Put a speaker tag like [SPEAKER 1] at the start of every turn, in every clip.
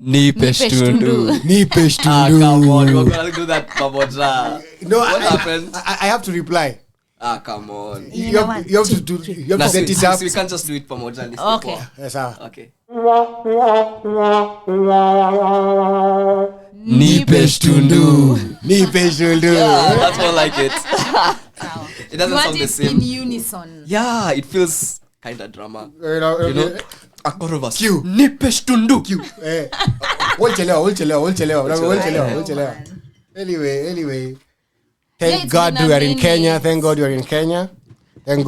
[SPEAKER 1] Nipe shtundu.
[SPEAKER 2] Come on, we're gonna do that pamoja.
[SPEAKER 3] No,
[SPEAKER 2] What happened?
[SPEAKER 3] I have to reply.
[SPEAKER 2] Come on.
[SPEAKER 3] You have to set it up.
[SPEAKER 2] We can't just do it pamoja.
[SPEAKER 4] Okay.
[SPEAKER 3] Yes, sir.
[SPEAKER 2] Okay.
[SPEAKER 1] Nipe shtundu.
[SPEAKER 2] Yeah, that's more like it. It doesn't sound the same.
[SPEAKER 4] In unison.
[SPEAKER 2] Yeah, it feels kind of drama. You know? Akorova.
[SPEAKER 3] Q.
[SPEAKER 2] Nipe shtundu.
[SPEAKER 3] Q. Anyway. Thank God we are in Kenya. Thank God you are in Kenya. Thank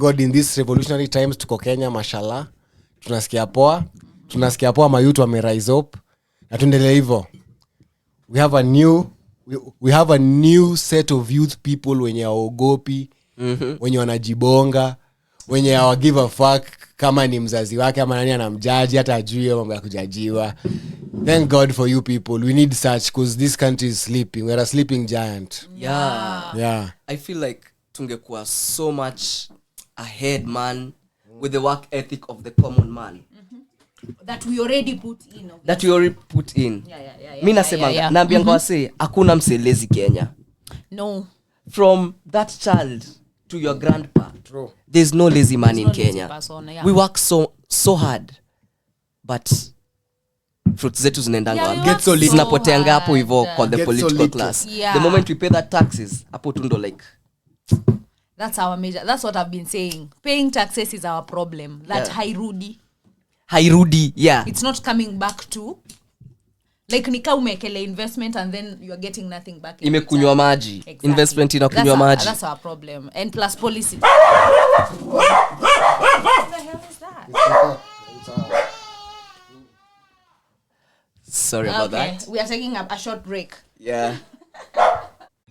[SPEAKER 3] God in these revolutionary times tuko Kenya, mashallah. Tunasikia poa mayutu wame rise up. Na tuendelee hivyo. We have a new set of youth people wenye hawaogopi, wenye wanajibonga, wenye hawa give a fuck kama ni mzazi wake ama nani anamjaji hata ajui mambo ya kujajiwa. Thank God for you people. We need such because this country is sleeping. We are a sleeping giant.
[SPEAKER 2] Yeah. I feel like tungekuwa so much ahead, man, with the work ethic of the common man.
[SPEAKER 4] That we already put in.
[SPEAKER 2] Mimi nasema naambia ngwase hakuna mselezi Kenya.
[SPEAKER 4] No.
[SPEAKER 2] From that child to your grandpa.
[SPEAKER 3] True.
[SPEAKER 2] There's no lazy man in Kenya. We work so hard. But fruits zetu zinaendanga zinapoteanga hapo hivyo kwa the political class. The moment we pay that taxes hapo tu ndo like
[SPEAKER 4] that's what I've been saying. Paying taxes is our problem. That hairudi. Yeah. It's not coming back to like nika umekele investment and then you are getting nothing back.
[SPEAKER 2] Imekunywa maji. Exactly. Investment inakunywa maji.
[SPEAKER 4] That's our problem. And plus policy. What the hell is that?
[SPEAKER 2] Sorry about that.
[SPEAKER 4] We are taking a short break.
[SPEAKER 2] Yeah.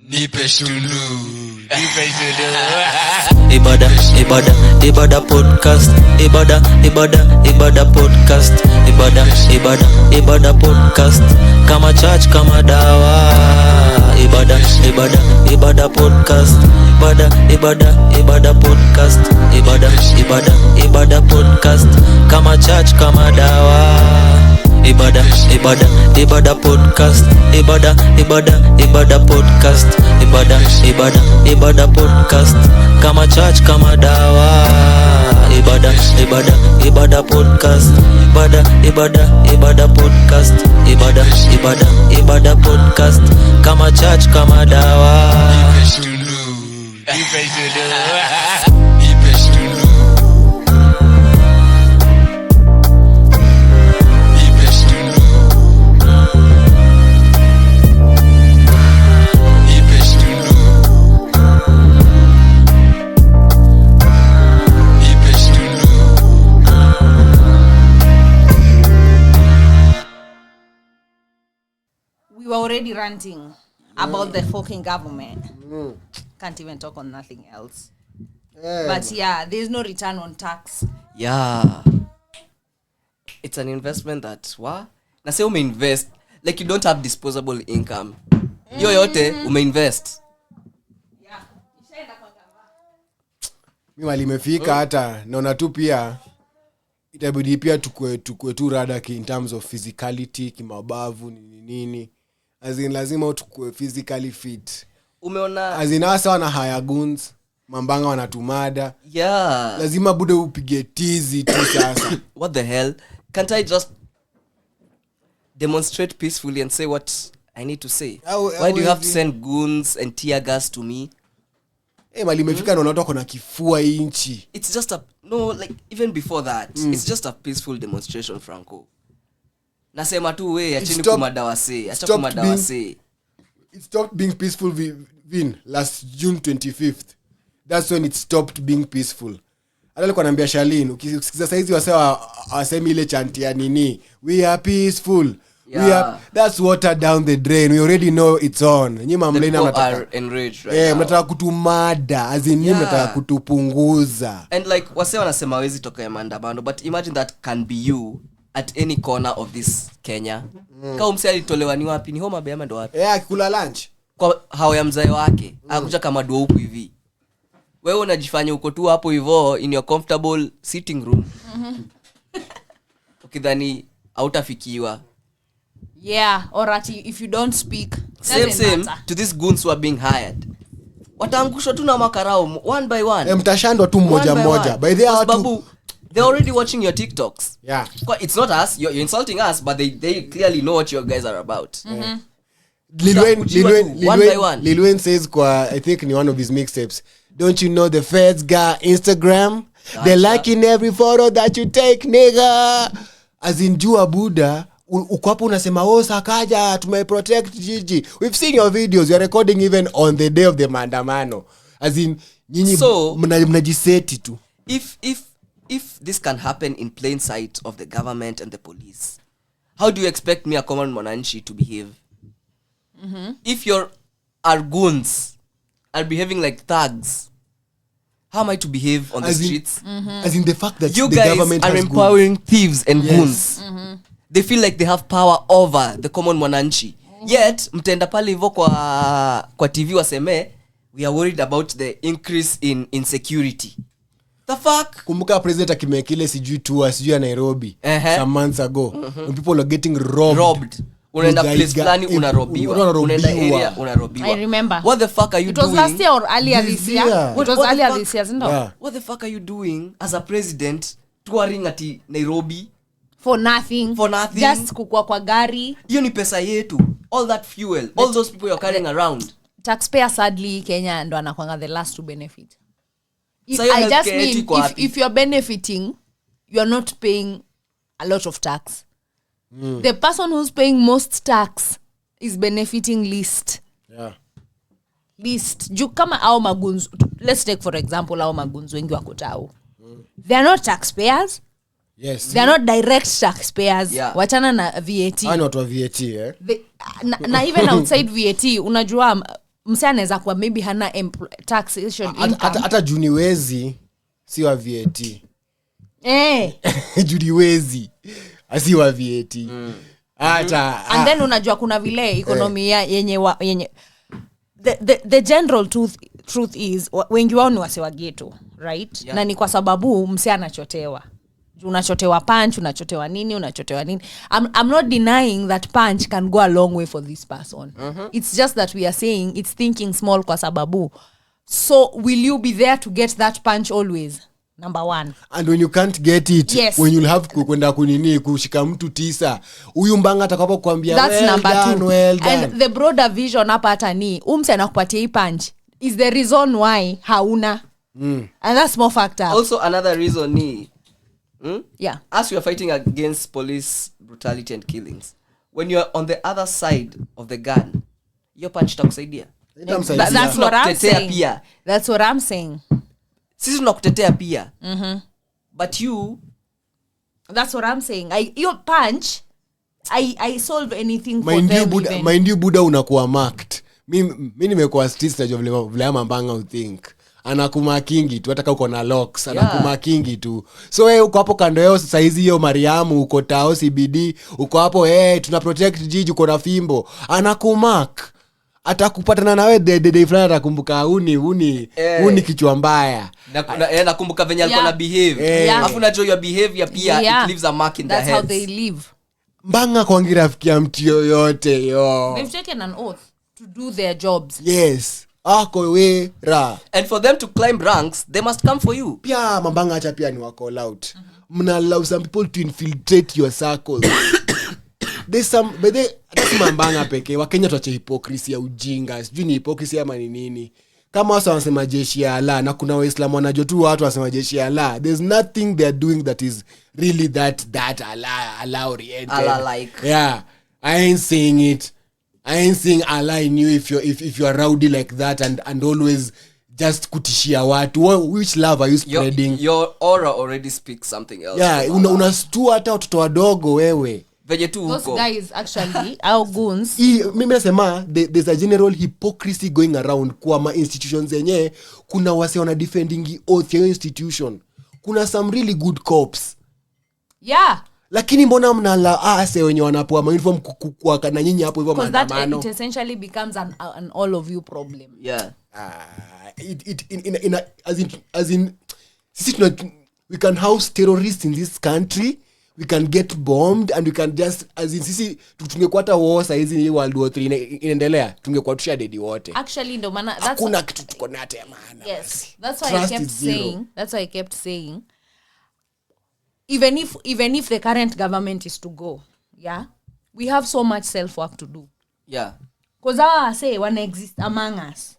[SPEAKER 1] Nipe shtundu.
[SPEAKER 5] Ibada podcast. Ibada podcast. Ibada podcast. Kama church kama dawa. Ibada podcast. Ibada podcast. Ibada podcast. Kama church kama dawa. Ibada podcast. Ibada podcast. Ibada podcast. Kama church kama dawa. Ibada podcast. Ibada podcast. Ibada podcast. Kama church kama dawa.
[SPEAKER 1] Nipe shtundu.
[SPEAKER 4] We were already ranting about the fucking government. Can't even talk on nothing else. But yeah, there's no return on tax.
[SPEAKER 2] Yeah. It's an investment that na say umeinvest like you don't have disposable income. Yoyote umeinvest.
[SPEAKER 4] Yeah. Ishaenda kwa gava.
[SPEAKER 3] Mimi walimefika hata naona tu pia itabidi pia tukue tu rada in terms of physicality, kimabavu nini. As in lazima tukue physically fit.
[SPEAKER 2] Umeona
[SPEAKER 3] as in asa wana hire goons, mambanga wanatumada.
[SPEAKER 2] Yeah.
[SPEAKER 3] Lazima bude upige tizi tu sasa.
[SPEAKER 2] What the hell? Can't I just demonstrate peacefully and say what I need to say? Why do you have to send goons and tear gas to me?
[SPEAKER 3] Mali mefika naona watu kuna kifua inchi.
[SPEAKER 2] It's just even before that, it's just a peaceful demonstration, Franco. Nasema tu we acheni kumadawase, acha kumadawase.
[SPEAKER 3] It stopped being peaceful last June 25th. That's when it stopped being peaceful. Alikuwa anambia Shalin, ukisikiza saizi wasemi ile chant ya nini, we are peaceful.
[SPEAKER 2] Yeah.
[SPEAKER 3] That's water down the drain. We already know it's on. Nyima mlena
[SPEAKER 2] mnataka enraged right now.
[SPEAKER 3] Mnataka kutumada as in mnataka kutupunguza.
[SPEAKER 2] And like wase wanasema hawezi toka ya maandamano, but imagine that can be you at any corner of this Kenya. Kama msee alitolewa ni wapi? Ni Homa Bay ama ndo wapi?
[SPEAKER 3] Akikula lunch
[SPEAKER 2] kwa hao ya mzee wake. Akuja kama duo huku hivi. wewe unajifanya uko tu hapo hivyo in your comfortable sitting room. Ukidhani hautafikiwa.
[SPEAKER 4] Yeah, or if you don't speak.
[SPEAKER 2] Same to these goons who are being hired. Wataangushwa tu na makarao one by one.
[SPEAKER 3] Mtashandwa tu mmoja mmoja. By the way,
[SPEAKER 2] they're already watching your TikToks.
[SPEAKER 3] Yeah.
[SPEAKER 2] It's not us. You're insulting us, but they clearly know what you guys are about.
[SPEAKER 3] Lil Wayne says kwa, I think ni one of his mixtapes, don't you know the feds got Instagram? Gotcha. They're liking every photo that you take, nigga. As in Jua Buddha, uko hapo unasema Sakaja tumeprotect Gigi. We've seen your videos. You're recording even on the day of the maandamano. As in nyinyi mnajiseti tu.
[SPEAKER 2] If this can happen in plain sight of the government and the police, how do you expect me, a common mwananchi, to behave? If our goons are behaving like thugs, how am I to behave on the streets?
[SPEAKER 3] As in the fact that
[SPEAKER 2] you
[SPEAKER 3] the
[SPEAKER 2] guys
[SPEAKER 3] government
[SPEAKER 2] are
[SPEAKER 3] has
[SPEAKER 2] empowering
[SPEAKER 3] goons.
[SPEAKER 2] thieves and goons. They feel like they have power over the common mwananchi. Yet mtenda pale hivyo kwa TV waseme, we are worried about the increase in insecurity. The fuck?
[SPEAKER 3] Kumbuka president akimekile sijui ya Nairobi some months ago. When people are getting robbed.
[SPEAKER 2] Unaenda place flani unarobiwa. Unaenda area unarobiwa.
[SPEAKER 4] I remember.
[SPEAKER 2] What the fuck are you doing?
[SPEAKER 4] It was last year or earlier this year. It was earlier this year, isn't it?
[SPEAKER 3] Yeah.
[SPEAKER 2] What the fuck are you doing as a president touring at Nairobi?
[SPEAKER 4] For nothing. Just kukua kwa gari.
[SPEAKER 2] Hiyo ni pesa yetu. All that fuel. All those people you're carrying around.
[SPEAKER 4] Taxpayer sadly Kenya ndo anakuanga the last to benefit. I just mean if you're benefiting, you're not paying a lot of tax. The person who's paying most tax is benefiting least.
[SPEAKER 3] Yeah.
[SPEAKER 4] Least. Juu kama au magunzu, let's take for example au magunzu wengi wako tao. They are not taxpayers.
[SPEAKER 3] Yes.
[SPEAKER 4] They are not direct taxpayers.
[SPEAKER 2] Yeah.
[SPEAKER 4] Wachana na VAT.
[SPEAKER 3] I not VAT, eh?
[SPEAKER 4] Na even outside VAT, unajua msee anaweza kuwa maybe hana taxation income.
[SPEAKER 3] Hata juniwezi si wa VAT. Juniwezi asi wa VAT.
[SPEAKER 4] And then unajua kuna vile economy yenye the general truth is wengi wao ni wase wa ghetto, right?
[SPEAKER 2] Yeah.
[SPEAKER 4] Na ni kwa sababu msee anachotewa. Unachotewa punch, unachotewa nini. I'm not denying that punch can go a long way for this person. It's just that we are saying it's thinking small kwa sababu. So will you be there to get that punch always? Number one.
[SPEAKER 3] And when you can't get it,
[SPEAKER 4] yes.
[SPEAKER 3] When you'll have kwenda kushika mtu 9, huyu mbanga atakapo kuambia
[SPEAKER 4] that's number 2.
[SPEAKER 3] Well done.
[SPEAKER 4] And the broader vision hapa hata ni umse anakupatia hii punch is the reason why hauna. And that's more factor.
[SPEAKER 2] Also another reason ni
[SPEAKER 4] yeah.
[SPEAKER 2] As we are fighting against police brutality and killings, when you are on the other side of the gun, your punch takusaidia.
[SPEAKER 4] That's what I'm saying.
[SPEAKER 2] Pia.
[SPEAKER 4] That's what I'm saying.
[SPEAKER 2] Sisi tunakutetea pia. But you,
[SPEAKER 4] that's what I'm saying. Your punch, I solve anything for them.
[SPEAKER 3] Mind you Buddha unakuwa marked. Mimi nimekuwa streets na vile mambanga think. Anakumakingi tu, hata uko na locks, anakumakingi tu. So wewe uko hapo kando yao sasa hizi hiyo Mariamu, uko tao CBD, uko hapo tuna protect Gigi, uko na fimbo. Anakumark. Atakupatana nawe day fulani atakumbuka uni kichwa mbaya.
[SPEAKER 2] Nakumbuka venye alikuwa na behave. Alafu unajua your behavior pia it leaves a mark in their heads.
[SPEAKER 4] That's how they live.
[SPEAKER 3] Mbanga kwangira rafikia mtu yoyote yo.
[SPEAKER 4] They've taken an oath to do their jobs.
[SPEAKER 3] Yes. Ako wera.
[SPEAKER 2] And for them to climb ranks, they must come for you.
[SPEAKER 3] Pia mambanga acha pia ni wa call out. Mna allow some people to infiltrate your circles. There's some that's mambanga pekee. Wakenya tuache hypocrisy ya ujinga. Sijui ni hypocrisy ama ni nini. Kama wasa wanasema jeshi ya Allah na kuna Waislamu wanajua tu watu wanasema jeshi ya Allah. There's nothing they are doing that is really that Allah oriented.
[SPEAKER 2] Allah like.
[SPEAKER 3] Yeah. I ain't saying Allah in you if you're rowdy like that and always just kutishia watu. Which love are you spreading?
[SPEAKER 2] Your aura already speaks something else.
[SPEAKER 3] Yeah, unastua hata watoto wadogo wewe.
[SPEAKER 2] Veje tu huko.
[SPEAKER 4] Those guys actually our goons.
[SPEAKER 3] Mimi nasema there's a general hypocrisy going around kwa ma institutions zenye kuna wase wana defending oath ya institution. Kuna some really good cops.
[SPEAKER 4] Yeah.
[SPEAKER 3] Lakini mbona mnala ase wenye wanapoa uniform kwa na nyinyi hapo hivyo maandamano?
[SPEAKER 4] Because that it essentially becomes an all of you problem.
[SPEAKER 2] Yeah.
[SPEAKER 3] as in sisi we can house terrorists in this country, we can get bombed, and we can just as in sisi tungekuwa hata war saizi hii World War 3 inaendelea, tungekuwa tusha dead wote.
[SPEAKER 4] Actually ndo maana that's
[SPEAKER 3] kuna kitu tuko na hata maana.
[SPEAKER 4] Yes, that's why I kept saying even if the current government is to go, yeah, we have so much self work to do.
[SPEAKER 2] Yeah,
[SPEAKER 4] because I say one exist among us.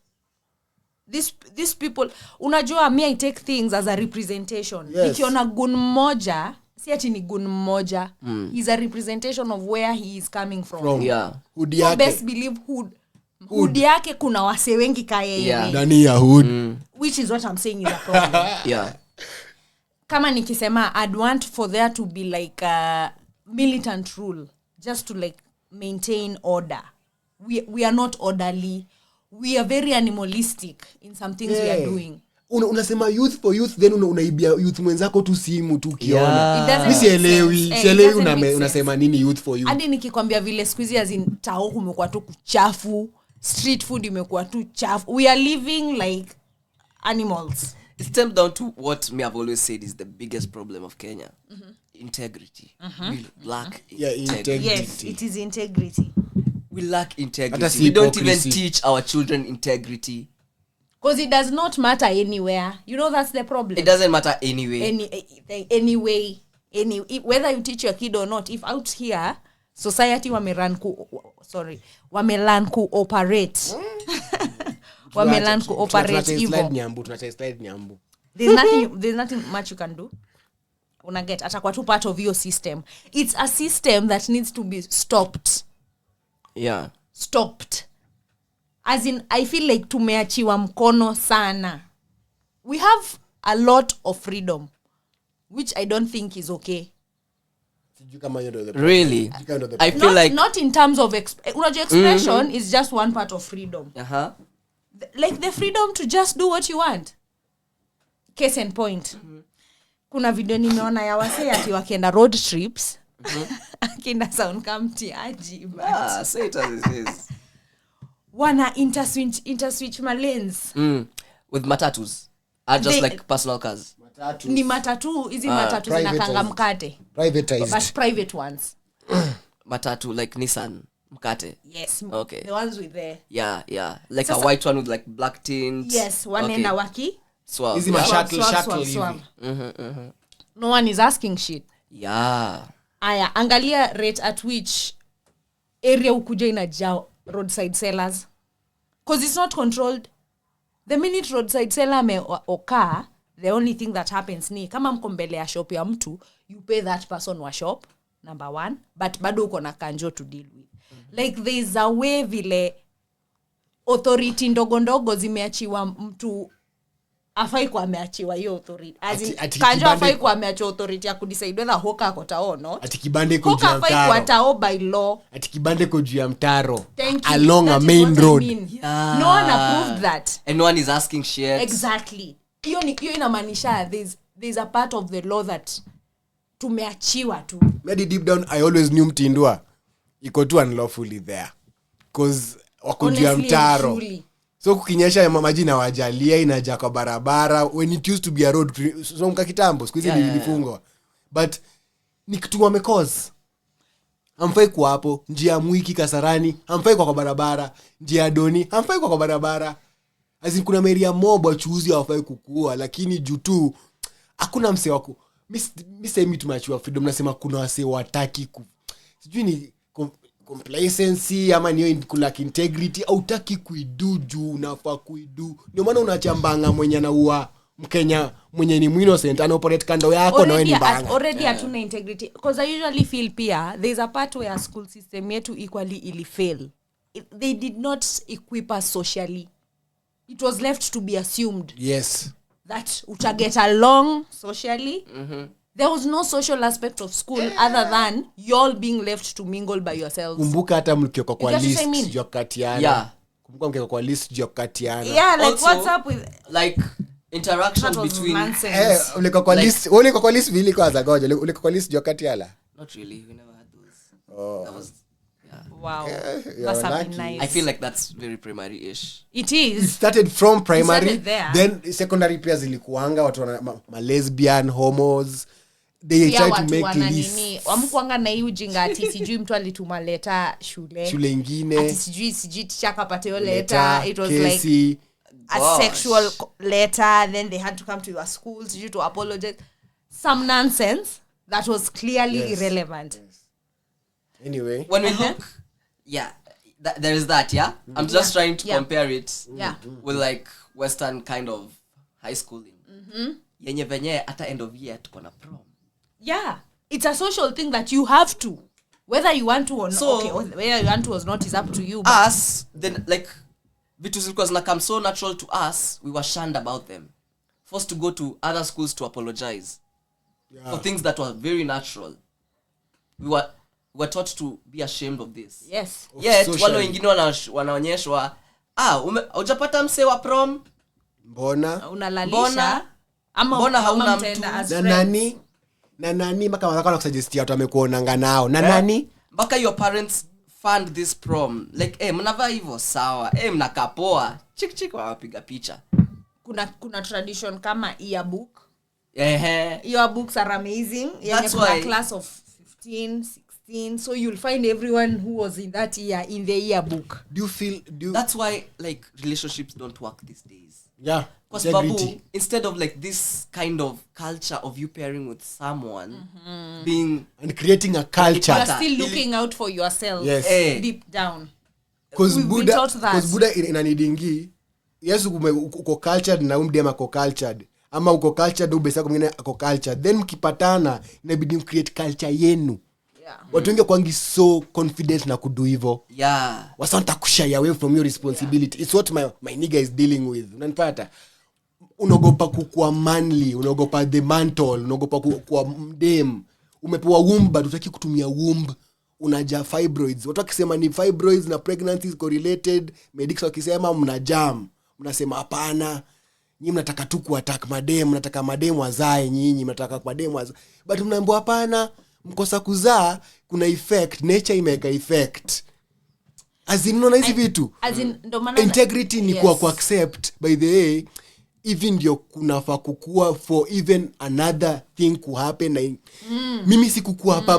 [SPEAKER 4] These people, unajua, me I take things as a representation.
[SPEAKER 3] Yes.
[SPEAKER 4] Nikiona gun mmoja, si ati ni gun mmoja, he's a representation of where he is coming from.
[SPEAKER 2] Yeah.
[SPEAKER 3] Hood
[SPEAKER 4] So
[SPEAKER 3] yake.
[SPEAKER 4] best believe hood yake kuna wase wengi kaya
[SPEAKER 2] Yeah.
[SPEAKER 3] Ndani ya hood.
[SPEAKER 4] which is what I'm saying is a problem.
[SPEAKER 2] Yeah.
[SPEAKER 4] Kama nikisema I'd want for there to be like a militant rule just to like maintain order. We are not orderly. We are very animalistic in some things we are doing.
[SPEAKER 3] Unasema youth for youth, then unaibia youth mwenzako tu simu tu kiona.
[SPEAKER 2] Yeah.
[SPEAKER 4] It doesn't
[SPEAKER 3] Mimi
[SPEAKER 4] make sense.
[SPEAKER 3] sielewi unasema nini youth for youth.
[SPEAKER 4] Hadi nikikwambia vile squeeze as in tao kumekuwa tu kuchafu, street food imekuwa tu chafu. We are living like animals.
[SPEAKER 2] It stems down to what me I've always said is the biggest problem of Kenya. Integrity. We lack integrity.
[SPEAKER 4] Yes, it is integrity.
[SPEAKER 2] We lack integrity.
[SPEAKER 3] Hata si
[SPEAKER 2] We don't even
[SPEAKER 3] hypocrisy.
[SPEAKER 2] teach our children integrity.
[SPEAKER 4] Because it does not matter anywhere. You know, that's the problem.
[SPEAKER 2] It doesn't matter anyway.
[SPEAKER 4] Anyway, whether you teach your kid or not, if out here society wamelan cooperate. Wamelan cooperate hivyo.
[SPEAKER 3] Nyambu.
[SPEAKER 4] There's nothing much you can do. Unaget atakuwa tu part of your system. It's a system that needs to be stopped.
[SPEAKER 2] Yeah.
[SPEAKER 4] Stopped. As in, I feel like tumeachiwa mkono sana. We have a lot of freedom, which I don't think is okay.
[SPEAKER 2] Really? I feel like
[SPEAKER 4] not in terms of expression is just one part of freedom. Like the freedom to just do what you want. Case in point. Kuna video nimeona ya wase ati wakienda road trips. Akienda sound kamtiaji.
[SPEAKER 2] say it as it is.
[SPEAKER 4] Wana interswitch my lanes.
[SPEAKER 2] With matatus. Are just like personal cars.
[SPEAKER 4] Ni matatu, hizi matatu zinakanga mkate.
[SPEAKER 3] Privatized.
[SPEAKER 4] But private ones.
[SPEAKER 2] Matatu like Nissan mkate.
[SPEAKER 4] Yes.
[SPEAKER 2] Okay.
[SPEAKER 4] The ones with the
[SPEAKER 2] Yeah. Like a white one with like black tint.
[SPEAKER 4] Yes, wanaenda waki.
[SPEAKER 2] Swab.
[SPEAKER 3] Hizi shuttle hivi.
[SPEAKER 4] No one is asking shit.
[SPEAKER 2] Yeah.
[SPEAKER 4] Aya, angalia rate at which area ukuja inajaa roadside sellers. Because it's not controlled. The minute roadside seller oka, the only thing that happens ni kama mko mbele ya shop ya mtu, you pay that person wa shop, number one, but bado uko na kanjo to deal with. Like there's a way vile authority ndogo zimeachiwa mtu afai kwa ameachiwa hiyo authority. Kanjo afai kwa ameachiwa authority ya kudecide whether hoka ako tao no.
[SPEAKER 3] Ati kibande ko juu ya
[SPEAKER 4] hoka afai kwa tao by law.
[SPEAKER 3] Ati kibande ko juu ya mtaro.
[SPEAKER 4] Along
[SPEAKER 3] a main road.
[SPEAKER 4] Yeah. No one approved that.
[SPEAKER 2] And no one is asking shit.
[SPEAKER 4] Exactly. Hiyo inamaanisha there's a part of the law that tumeachiwa tu.
[SPEAKER 3] Maybe deep down I always knew mtindwa iko tu unlawfully there. Cause wako juu ya mtaro. So kukinyesha maji na wajalia inaja kwa barabara when it used to be a road so mka kitambo siku hizi ilifungwa. But ni kitu wamecause. Hamfai kwa hapo njia Mwiki Kasarani, hamfai kwa barabara, njia Doni, hamfai kwa barabara. Azin kuna meria mob wachuuzi hawafai kukua lakini juu tu hakuna mse wako. Mimi sema tumeachiwa freedom nasema kuna wase wataki sijui ni complacency ama niyo kulaki integrity au taki kuidu juu unafaa kuidu. Ndio maana unachambanga mwenye anaua Mkenya mwenye ni innocent ana operate kando yako na wewe ni banga.
[SPEAKER 4] Already hatuna integrity because I usually feel pia there's a part where school system yetu equally ili fail. They did not equip us socially. It was left to be assumed.
[SPEAKER 3] Yes.
[SPEAKER 4] That uta get along socially. There was no social aspect of school other than you all being left to mingle by yourselves.
[SPEAKER 3] Kumbuka hata mkiwa kwa list ya katiana.
[SPEAKER 2] Yeah.
[SPEAKER 3] Kumbuka mkiwa kwa list ya katiana.
[SPEAKER 4] Yeah, like
[SPEAKER 2] also,
[SPEAKER 4] what's up with
[SPEAKER 2] like interaction between
[SPEAKER 3] ulikuwa kwa list, ulikuwa kwa list vile kwanza goja, ulikuwa kwa list ya katiala.
[SPEAKER 2] Not really, we never had those. That was
[SPEAKER 4] Wow.
[SPEAKER 3] you're
[SPEAKER 4] Must have been
[SPEAKER 3] lucky.
[SPEAKER 4] nice.
[SPEAKER 2] I feel like that's very primary-ish.
[SPEAKER 4] It
[SPEAKER 3] It
[SPEAKER 4] is.
[SPEAKER 3] started from primary,
[SPEAKER 4] It started there.
[SPEAKER 3] then secondary pia zilikuanga watu ma lesbian homos, they
[SPEAKER 4] Pia
[SPEAKER 3] try to
[SPEAKER 4] watu
[SPEAKER 3] make
[SPEAKER 4] wana
[SPEAKER 3] lists.
[SPEAKER 4] nini wamkuanga na hii ujinga ati sijui mtu alituma leta shule
[SPEAKER 3] Shule ingine
[SPEAKER 4] ati sijui ticha kapata hiyo
[SPEAKER 3] letter,
[SPEAKER 4] leta. It was
[SPEAKER 3] kesi.
[SPEAKER 4] like a
[SPEAKER 2] Gosh.
[SPEAKER 4] sexual letter, then they had to come to your school to apologize. Some nonsense that was clearly
[SPEAKER 3] Yes.
[SPEAKER 4] irrelevant.
[SPEAKER 3] Anyway,
[SPEAKER 2] When we look, there is that, yeah? I'm just trying to compare it
[SPEAKER 4] Yeah.
[SPEAKER 2] with like Western kind of high schooling. Yenye venye at the end of year tuko na prom.
[SPEAKER 4] Yeah. It's a social thing that you have to. Whether you want to or not.
[SPEAKER 2] So-
[SPEAKER 4] Okay, whether you want to or not is up to you. But
[SPEAKER 2] Us, then like vitu zilikuwa zinakam so natural to us, we were shunned about them. Forced to go to other schools to apologize for things that were very natural. We were taught to be ashamed of this.
[SPEAKER 4] yes.
[SPEAKER 2] Yet
[SPEAKER 3] Socially.
[SPEAKER 2] wale wengine wanaonyeshwa hujapata mse wa prom,
[SPEAKER 3] mbona
[SPEAKER 4] Unalalisha.
[SPEAKER 2] Mbona hauna
[SPEAKER 4] mtaenda
[SPEAKER 2] mtu?
[SPEAKER 4] as
[SPEAKER 3] na
[SPEAKER 4] friends.
[SPEAKER 3] nani mpaka wanataka kusuggest watu wamekuonanga nao na nani
[SPEAKER 2] mpaka your parents fund this prom like mnavaa hivyo sawa, mnakaa poa, chik wapiga picha.
[SPEAKER 4] Kuna tradition kama yearbook.
[SPEAKER 2] Ehe.
[SPEAKER 4] Yearbooks are amazing. Yenye
[SPEAKER 2] That's
[SPEAKER 4] kuna
[SPEAKER 2] why-
[SPEAKER 4] class of 15, 16. So you'll find everyone who was in that year in the yearbook.
[SPEAKER 3] do you
[SPEAKER 2] That's why like relationships don't work these days.
[SPEAKER 3] yeah
[SPEAKER 2] Because Babu, instead of like this kind of culture of you pairing with someone being
[SPEAKER 3] and creating a
[SPEAKER 4] You're
[SPEAKER 3] culture
[SPEAKER 2] Hata,
[SPEAKER 4] still
[SPEAKER 2] ili-
[SPEAKER 4] looking out for yourself deep down.
[SPEAKER 3] because
[SPEAKER 4] We've been taught that.
[SPEAKER 3] Buddha inanidingi yes uko cultured na umdem ako cultured ama uko cultured ubesa mwingine ako cultured then mkipatana inabidi mcreate culture yenu.
[SPEAKER 4] Yeah.
[SPEAKER 3] Watu wengi kwangi so confident na kudu hivyo wasanta kushy away from your responsibility. It's what my nigga is dealing with. Unanipata? Unaogopa kukua manly, unaogopa the mantle, unaogopa kukua mdem. Umepewa womb but utaki kutumia womb, unaja fibroids. Watu wakisema ni fibroids na pregnancy is correlated, medics wakisema mnajam, mnasema hapana, nyinyi mnataka tu kuattack madem, mnataka madem wazae, nyinyi mnataka madem wazae, but mnaambiwa hapana, mkosa kuzaa kuna effect, nature imeka effect. As in unaona hizi vitu
[SPEAKER 4] As in, ndo maana
[SPEAKER 3] integrity ni
[SPEAKER 4] yes.
[SPEAKER 3] kwa accept by the way even ndio kunafaa kukua for even another thing kuhappen na mimi sikukua hapa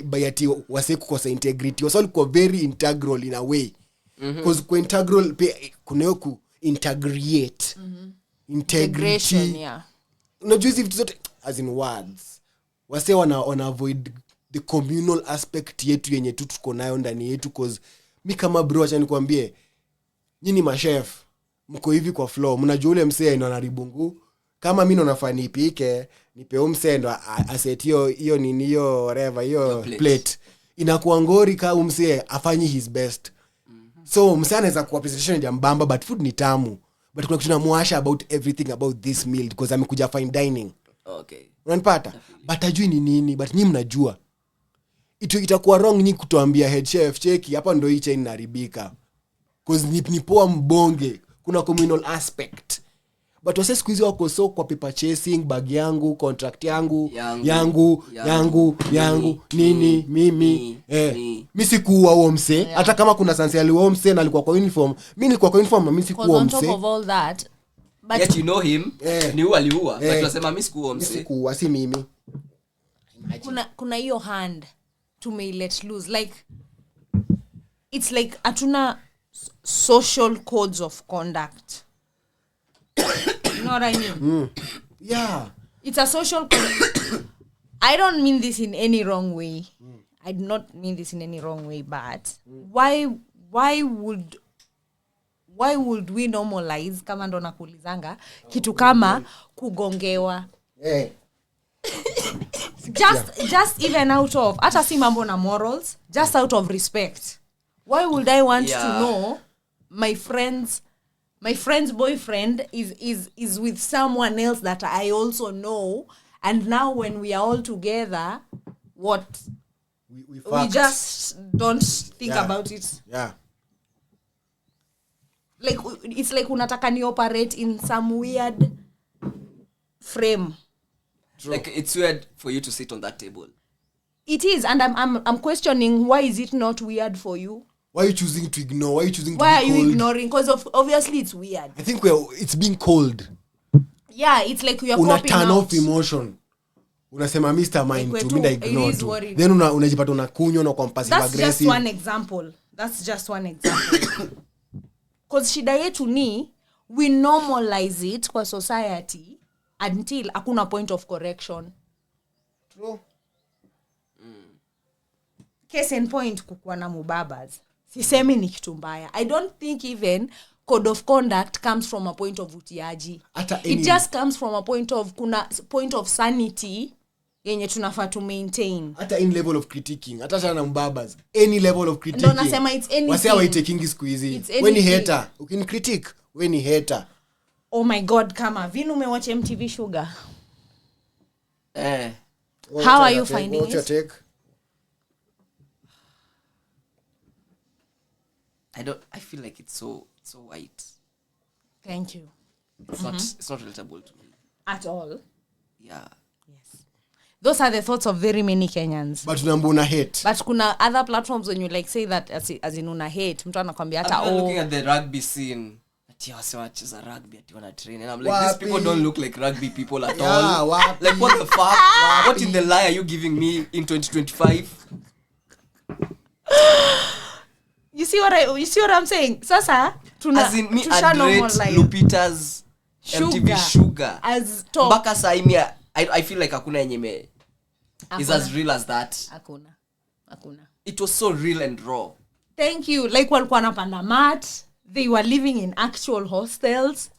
[SPEAKER 3] by ati wase kukosa integrity wasa walikuwa very integral in a way because kwa integral pia kunao ku integrate integrity
[SPEAKER 4] Integration, yeah.
[SPEAKER 3] unajua hizi vitu zote as in words wase wana avoid the communal aspect yetu yenye tu tuko nayo ndani yetu cause mi kama bro acha nikwambie nyinyi machef mko hivi kwa floor mnajua ule msee ndo anaribungu kama mimi ndo nafaa nipike nipe msee ndo aset hiyo nini hiyo whatever hiyo plate inakuwa ngori kama msee afanyi his best so msee anaweza kuwa presentation ya mbamba but food ni tamu but kuna kitu namuasha about everything about this meal because amekuja fine dining.
[SPEAKER 2] okay.
[SPEAKER 3] Unanipata? But ajui ni nini but nyinyi mnajua itakuwa wrong nyinyi kutuambia head chef cheki hapa ndo hii chain inaribika cause ni poa mbonge kuna communal aspect but wase siku hizi wako so kwa paper chasing bag yangu contract yangu nini mimi mimi sikuwa huo mse hata kama kuna sansi aliwa mse na alikuwa kwa uniform mimi nilikuwa kwa uniform mimi sikuwa
[SPEAKER 4] on top
[SPEAKER 3] mse
[SPEAKER 4] of all that, but
[SPEAKER 2] yet you know him ni huwa aliua but tunasema mimi sikuwa
[SPEAKER 3] mimi
[SPEAKER 2] mse
[SPEAKER 3] sikuwa si mimi
[SPEAKER 4] kuna hiyo hand to may let loose like it's like atuna social codes of conduct. You know what I mean?
[SPEAKER 3] yeah
[SPEAKER 4] It's a social code. I don't mean this in any wrong way. I do not mean this in any wrong way, but why would we normalize kama ndo nakulizanga kitu kama kugongewa just even out of hata si mambo na morals, just out of respect. Why would I want to know my friend's boyfriend is with someone else that I also know, and now when we are all together, what we just don't think about it.
[SPEAKER 3] Yeah.
[SPEAKER 4] Like it's like unataka ni operate in some weird frame.
[SPEAKER 2] like it's weird for you to sit on that table
[SPEAKER 4] It is, and I'm questioning, why is it not weird for you?
[SPEAKER 3] Why are you choosing to ignore? Why are you choosing
[SPEAKER 4] why
[SPEAKER 3] to
[SPEAKER 4] are
[SPEAKER 3] be cold?
[SPEAKER 4] you ignoring? Because obviously it's weird.
[SPEAKER 3] I think it's being cold.
[SPEAKER 4] Yeah, it's like you're popping
[SPEAKER 3] turn
[SPEAKER 4] out.
[SPEAKER 3] off emotion. Unasema Mr. Mind
[SPEAKER 4] Like
[SPEAKER 3] to me ignore
[SPEAKER 4] it is
[SPEAKER 3] tu.
[SPEAKER 4] what it
[SPEAKER 3] Then unajipata unakunywa na kwa passive aggressive.
[SPEAKER 4] That's just one example. Because shida yetu ni we normalize it kwa society until hakuna point of correction.
[SPEAKER 3] True.
[SPEAKER 4] Case in point, kukuwa na mubabas. Sisemi ni kitu mbaya. I don't think even code of conduct comes from a point of utiaji. It just comes from a point of sanity yenye tunafaa to maintain.
[SPEAKER 3] Hata in level of critiquing. Hata sana mbabas. Any level of critiquing.
[SPEAKER 4] Ndo nasema it's anything.
[SPEAKER 3] Wase hawaitakingi siku hizi. When ni hater, you can critique. When ni hater.
[SPEAKER 4] Oh my God, kama vinu umewatch MTV Sugar. How are you finding
[SPEAKER 3] What's your take?
[SPEAKER 2] I feel like it's so white.
[SPEAKER 4] Thank you.
[SPEAKER 2] It's not relatable to me.
[SPEAKER 4] At all.
[SPEAKER 2] Yeah.
[SPEAKER 4] Yes. Those are the thoughts of very many Kenyans.
[SPEAKER 3] But unambuna hate.
[SPEAKER 4] But kuna other platforms when you like say that as in una hate, mtu anakwambia hata
[SPEAKER 2] I'm looking at the rugby scene. Ati wase wacheza rugby ati wana train and I'm like, these people don't look like rugby people at all. Like what the fuck? What in the lie are you giving me in 2025?
[SPEAKER 4] You see what I'm saying? Sasa
[SPEAKER 2] as in me and Lupita's MTV Sugar
[SPEAKER 4] as top.
[SPEAKER 2] Mpaka saa hii I feel like hakuna yenye is as real as that. Hakuna. It was so real and raw.
[SPEAKER 4] Thank you. Like walikuwa napanda mat. They were living in actual hostels.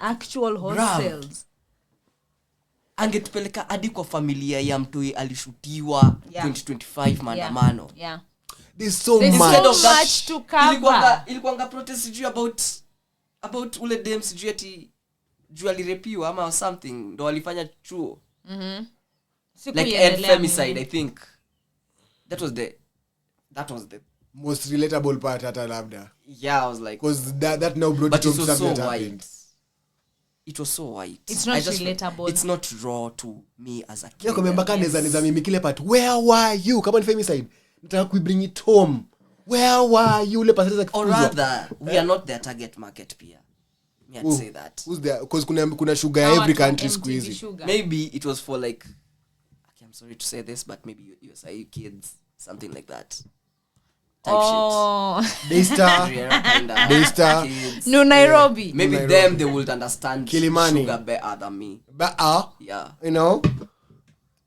[SPEAKER 2] Angetupeleka hadi kwa familia ya mtu alishutiwa 2025 maandamano.
[SPEAKER 4] Yeah.
[SPEAKER 3] There's so much
[SPEAKER 4] to cover.
[SPEAKER 2] Ilikuanga protest juu about ule dem sijui ati juu alirepiwa ama something ndo walifanya chuo. Like femicide, I think. That was the
[SPEAKER 3] most relatable part hata labda.
[SPEAKER 2] Yeah, I was like,
[SPEAKER 3] because that now brought it to something that happened.
[SPEAKER 2] It was so white.
[SPEAKER 4] It's not relatable.
[SPEAKER 2] It's not raw to me as a kid.
[SPEAKER 3] Yeah, kumemba kaneza mimi kile part. Where were you? Kama ni femicide. Nataka kuibring it home. Where were you? Le passes
[SPEAKER 2] or rather, we are not their target market pia. Me I'd say that.
[SPEAKER 3] Who's there? Because kuna sugar every country squeezing.
[SPEAKER 2] Maybe it was for like, okay, I'm sorry to say this, but maybe USIU kids, something like that.
[SPEAKER 3] Daystar
[SPEAKER 4] New Nairobi.
[SPEAKER 2] Maybe them they would understand
[SPEAKER 3] Kilimani.
[SPEAKER 2] Sugar better than me.
[SPEAKER 3] Yeah. You know?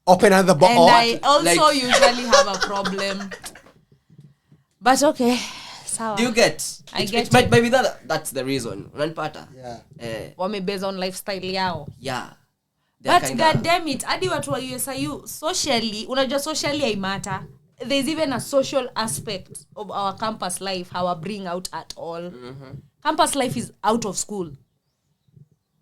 [SPEAKER 3] Open at the bottom.
[SPEAKER 4] And I also usually have a problem. But okay. Sawa.
[SPEAKER 2] Do you get?
[SPEAKER 4] I get
[SPEAKER 2] it. Maybe that's the reason. Unanipata?
[SPEAKER 3] Yeah.
[SPEAKER 4] Wame based on lifestyle yao.
[SPEAKER 2] Yeah.
[SPEAKER 4] But god damn it, hadi watu wa USIU socially, unajua socially I matter. There's even a social aspect of our campus life how I bring out at all. Campus life is out of school.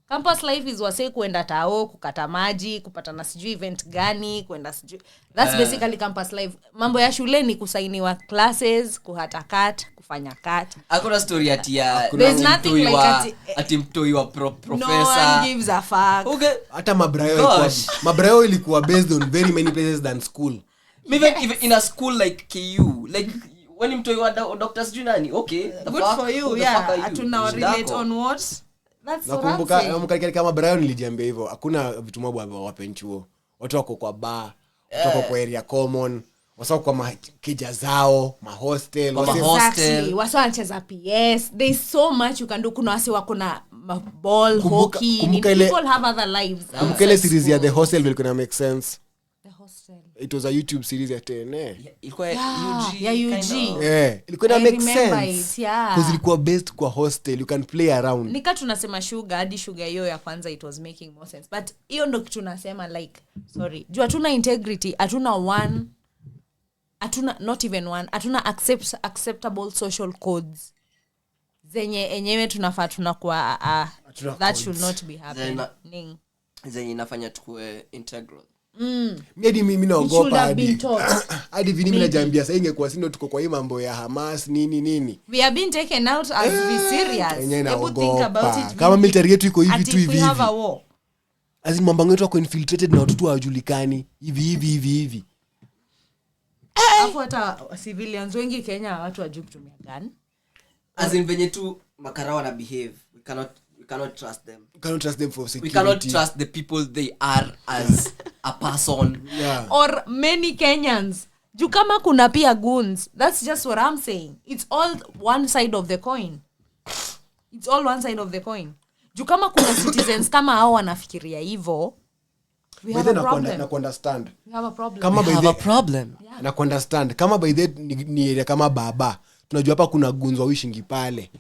[SPEAKER 4] Campus life is wase kuenda tao, kukata maji, kupatana sijui event gani, kuenda sijui. That's basically campus life. Mambo ya shule ni kusainiwa classes, kuhata kat, kufanya kat.
[SPEAKER 2] Hakuna story ati ya
[SPEAKER 4] there's nothing like
[SPEAKER 2] ati mtoi wa professor.
[SPEAKER 4] No one gives a fuck.
[SPEAKER 2] Okay.
[SPEAKER 3] Hata mabrayo ilikuwa based on very many places than school.
[SPEAKER 2] Even in a school like KU, like when mtoi wa doctors junani, okay.
[SPEAKER 4] Good for you, yeah. Atuna relate on what? That's what I'm saying.
[SPEAKER 3] Nakumbuka kama Brian nilijiambia hivyo, hakuna vitu mabwa wapenchuo. Watu wako kwa bar, watu wako kwa area common, wasao kwa makija zao, mahostel,
[SPEAKER 4] exactly. Wasao wanacheza PS. There's so much you can do. Kuna wasi wako na ball, hockey. People have other lives.
[SPEAKER 3] Kumbuka ile series ya The Hostel will gonna make sense.
[SPEAKER 4] The Hostel.
[SPEAKER 3] It was a YouTube series ya TNA.
[SPEAKER 2] Ilikuwa UG.
[SPEAKER 4] Yeah, UG.
[SPEAKER 3] Yeah, ilikuwa na make sense.
[SPEAKER 4] It, yeah.
[SPEAKER 3] Because ilikuwa based kwa hostel, you can play around.
[SPEAKER 4] Nika tunasema sugar, hadi sugar hiyo ya kwanza it was making more sense. But hiyo ndo kitu nasema like, sorry. Juu hatuna integrity, hatuna not even one, hatuna acceptable social codes. Enyewe tunafaa tunakuwa that should not be happening.
[SPEAKER 2] Zenye inafanya tukue integral.
[SPEAKER 3] Mimi naogopa hadi mimi najiambia sasa ingekuwa sindo tuko kwa hii mambo ya Hamas nini.
[SPEAKER 4] We have been taken out as we serious. Think about it.
[SPEAKER 3] Kama military yetu iko hivi tu hivi.
[SPEAKER 4] We have a war.
[SPEAKER 3] As in mambo yetu wako infiltrated na watu hawajulikani hivi.
[SPEAKER 4] Hapo hata civilians wengi Kenya watu wajui kutumia gun.
[SPEAKER 2] As in venye tu makarawa na behave. We cannot trust them.
[SPEAKER 3] We cannot trust them for security.
[SPEAKER 2] We cannot trust the people they are as a person.
[SPEAKER 3] Yeah.
[SPEAKER 4] Or many Kenyans. Juu kama kuna pia goons. That's just what I'm saying. It's all one side of the coin. It's all one side of the coin. Juu kama kuna citizens kama hao wanafikiria hivyo, we have a problem.
[SPEAKER 3] Na understand.
[SPEAKER 4] We have a problem.
[SPEAKER 3] Kama
[SPEAKER 2] We have a problem.
[SPEAKER 4] Yeah.
[SPEAKER 3] Na understand. Kama by the ni area kama baba. Tunajua hapa kuna gunzwa wishingi pale.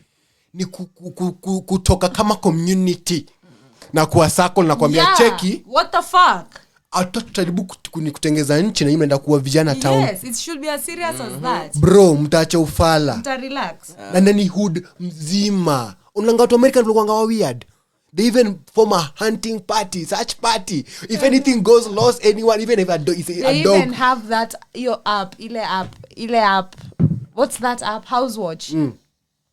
[SPEAKER 3] Ni kutoka kama community. Na kuwa circle na kuambia cheki.
[SPEAKER 4] What the fuck?
[SPEAKER 3] Tutajaribu kutengeza nchi na imeenda kuwa vijana town.
[SPEAKER 4] Yes, it should be as serious as that.
[SPEAKER 3] Bro, mtaacha ufala.
[SPEAKER 4] Mta relax.
[SPEAKER 3] Na nani hood mzima. Unanga watu American walikuwa weird. They even form a hunting party, search party. If anything goes lost, anyone, even if a dog.
[SPEAKER 4] They even have that, your app, ile app. What's that app? House Watch.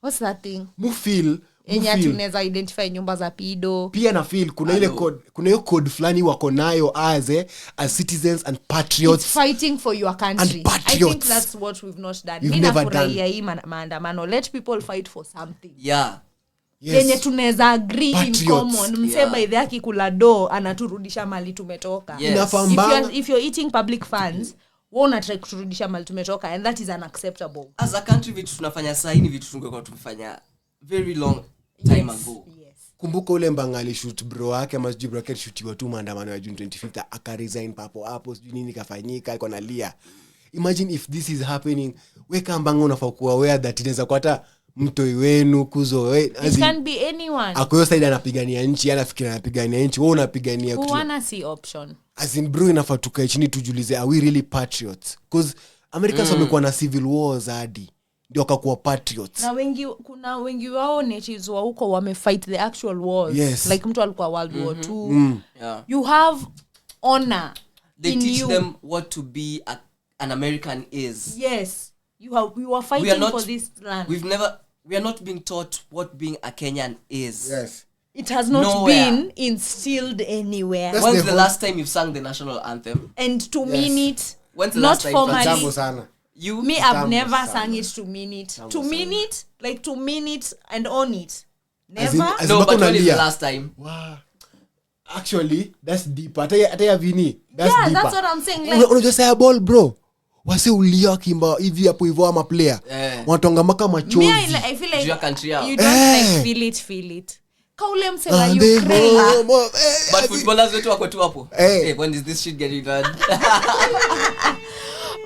[SPEAKER 4] What's that thing?
[SPEAKER 3] Mufil.
[SPEAKER 4] Enya tunaweza identify nyumba za pido.
[SPEAKER 3] Pia na feel kuna ile code, kuna hiyo code fulani wako nayo as citizens and patriots.
[SPEAKER 4] It's fighting for your country.
[SPEAKER 3] And patriots.
[SPEAKER 4] I think that's what we've not done.
[SPEAKER 3] You've never done.
[SPEAKER 4] Hii maandamano. Let people fight for something.
[SPEAKER 2] Yeah.
[SPEAKER 3] Yes.
[SPEAKER 4] Yenye tunaweza agree
[SPEAKER 3] Patriots.
[SPEAKER 4] in common. Mse by the yaki kula do anaturudisha mali tumetoka.
[SPEAKER 2] Yes.
[SPEAKER 4] If you're eating public funds, wona try kuturudisha mali tumetoka, and that is unacceptable.
[SPEAKER 2] As a country vitu tunafanya sahi ni vitu tungekuwa tumefanya very long time ago.
[SPEAKER 4] Yes.
[SPEAKER 3] Kumbuka ule mbangali shoot bro wake ama sijui bracket shootiwa tu maandamano ya June 25th akaresign papo hapo sijui nini kafanyika alikuwa analia. Imagine if this is happening, weka mbango unafaa kuwa aware that inaweza kwa hata mtoi wenu kuzo
[SPEAKER 4] It can be anyone.
[SPEAKER 3] Akoyo side anapigania nchi, anafikiri anapigania nchi, wewe unapigania
[SPEAKER 4] Who wanna see option.
[SPEAKER 3] As in bro inafaa tukae chini tujiulize, are we really patriots? Because Americans wamekuwa na civil wars hadi ndio wakakuwa patriots.
[SPEAKER 4] Na kuna wengi wao natives wa huko wamefight the actual wars.
[SPEAKER 3] Yes.
[SPEAKER 4] Like mtu alikuwa World War II.
[SPEAKER 2] Yeah.
[SPEAKER 4] You have honor.
[SPEAKER 2] They teach them what to be an American is.
[SPEAKER 4] Yes. You are fighting for this land.
[SPEAKER 2] We are not being taught what being a Kenyan is.
[SPEAKER 3] Yes.
[SPEAKER 4] It has not
[SPEAKER 2] Nowhere.
[SPEAKER 4] been instilled anywhere.
[SPEAKER 3] That's
[SPEAKER 2] When's
[SPEAKER 3] the
[SPEAKER 2] the last time you've sung the national anthem?
[SPEAKER 4] And to mean it,
[SPEAKER 2] When's the
[SPEAKER 4] not
[SPEAKER 2] last time
[SPEAKER 4] formally.
[SPEAKER 3] Jambo sana.
[SPEAKER 2] You
[SPEAKER 4] Me, I've
[SPEAKER 3] Tambo
[SPEAKER 4] never
[SPEAKER 3] sana.
[SPEAKER 4] sung it to mean it. To mean it, like to mean it and own it.
[SPEAKER 3] As in-
[SPEAKER 4] Never.
[SPEAKER 3] as
[SPEAKER 2] No,
[SPEAKER 3] in
[SPEAKER 2] but
[SPEAKER 3] bako
[SPEAKER 2] when is the
[SPEAKER 3] nalia.
[SPEAKER 2] last time?
[SPEAKER 3] Wow. Actually, that's deep. Hata ya vini. That's
[SPEAKER 4] Yeah,
[SPEAKER 3] deeper.
[SPEAKER 4] that's what I'm saying. Like,
[SPEAKER 3] Unajua saya ball bro. Wase ulia kimba hivi hapo hivyo ama player. Wanatonga maka machozi.
[SPEAKER 4] me, I feel
[SPEAKER 2] Juu ya
[SPEAKER 4] like
[SPEAKER 2] country yao.
[SPEAKER 4] you don't like feel it. Kaule mse wa
[SPEAKER 3] And they
[SPEAKER 4] Ukraine.
[SPEAKER 2] But footballers wetu wako tu hapo.
[SPEAKER 3] Hey.
[SPEAKER 2] Hey, when is this shit getting done?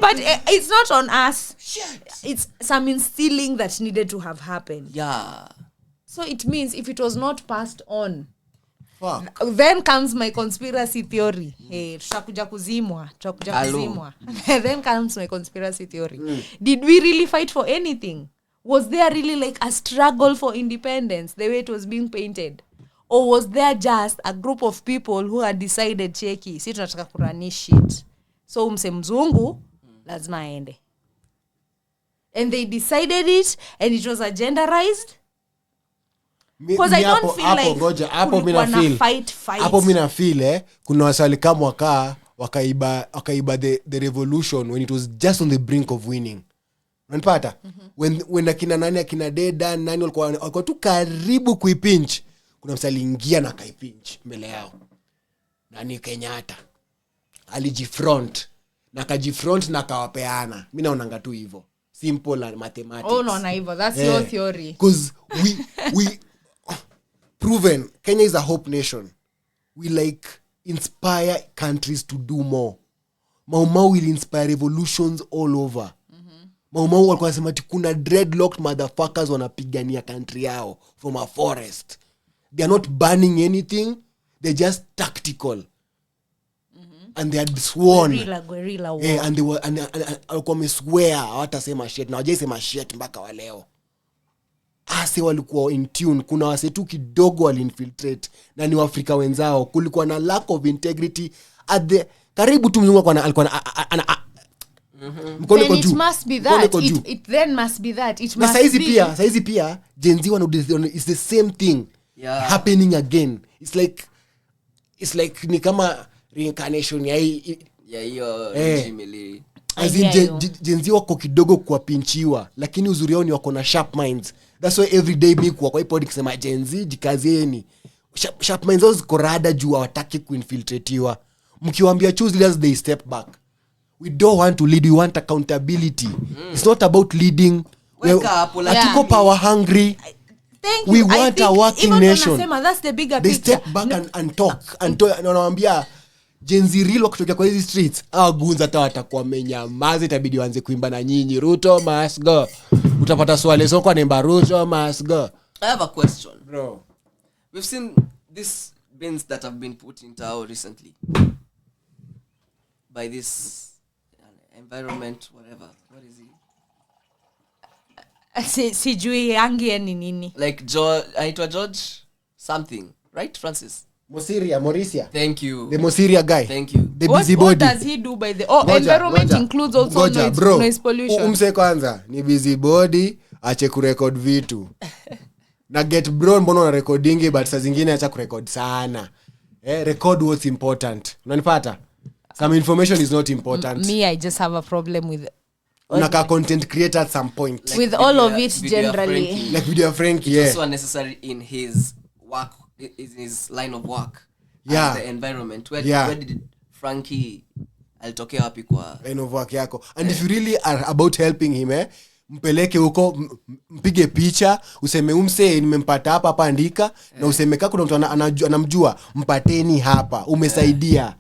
[SPEAKER 4] But it's not on us. It's some instilling that needed to have happened.
[SPEAKER 2] Yeah.
[SPEAKER 4] So it means if it was not passed on,
[SPEAKER 3] Fuck.
[SPEAKER 4] then comes my conspiracy theory. Hey, tutakuja kuzimwa.
[SPEAKER 2] Hello.
[SPEAKER 4] Then comes my conspiracy theory. Did we really fight for anything? Was there really like a struggle for independence the way it was being painted? Or was there just a group of people who had decided cheki, si tunataka kurani shit. So mse mzungu lazima aende. And they decided it and it was agenderized. Because I don't feel like
[SPEAKER 3] hapo mimi na feel
[SPEAKER 4] fight.
[SPEAKER 3] hapo mimi na feel kuna wasali kama wakaiba the revolution when it was just on the brink of winning. Unanipata? When akina nani akina Deda nani walikuwa tu karibu kuipinch, kuna msali ingia na kaipinch mbele yao. Nani Kenyatta alijifront na kajifront na kawapeana. Mimi naonanga tu hivyo. Simple and mathematics.
[SPEAKER 4] Oh no, hivyo. That's your theory.
[SPEAKER 3] Because we proven Kenya is a hope nation. We like inspire countries to do more. Mau will inspire revolutions all over. Mau walikuwa nasema ati kuna dreadlocked motherfuckers wanapigania country yao from a forest. They are not banning anything. They're just tactical. And they had sworn.
[SPEAKER 4] Guerrilla war.
[SPEAKER 3] And they were and walikuwa wameswear hawatasema shit. Na hawajaisema shit mpaka wa leo. Ase walikuwa in tune. Kuna wase tu kidogo walinfiltrate na ni Waafrika wenzao. Kulikuwa na lack of integrity at the karibu tu mzungu alikuwa
[SPEAKER 4] Then it must be that. It then must be that. It must be.
[SPEAKER 3] Saizi pia Gen Z is the same thing happening again. It's like ni kama reincarnation ya
[SPEAKER 2] hiyo regime.
[SPEAKER 3] as in Gen Z wako kidogo kwa pinchiwa, lakini uzuri wao ni wako na sharp minds. That's why every day me kwa iPod nikisema Gen Z jikazieni. Sharp minds wao ziko rada juu hawataki kuinfiltratiwa. Mkiwaambia choose leaders, they step back. We don't want to lead, we want accountability. It's not about leading. Atiko power hungry. We want a working nation.
[SPEAKER 4] That's the bigger
[SPEAKER 3] they
[SPEAKER 4] picture.
[SPEAKER 3] Step back and talk. Nawaambia Gen Z real wakitokea kwa hizi streets, goons hata watakuwa menyamaza, itabidi waanze kuimba na nyinyi Ruto must go. Utapata swali soko anaimba Ruto must go.
[SPEAKER 2] I have a question,
[SPEAKER 3] bro.
[SPEAKER 2] We've seen these bins that have been put in town recently by this environment, whatever. What is it?
[SPEAKER 4] Sijui yangi ni nini.
[SPEAKER 2] Like George something, right, Francis?
[SPEAKER 3] Mauricia.
[SPEAKER 2] Thank you.
[SPEAKER 3] The Mosiria guy.
[SPEAKER 2] Thank you.
[SPEAKER 3] The busybody.
[SPEAKER 4] What does he do by the environment includes also noise pollution.
[SPEAKER 3] Umse kwanza ni busybody, ache kurecord vitu. Na get bro mbona una recording but saa zingine acha kurecord sana. Record what's important. Unanipata? Some information is not important.
[SPEAKER 4] Me, I just have a problem with
[SPEAKER 3] unaka content creator at some point.
[SPEAKER 4] With all of it generally.
[SPEAKER 3] Like video Frankie,
[SPEAKER 2] It's so unnecessary in his work, in his line of work.
[SPEAKER 3] Yeah.
[SPEAKER 2] The environment. Where did Frankie alitokea wapi kwa
[SPEAKER 3] line of work yako? And if you really are about helping him, mpeleke huko, mpige picha, useme umse nimempata hapa andika, na useme kaka kuna mtu anamjua, mpateni hapa, umesaidia.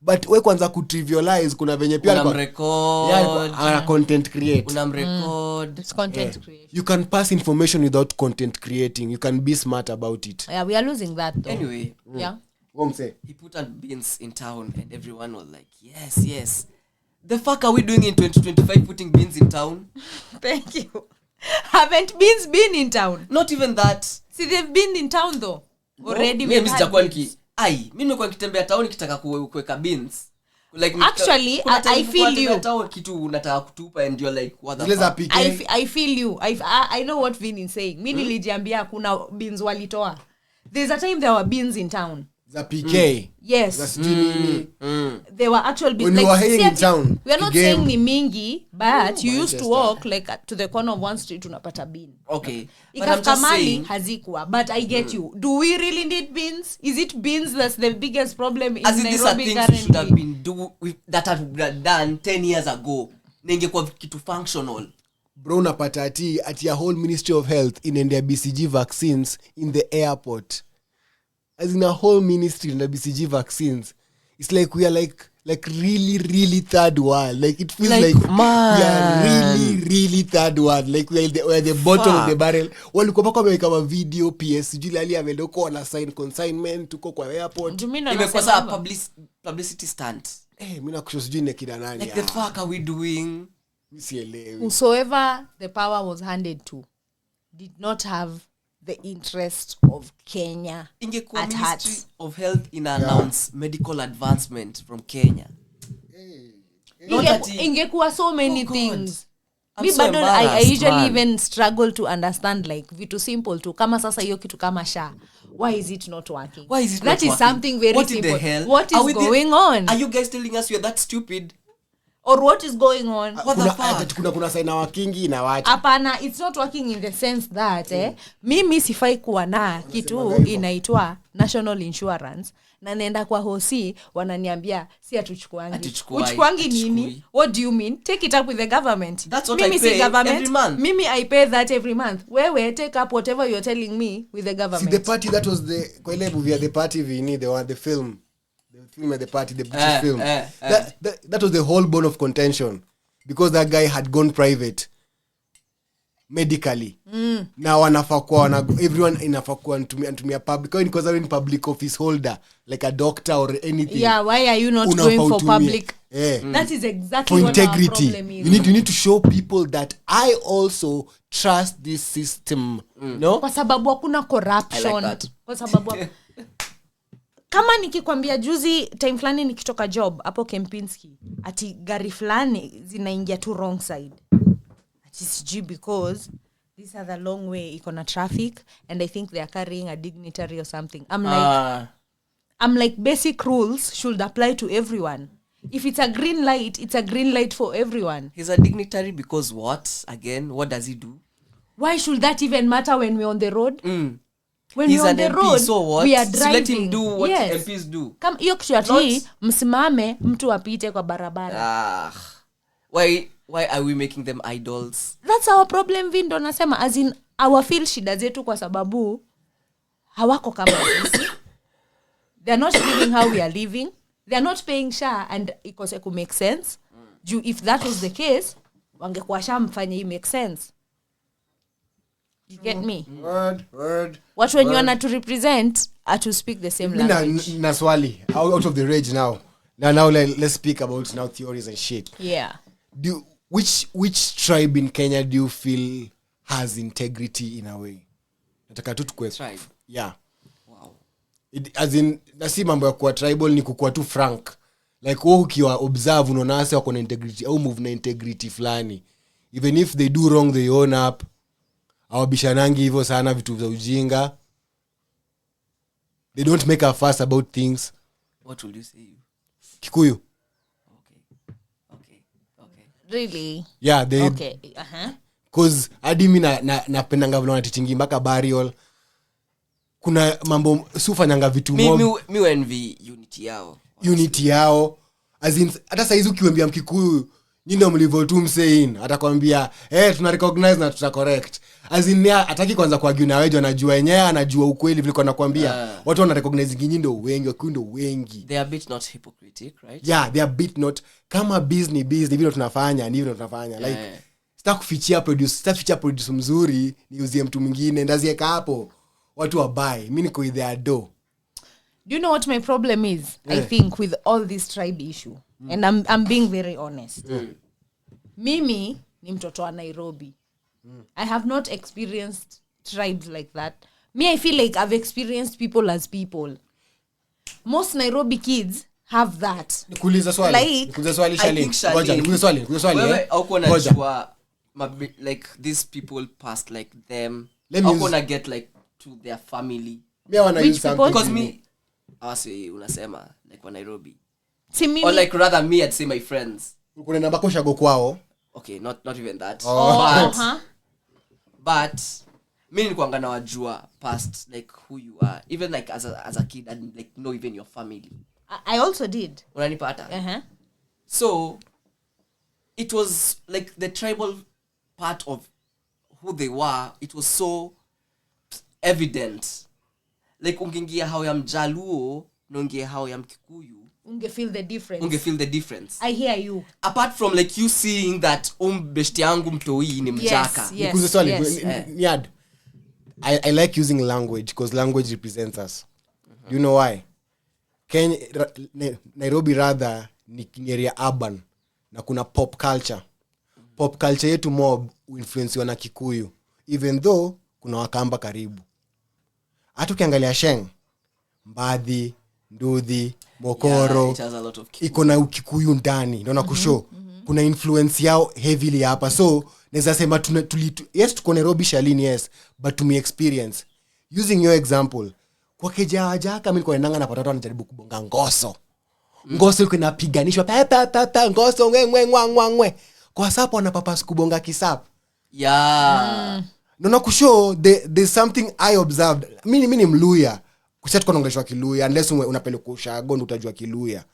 [SPEAKER 3] But we kwanza kutrivialize kuna venye pia
[SPEAKER 2] unamrecord,
[SPEAKER 3] content create.
[SPEAKER 2] Unamrecord.
[SPEAKER 4] It's content creation.
[SPEAKER 3] You can pass information without content creating. You can be smart about it.
[SPEAKER 4] Yeah, we are losing that though.
[SPEAKER 2] Anyway.
[SPEAKER 4] Yeah.
[SPEAKER 2] He put on beans in town and everyone was like, yes. The fuck are we doing in 2025 putting beans in town?
[SPEAKER 4] Thank you. Haven't beans been in town?
[SPEAKER 2] Not even that.
[SPEAKER 4] See, they've been in town though. Already.
[SPEAKER 2] Mimi nimekuwa nikitembea town nikitaka kuweka beans. Like
[SPEAKER 4] actually, I feel you.
[SPEAKER 2] Kitu unataka kutupa and you're like, what the fuck?
[SPEAKER 4] I feel you. I know what Vin is saying. Mimi nilijiambia kuna beans walitoa. There's a time there were beans in town.
[SPEAKER 3] The PK.
[SPEAKER 4] Yes. There were actual beans.
[SPEAKER 3] When like, we were in town.
[SPEAKER 4] We are not saying ni mingi, but you used to walk like to the corner of one street unapata bean.
[SPEAKER 2] Okay.
[SPEAKER 4] But I'm just saying hazikuwa. But I get you. Do we really need beans? Is it beans that's the biggest problem in Nairobi
[SPEAKER 2] these are things
[SPEAKER 4] currently?
[SPEAKER 2] We should have been that have been done 10 years ago. Ningekuwa kitu functional.
[SPEAKER 3] Bro, unapata ati a whole Ministry of Health inaendea BCG vaccines in the airport. As in a whole ministry in the BCG vaccines. It's like we are like really third world. Like it feels like we are really third world. Like we are the bottom of the barrel. Walikuwa paka wameweka video PSG lali ameloko wana sign consignment tuko kwa airport.
[SPEAKER 2] Imekuwa saa publicity stunt.
[SPEAKER 3] Mimi nakushosijui ni kina nani.
[SPEAKER 2] Like the fuck are we doing?
[SPEAKER 4] Whosoever the power was handed to did not have the interest of Kenya at heart.
[SPEAKER 2] Ministry of Health announce medical advancement from Kenya.
[SPEAKER 4] Ingekuwa so many things. I usually even struggle to understand like vitu simple tu kama sasa hiyo kitu kama SHA. Why is it not working? That is something very simple.
[SPEAKER 2] What the hell?
[SPEAKER 4] What is going on?
[SPEAKER 2] Are you guys telling us we are that stupid?
[SPEAKER 4] Or what is going on?
[SPEAKER 2] What the fuck?
[SPEAKER 3] Kuna saina wakingi na wacha.
[SPEAKER 4] Hapana, it's not working in the sense that mimi sifai kuwa na kitu inaitwa national insurance na nenda kwa hosi wananiambia si atuchukuangi nini? What do you mean? Take it up with the government.
[SPEAKER 2] That's what I pay every month.
[SPEAKER 4] Mimi I pay that every month. Wewe take up whatever you're telling me with the government.
[SPEAKER 3] See the party that was kwa ile movie the party the film. The film at the party, the British film. That was the whole bone of contention because that guy had gone private medically. Now everyone inafaa kuwa anatumia public because I'm in public office holder like a doctor or anything.
[SPEAKER 4] Yeah, why are you not going for public? That is exactly
[SPEAKER 3] for
[SPEAKER 4] what
[SPEAKER 3] integrity.
[SPEAKER 4] Our problem is.
[SPEAKER 3] You need to show people that I also trust this system. No?
[SPEAKER 4] Kwa sababu hakuna corruption.
[SPEAKER 2] I like that.
[SPEAKER 4] Kwa sababu kama nikikwambia juzi time fulani nikitoka job hapo Kempinski ati gari fulani zinaingia tu wrong side ati sijui because these are the long way iko na traffic and I think they are carrying a dignitary or something. I'm like basic rules should apply to everyone. if it's a green light, it's a green light for everyone.
[SPEAKER 2] He's a dignitary because what? Again, what does he do?
[SPEAKER 4] Why should that even matter when we're on the road? When
[SPEAKER 2] He's
[SPEAKER 4] we're on
[SPEAKER 2] an
[SPEAKER 4] the
[SPEAKER 2] MP,
[SPEAKER 4] road,
[SPEAKER 2] so what?
[SPEAKER 4] we are
[SPEAKER 2] So
[SPEAKER 4] driving.
[SPEAKER 2] let him do what MPs do.
[SPEAKER 4] Kama hiyo kitu ati msimame mtu apite kwa barabara.
[SPEAKER 2] Why are we making them idols?
[SPEAKER 4] That's our problem, Vindo nasema, as in our feel shida zetu kwa sababu hawako kama sisi. They're not living how we are living. They're not paying SHA and ikose ku make sense. If that was the case, wangekuwa SHA mfanye make sense. You get me?
[SPEAKER 3] Word.
[SPEAKER 4] What when you want to represent are to speak the same language.
[SPEAKER 3] Na swali out of the rage now. Now let's speak about now theories and shit.
[SPEAKER 4] Yeah.
[SPEAKER 3] Which tribe in Kenya do you feel has integrity in a way? Nataka tu tukue.
[SPEAKER 2] Tribe.
[SPEAKER 3] Yeah.
[SPEAKER 2] Wow.
[SPEAKER 3] As in nasi mambo ya kuwa tribal ni kukua tu frank. Like wewe ukiwa observe unaona wase wako na integrity au move na integrity fulani. Even if they do wrong they own up. Awabishanangi hivyo sana vitu za ujinga. They don't make a fuss about things.
[SPEAKER 2] What will you say?
[SPEAKER 3] Kikuyu.
[SPEAKER 2] Okay.
[SPEAKER 4] Really?
[SPEAKER 3] Yeah, they
[SPEAKER 4] Okay.
[SPEAKER 3] cause hadi mimi napendanga vile wanatichingi mpaka burial. Kuna mambo sufanyanga vitu mob.
[SPEAKER 2] Mi envy unity yao.
[SPEAKER 3] As in hata saizi ukiwambia Mkikuyu nyinyi ndio mlivyo tu msein atakwambia tuna recognize na tuta correct. As in ataki kwanza kwa GOONia wewe anajua yenyewe anajua ukweli vile nakwambia. Watu wana recognize nyinyi ndio wengi, Wakikuyu ndio wengi.
[SPEAKER 2] They are a bit not hypocritic, right?
[SPEAKER 3] Yeah, they are a bit not kama business vile tunafanya ndivyo tunafanya. Like sitakufichia produce mzuri niuzie mtu mwingine ndazieka hapo watu wabuy. Mimi niko with their do.
[SPEAKER 4] Do you know what my problem is? I think with all this tribe issue. And I'm being very honest. Mimi ni mtoto wa Nairobi. I have not experienced tribes like that. Me, I feel like I've experienced people as people. Most Nairobi kids have that.
[SPEAKER 3] Nikuuliza swali. Nikuuliza swali Shalin. Ngoja, nikuuliza swali.
[SPEAKER 2] Wewe hauko najua like these people past like them. Hauko na get like to their family.
[SPEAKER 3] Me wanna use something.
[SPEAKER 2] Because me awase unasema like wa Nairobi.
[SPEAKER 4] Or
[SPEAKER 2] like rather me I'd say my friends.
[SPEAKER 3] Kuna namba kosha go kwao.
[SPEAKER 2] Okay, not even that. But mimi nilikuanga na wajua past like who you are, even like as a kid and like know even your family.
[SPEAKER 4] I also did.
[SPEAKER 2] Unanipata? So it was like the tribal part of who they were, it was so evident. Like ungingia how ya Mjaluo, nongia how ya Mkikuyu,
[SPEAKER 4] unge feel the difference. I hear you.
[SPEAKER 2] Apart from like you seeing that beshti yangu mtoi ni Mjaka.
[SPEAKER 3] Because Niad, I like using language because language represents us. Do you know why? Nairobi rather ni area urban na kuna pop culture. Pop culture yetu mob influence na Kikuyu. Even though kuna Wakamba karibu. Hata ukiangalia Sheng, Mbadhi, Nduthi, Mokoro, iko na Ukikuyu ndani. Ndio nakushow. Kuna influence yao heavily hapa. So, naweza sema yes tuko Nairobi Shalini, yes, but to me experience. Using your example, kwa Kejajaka mimi niko naendanga na watoto wanajaribu kubonga ngoso. Ngoso iko inapiganishwa pa ngoso ngwe. Kwa sababu wanapapa kubonga kisap.
[SPEAKER 2] Yeah.
[SPEAKER 3] Ndio kushow there's something I observed. Mimi ni Mluya. Kusha tuko naongeleshwa Kiluya unless unapeleka ushago ndo utajua Kiluya.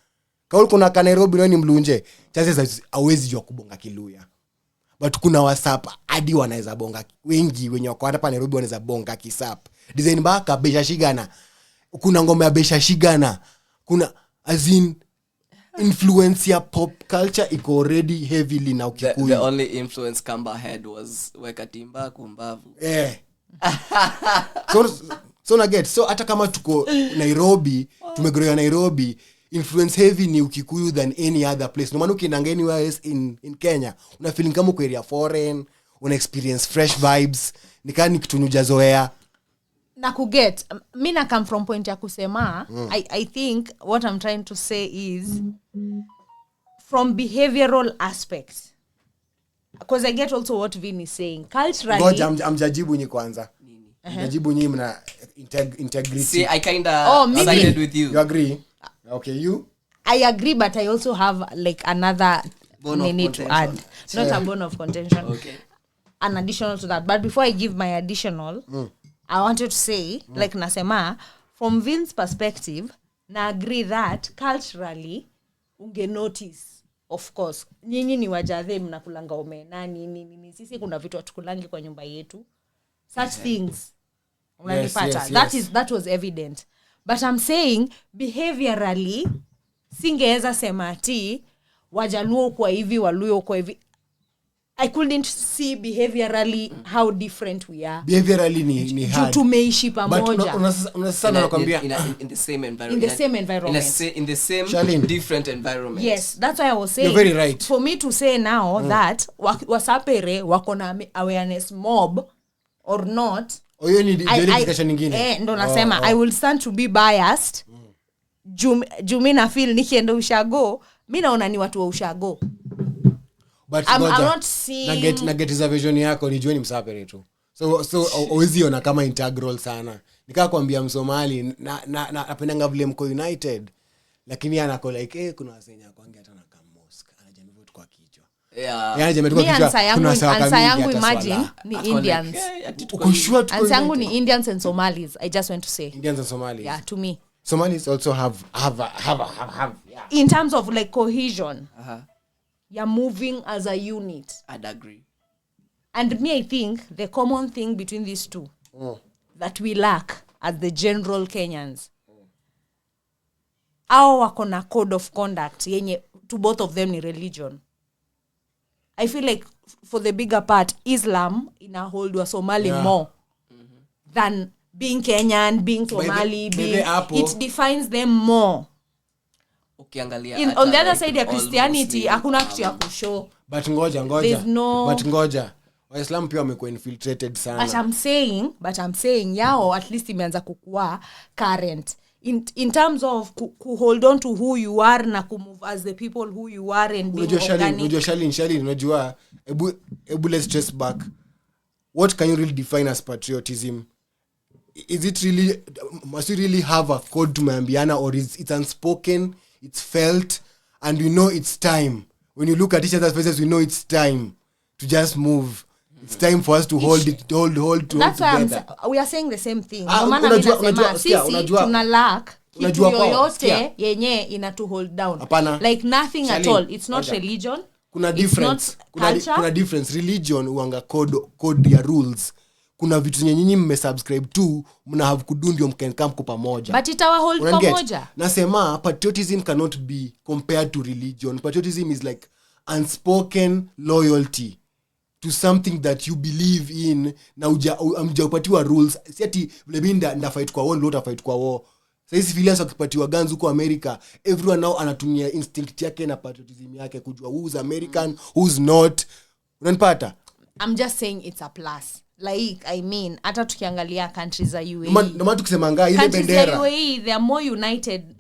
[SPEAKER 3] Kauli kuna ka Nairobi wewe ni Mlunje, chances hawezi jua kubonga Kiluya. But kuna wasapa hadi wanaweza bonga wengi wenye wako hapa Nairobi wanaweza bonga kisap. Design baka besha shigana. Kuna ngoma ya besha shigana. Kuna as in influence ya pop culture iko already heavily na Ukikuyu.
[SPEAKER 2] The only influence Kamba had was Wekatimba Kumbavu.
[SPEAKER 3] So na get so hata kama tuko Nairobi, tumegrow Nairobi, influence heavy ni Ukikuyu than any other place. No maana ukienda anywhere else in Kenya, una feeling kama uko area foreign, una experience fresh vibes, nikani kitu nujazoea.
[SPEAKER 4] Na kuget mimi na come from point ya kusema I think what I'm trying to say is from behavioral aspects, because I get also what Vin is saying culturally.
[SPEAKER 3] God, I'm jajibu nyi kwanza. Jajibu nyi mna integrity.
[SPEAKER 2] See, I kinda sided with you.
[SPEAKER 3] You agree? Okay, you?
[SPEAKER 4] I agree, but I also have like another need to add. Not a bone of contention.
[SPEAKER 2] Okay.
[SPEAKER 4] An additional to that. But before I give my additional, I wanted to say, like nasema, from Vince's perspective, na agree that culturally, unge notice, of course, nyinyi ni wajadhe mnakulanga omena, nini, sisi kuna vitu atukulangi kwa nyumba yetu. Such things. Yes. That was evident. But I'm saying, behaviorally, singeweza sema ati, wajaluo kwa hivi, waluo kwa hivi. I couldn't see behaviorally how different we are.
[SPEAKER 3] Behaviorally ni hard.
[SPEAKER 4] Tumeishi pamoja.
[SPEAKER 3] But unasana nakwambia
[SPEAKER 2] in the same environment. In the same different environment.
[SPEAKER 4] Yes, that's why I was saying.
[SPEAKER 3] You're very right.
[SPEAKER 4] For me to say now that wasapere wako na awareness mob or not.
[SPEAKER 3] Oyo ni discussion nyingine.
[SPEAKER 4] Ndo nasema I will stand to be biased. Jumi na feel nikienda ushago, mimi naona ni watu wa ushago.
[SPEAKER 3] But I'm not seeing na get is vision yako ni jueni msapere tu. So always ona kama integral sana. Nikaa kwambia Msomali na napendanga vile mko united. Lakini anako like kuna wasenya kwangi hata na kama mosque. Anajamii tu kwa kichwa.
[SPEAKER 2] Yeah.
[SPEAKER 3] Yaani jamii tu kwa kichwa. Kuna
[SPEAKER 4] sawa yangu imagine ni Indians.
[SPEAKER 3] Ukoshua tu.
[SPEAKER 4] Answer yangu ni Indians and Somalis. I just want to say.
[SPEAKER 3] Indians and Somalis.
[SPEAKER 4] Yeah, to me.
[SPEAKER 3] Somalis also have yeah.
[SPEAKER 4] In terms of like cohesion. You're moving as a unit.
[SPEAKER 2] I'd agree.
[SPEAKER 4] And me, I think the common thing between these two that we lack as the general Kenyans, our wakona code of conduct, yenye to both of them ni religion. I feel like for the bigger part, Islam in a hold was Somali more than being Kenyan, being Somali, it defines them more. On the other side ya Christianity hakuna kitu ya kushow.
[SPEAKER 3] But ngoja Waislamu pia wamekuwa infiltrated sana.
[SPEAKER 4] But I'm saying yao at least imeanza kukua current in terms of hold on to who you are na move as the people who you are and being organic.
[SPEAKER 3] Unajua ebu let's trace back. What can you really define as patriotism? Is it really, must you really have a code to Mambiana, or is it unspoken? It's felt, and we know it's time. When you look at each other's faces, we know it's time to just move. It's time for us to hold
[SPEAKER 4] that's
[SPEAKER 3] why
[SPEAKER 4] we are saying the same thing. Tuna lack kitu yoyote yenye ina to hold down. Like nothing at all. It's not religion.
[SPEAKER 3] Kuna difference. Kuna difference. Religion uanga code ya rules. Kuna vitu nyinyi mmesubscribe to, mna have kudu ndio mkenkaa mko pamoja.
[SPEAKER 4] But itawa hold pamoja.
[SPEAKER 3] Nasema patriotism cannot be compared to religion. Patriotism is like unspoken loyalty to something that you believe in, na hujapatiwa rules. Si ati vile mimi nda fight kwa war, ndio fight kwa war. Sasa feelings wakipatiwa guns huko America, everyone now anatumia instinct yake na patriotism yake kujua who's American, who's not. Unanipata?
[SPEAKER 4] I'm just saying it's a plus. Like I mean, hata tukiangalia countries za UAE.
[SPEAKER 3] Ndio tukisemanga ile bendera.
[SPEAKER 4] UAE, they are more united.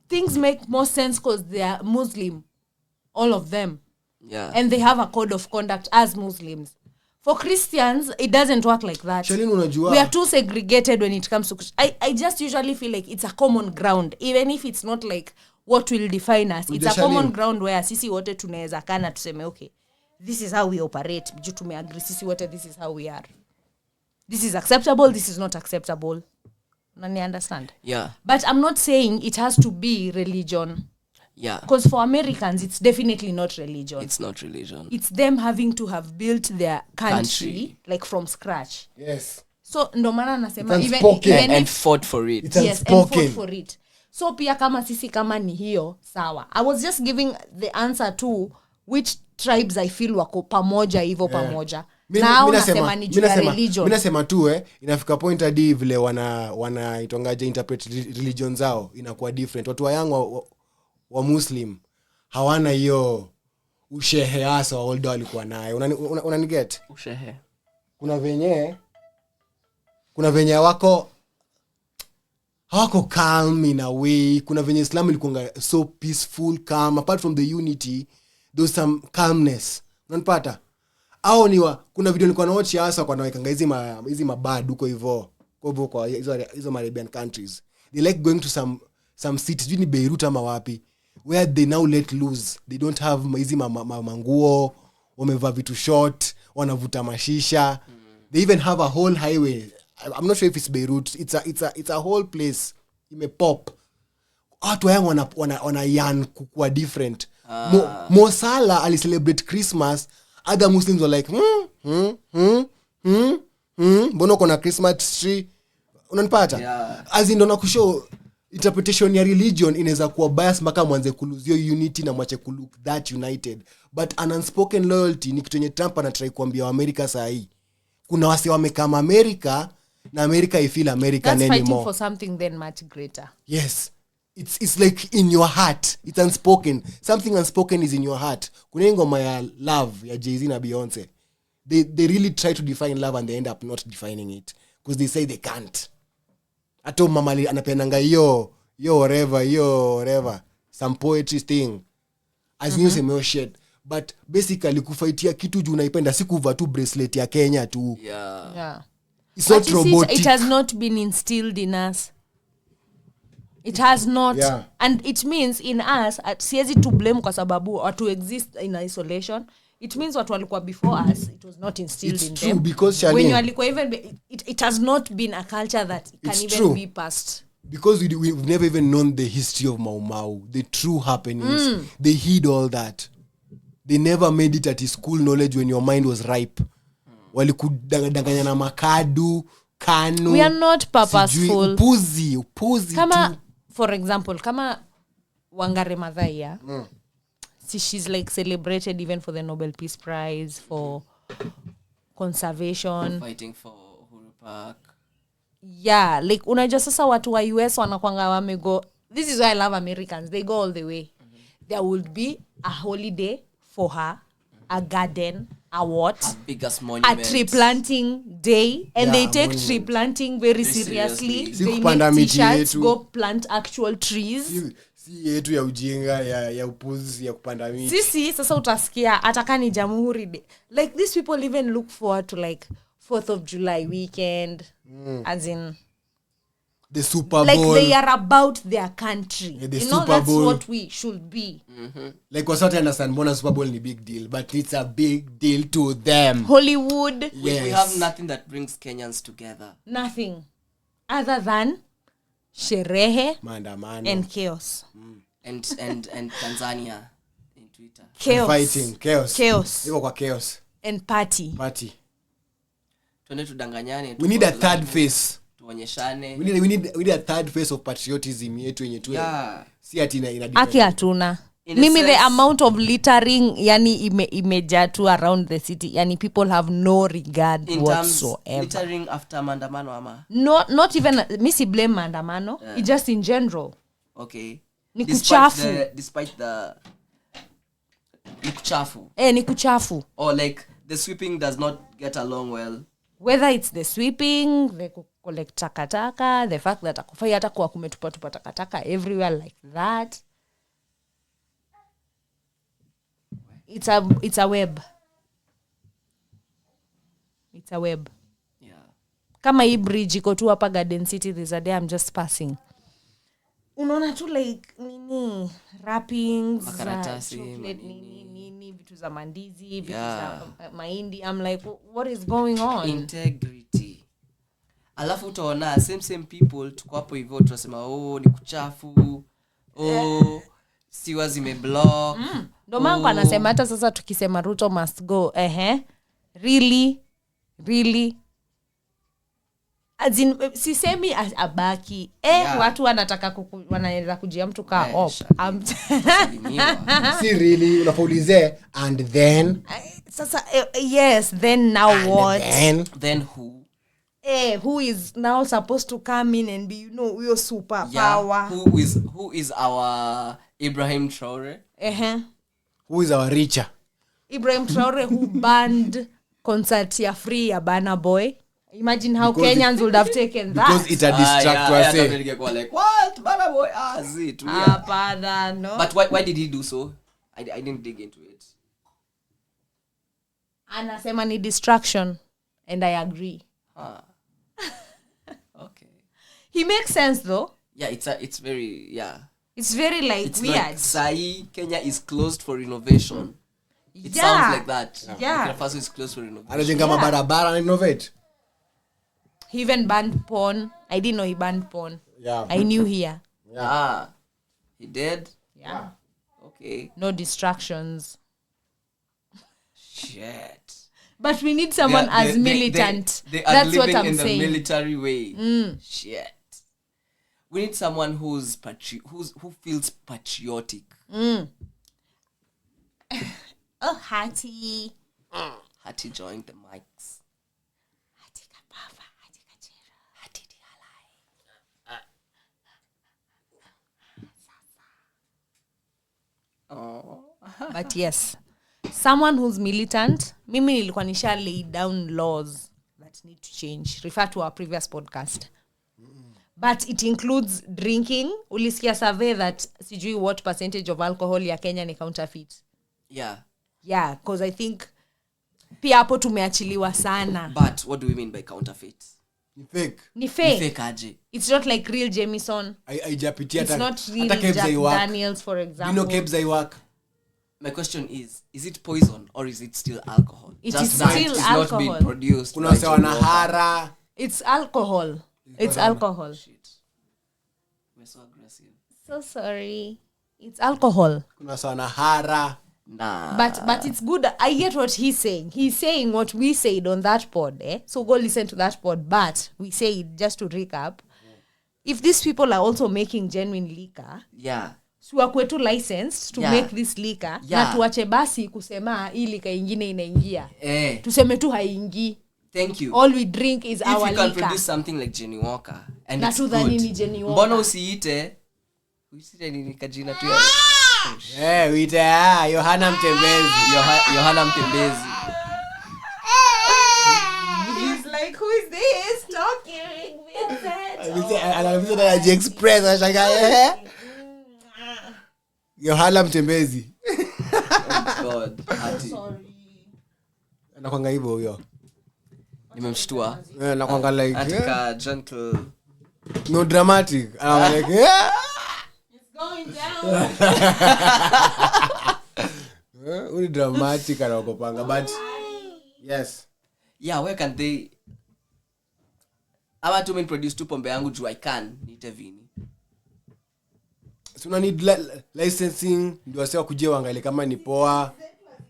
[SPEAKER 4] Things make more sense because they are Muslim, all of them.
[SPEAKER 2] Yeah.
[SPEAKER 4] And they have a code of conduct as Muslims. For Christians, it doesn't work like that. We are too segregated when it comes to... I just usually feel like it's a common ground. Even if it's not like what will define us. It's a common ground where sisi wote tunaweza kana tuseme, okay, this is how we operate. Juu tumeagree sisi wote, this is how we are. This is acceptable, this is not acceptable. Nani understand?
[SPEAKER 2] Yeah.
[SPEAKER 4] But I'm not saying it has to be religion.
[SPEAKER 2] Yeah.
[SPEAKER 4] Because for Americans, it's definitely not religion.
[SPEAKER 2] It's not religion.
[SPEAKER 4] It's them having to have built their country. Like from scratch.
[SPEAKER 3] Yes.
[SPEAKER 4] So ndo maana nasema
[SPEAKER 2] even and fought for it.
[SPEAKER 3] It's
[SPEAKER 4] yes,
[SPEAKER 3] unspoken.
[SPEAKER 4] And fought for it. So pia kama sisi kama ni hiyo sawa. I was just giving the answer to which tribes I feel wako pamoja hivyo pamoja. Now nasema ni religion.
[SPEAKER 3] Mimi nasema tu inafika point hadi vile wana itongaje interpret religion zao inakuwa different. Watu wayangu wa Muslim hawana hiyo ushehe hasa wa oldo alikuwa nayo. Unaniget?
[SPEAKER 2] Ushehe.
[SPEAKER 3] Kuna venye wako calm in a way. Kuna venye Islam ilikuwa so peaceful, calm. Apart from the unity, there's some calmness. Unanipata? Au kuna video nilikuwa naochi hasa kwa nawekanga hizi mabad huko hivyo. Kwa hizo Arabian countries. They like going to some some cities ni Beirut ama wapi where they now let loose. They don't have hizi manguo, wamevaa vitu short, wanavuta mashisha. They even have a whole highway. I'm not sure if it's Beirut. It's a whole place. Imepop. Watu wangu wana yan kukua different. Mo Salah ali celebrate Christmas. Other Muslims were like, Bono kona Christmas tree. Unanipata? Yeah. As in ndo kushow interpretation ya religion inaweza kuwa bias mpaka mwanze kuluzio unity na mwache look that united. But an unspoken loyalty ni kitu yenye Trump anatry kuambia America saa hii. Kuna wase wamekama America na America I feel American anymore.
[SPEAKER 4] That's fighting for something then much greater.
[SPEAKER 3] Yes. It's like in your heart. It's unspoken. Something unspoken is in your heart. Kuna ngoma ya love ya Jay-Z na Beyonce. They really try to define love and they end up not defining it because they say they can't. Ato mama anapendanga yo whatever some poetry thing as you say no shit, but basically kufaitia kitu juu unaipenda si kuva tu bracelet ya Kenya tu.
[SPEAKER 4] Yeah.
[SPEAKER 3] It's not robotic.
[SPEAKER 4] It has not been instilled in us. It has not.
[SPEAKER 3] Yeah.
[SPEAKER 4] And it means in us siwezi to blame kwa sababu watu exist in isolation. It means what walikuwa before us, it was not instilled in them.
[SPEAKER 3] Because
[SPEAKER 4] when you walikuwa even it has not been a culture that can even be passed.
[SPEAKER 3] Because we've never even known the history of Mau Mau, the true happenings. They hid all that. They never made it at school knowledge when your mind was ripe. Walikudanganya na makadu, kanu.
[SPEAKER 4] We are not purposeful.
[SPEAKER 3] Upuzi.
[SPEAKER 4] Kama for example, kama Wangari Maathai, she's like celebrated even for the Nobel Peace Prize for conservation,
[SPEAKER 2] fighting for Uhuru Park.
[SPEAKER 4] Yeah, like unajua sasa watu wa US wanakwanga wamego. This is why I love Americans. They go all the way. There would be a holiday for her, a garden, a what?
[SPEAKER 2] A biggest monument.
[SPEAKER 4] A tree planting day. And they take tree planting very seriously. They make t-shirts, go plant actual trees.
[SPEAKER 3] Si yetu ya ujinga ya upuzi ya kupanda miti.
[SPEAKER 4] Sisi sasa utasikia atakani Jamhuri Day. Like these people even look forward to like 4th of July weekend, as in
[SPEAKER 3] the Super Bowl.
[SPEAKER 4] Like they are about their country.
[SPEAKER 3] Yeah, the
[SPEAKER 4] you
[SPEAKER 3] Super
[SPEAKER 4] know, that's
[SPEAKER 3] Bowl.
[SPEAKER 4] what we should be.
[SPEAKER 3] Like was not understand bona Super Bowl ni big deal, but it's a big deal to them.
[SPEAKER 4] Hollywood.
[SPEAKER 3] Yes.
[SPEAKER 2] We have nothing that brings Kenyans together.
[SPEAKER 4] Nothing other than sherehe
[SPEAKER 3] Maandamano
[SPEAKER 4] and chaos.
[SPEAKER 2] And Tanzania in Twitter.
[SPEAKER 4] Chaos.
[SPEAKER 3] Fighting, chaos. Iko kwa chaos.
[SPEAKER 4] And party.
[SPEAKER 2] Tuende tudanganyane.
[SPEAKER 3] We need a third face.
[SPEAKER 2] Tuonyeshane.
[SPEAKER 3] We need a third face of patriotism yetu yenye tu.
[SPEAKER 2] Yeah.
[SPEAKER 3] Si ati ina
[SPEAKER 4] Aki hatuna. Mimi the amount of littering yani imejaa tu around the city. Yani people have no regard
[SPEAKER 2] in
[SPEAKER 4] whatsoever.
[SPEAKER 2] Littering after maandamano ama?
[SPEAKER 4] Not even misi blame maandamano. Yeah. It's just in general.
[SPEAKER 2] Okay.
[SPEAKER 4] Ni kuchafu.
[SPEAKER 2] Despite the ni kuchafu.
[SPEAKER 4] Ni kuchafu.
[SPEAKER 2] Or like the sweeping does not get along well.
[SPEAKER 4] Whether it's the sweeping, the collect takataka, the fact that akufai hata kwa kumetupa takataka everywhere like that. It's a web. It's a web.
[SPEAKER 2] Yeah.
[SPEAKER 4] Kama hii bridge iko tu hapa Garden City, there's a day I'm just passing. Unaona tu like nini wrappings,
[SPEAKER 2] makaratasi,
[SPEAKER 4] nini vitu za mandizi, vitu za mahindi. I'm like, what is going on?
[SPEAKER 2] Integrity. Alafu utaona same people tuko hapo hivyo tunasema ni kuchafu. Siwa zimeblock.
[SPEAKER 4] Ndo mangu anasema hata sasa tukisema Ruto must go. Really? As in, sisemi abaki. Watu wanataka wanaweza kujia mtu kaa op.
[SPEAKER 3] Si really unapoulize and then
[SPEAKER 4] sasa yes, then now and what?
[SPEAKER 2] Then who?
[SPEAKER 4] Who is now supposed to come in and be, your super power?
[SPEAKER 2] Who is our Ibrahim Traore?
[SPEAKER 3] Who is our Richa?
[SPEAKER 4] Ibrahim Traore who banned concert ya free ya Burna Boy. Imagine how because Kenyans would have taken that.
[SPEAKER 3] Because it a distract was
[SPEAKER 2] like, what? Burna Boy?
[SPEAKER 4] No.
[SPEAKER 2] But why did he do so? I didn't dig into it.
[SPEAKER 4] Anasema ni distraction, and I agree.
[SPEAKER 2] Okay.
[SPEAKER 4] He makes sense though.
[SPEAKER 2] Yeah, it's very
[SPEAKER 4] It's very like
[SPEAKER 2] it's
[SPEAKER 4] weird.
[SPEAKER 2] like Sai Kenya is closed for innovation. It sounds like that.
[SPEAKER 4] Yeah.
[SPEAKER 2] Burkina Faso is closed for innovation.
[SPEAKER 3] Anajenga mabarabara and innovate.
[SPEAKER 4] He even banned porn. I didn't know he banned porn.
[SPEAKER 3] Yeah.
[SPEAKER 4] I knew here.
[SPEAKER 2] Yeah. He did?
[SPEAKER 4] Yeah.
[SPEAKER 2] Okay.
[SPEAKER 4] No distractions.
[SPEAKER 2] Shit.
[SPEAKER 4] But we need someone as militant.
[SPEAKER 2] They are
[SPEAKER 4] That's
[SPEAKER 2] living
[SPEAKER 4] what I'm
[SPEAKER 2] in
[SPEAKER 4] saying.
[SPEAKER 2] the military way. Shit. We need someone who feels patriotic.
[SPEAKER 4] Oh, Hattie.
[SPEAKER 2] Hattie joined the mics.
[SPEAKER 4] But yes, someone who's militant. Mimi nilikuwa nisha lay down laws that need to change. Refer to our previous podcast. But it includes drinking. Ulisikia survey that sijui what percentage of alcohol ya Kenya ni counterfeit. Yeah, because I think pia hapo tumeachiliwa sana.
[SPEAKER 2] But what do we mean by counterfeit?
[SPEAKER 4] Ni fake.
[SPEAKER 2] Ni fake aje.
[SPEAKER 4] It's not like real Jameson.
[SPEAKER 3] It's
[SPEAKER 4] not real Jack Daniels, for example.
[SPEAKER 3] You know Kebs I work.
[SPEAKER 2] My question is it poison or is it still alcohol?
[SPEAKER 4] It is still alcohol.
[SPEAKER 2] Not being produced.
[SPEAKER 3] Kuna sawa na hara.
[SPEAKER 4] It's alcohol. It's alcohol.
[SPEAKER 2] Shit. We're so aggressive.
[SPEAKER 4] So sorry. It's alcohol.
[SPEAKER 3] Kuna sawa na hara.
[SPEAKER 2] Nah.
[SPEAKER 4] But it's good. I get what he's saying. He's saying what we said on that pod. So go listen to that pod. But we say, just to recap, if these people are also making genuine liquor, so wakwetu licensed to make this liquor, na tuache basi kusema hii liquor ingine inaingia. Tuseme tu haingi.
[SPEAKER 2] Thank you.
[SPEAKER 4] All we drink is
[SPEAKER 2] if
[SPEAKER 4] our liquor.
[SPEAKER 2] If you can produce something like Jenny Walker and
[SPEAKER 4] na
[SPEAKER 2] it's
[SPEAKER 4] good. Jenny Walker.
[SPEAKER 2] Mbona usiite nini kajina tu
[SPEAKER 3] uite Yohana Mtembezi.
[SPEAKER 2] Yohana Mtembezi.
[SPEAKER 4] He's like, who is this talking?
[SPEAKER 3] Ananiambia na J-Express anashangaa. Yohana Mtembezi.
[SPEAKER 2] Oh God.
[SPEAKER 4] Sorry.
[SPEAKER 3] Anakwanga hivyo huyo.
[SPEAKER 2] Nimemshtua.
[SPEAKER 3] Anakwanga like
[SPEAKER 2] atika gentle.
[SPEAKER 3] No dramatic. I'm like
[SPEAKER 4] It's going down.
[SPEAKER 3] Uni dramatic anakopanga but yes.
[SPEAKER 2] Yeah, where can they ama tu produce tu pombe yangu juu I can niite vini.
[SPEAKER 3] So una need licensing ndio wasio kujia waangalie kama ni poa.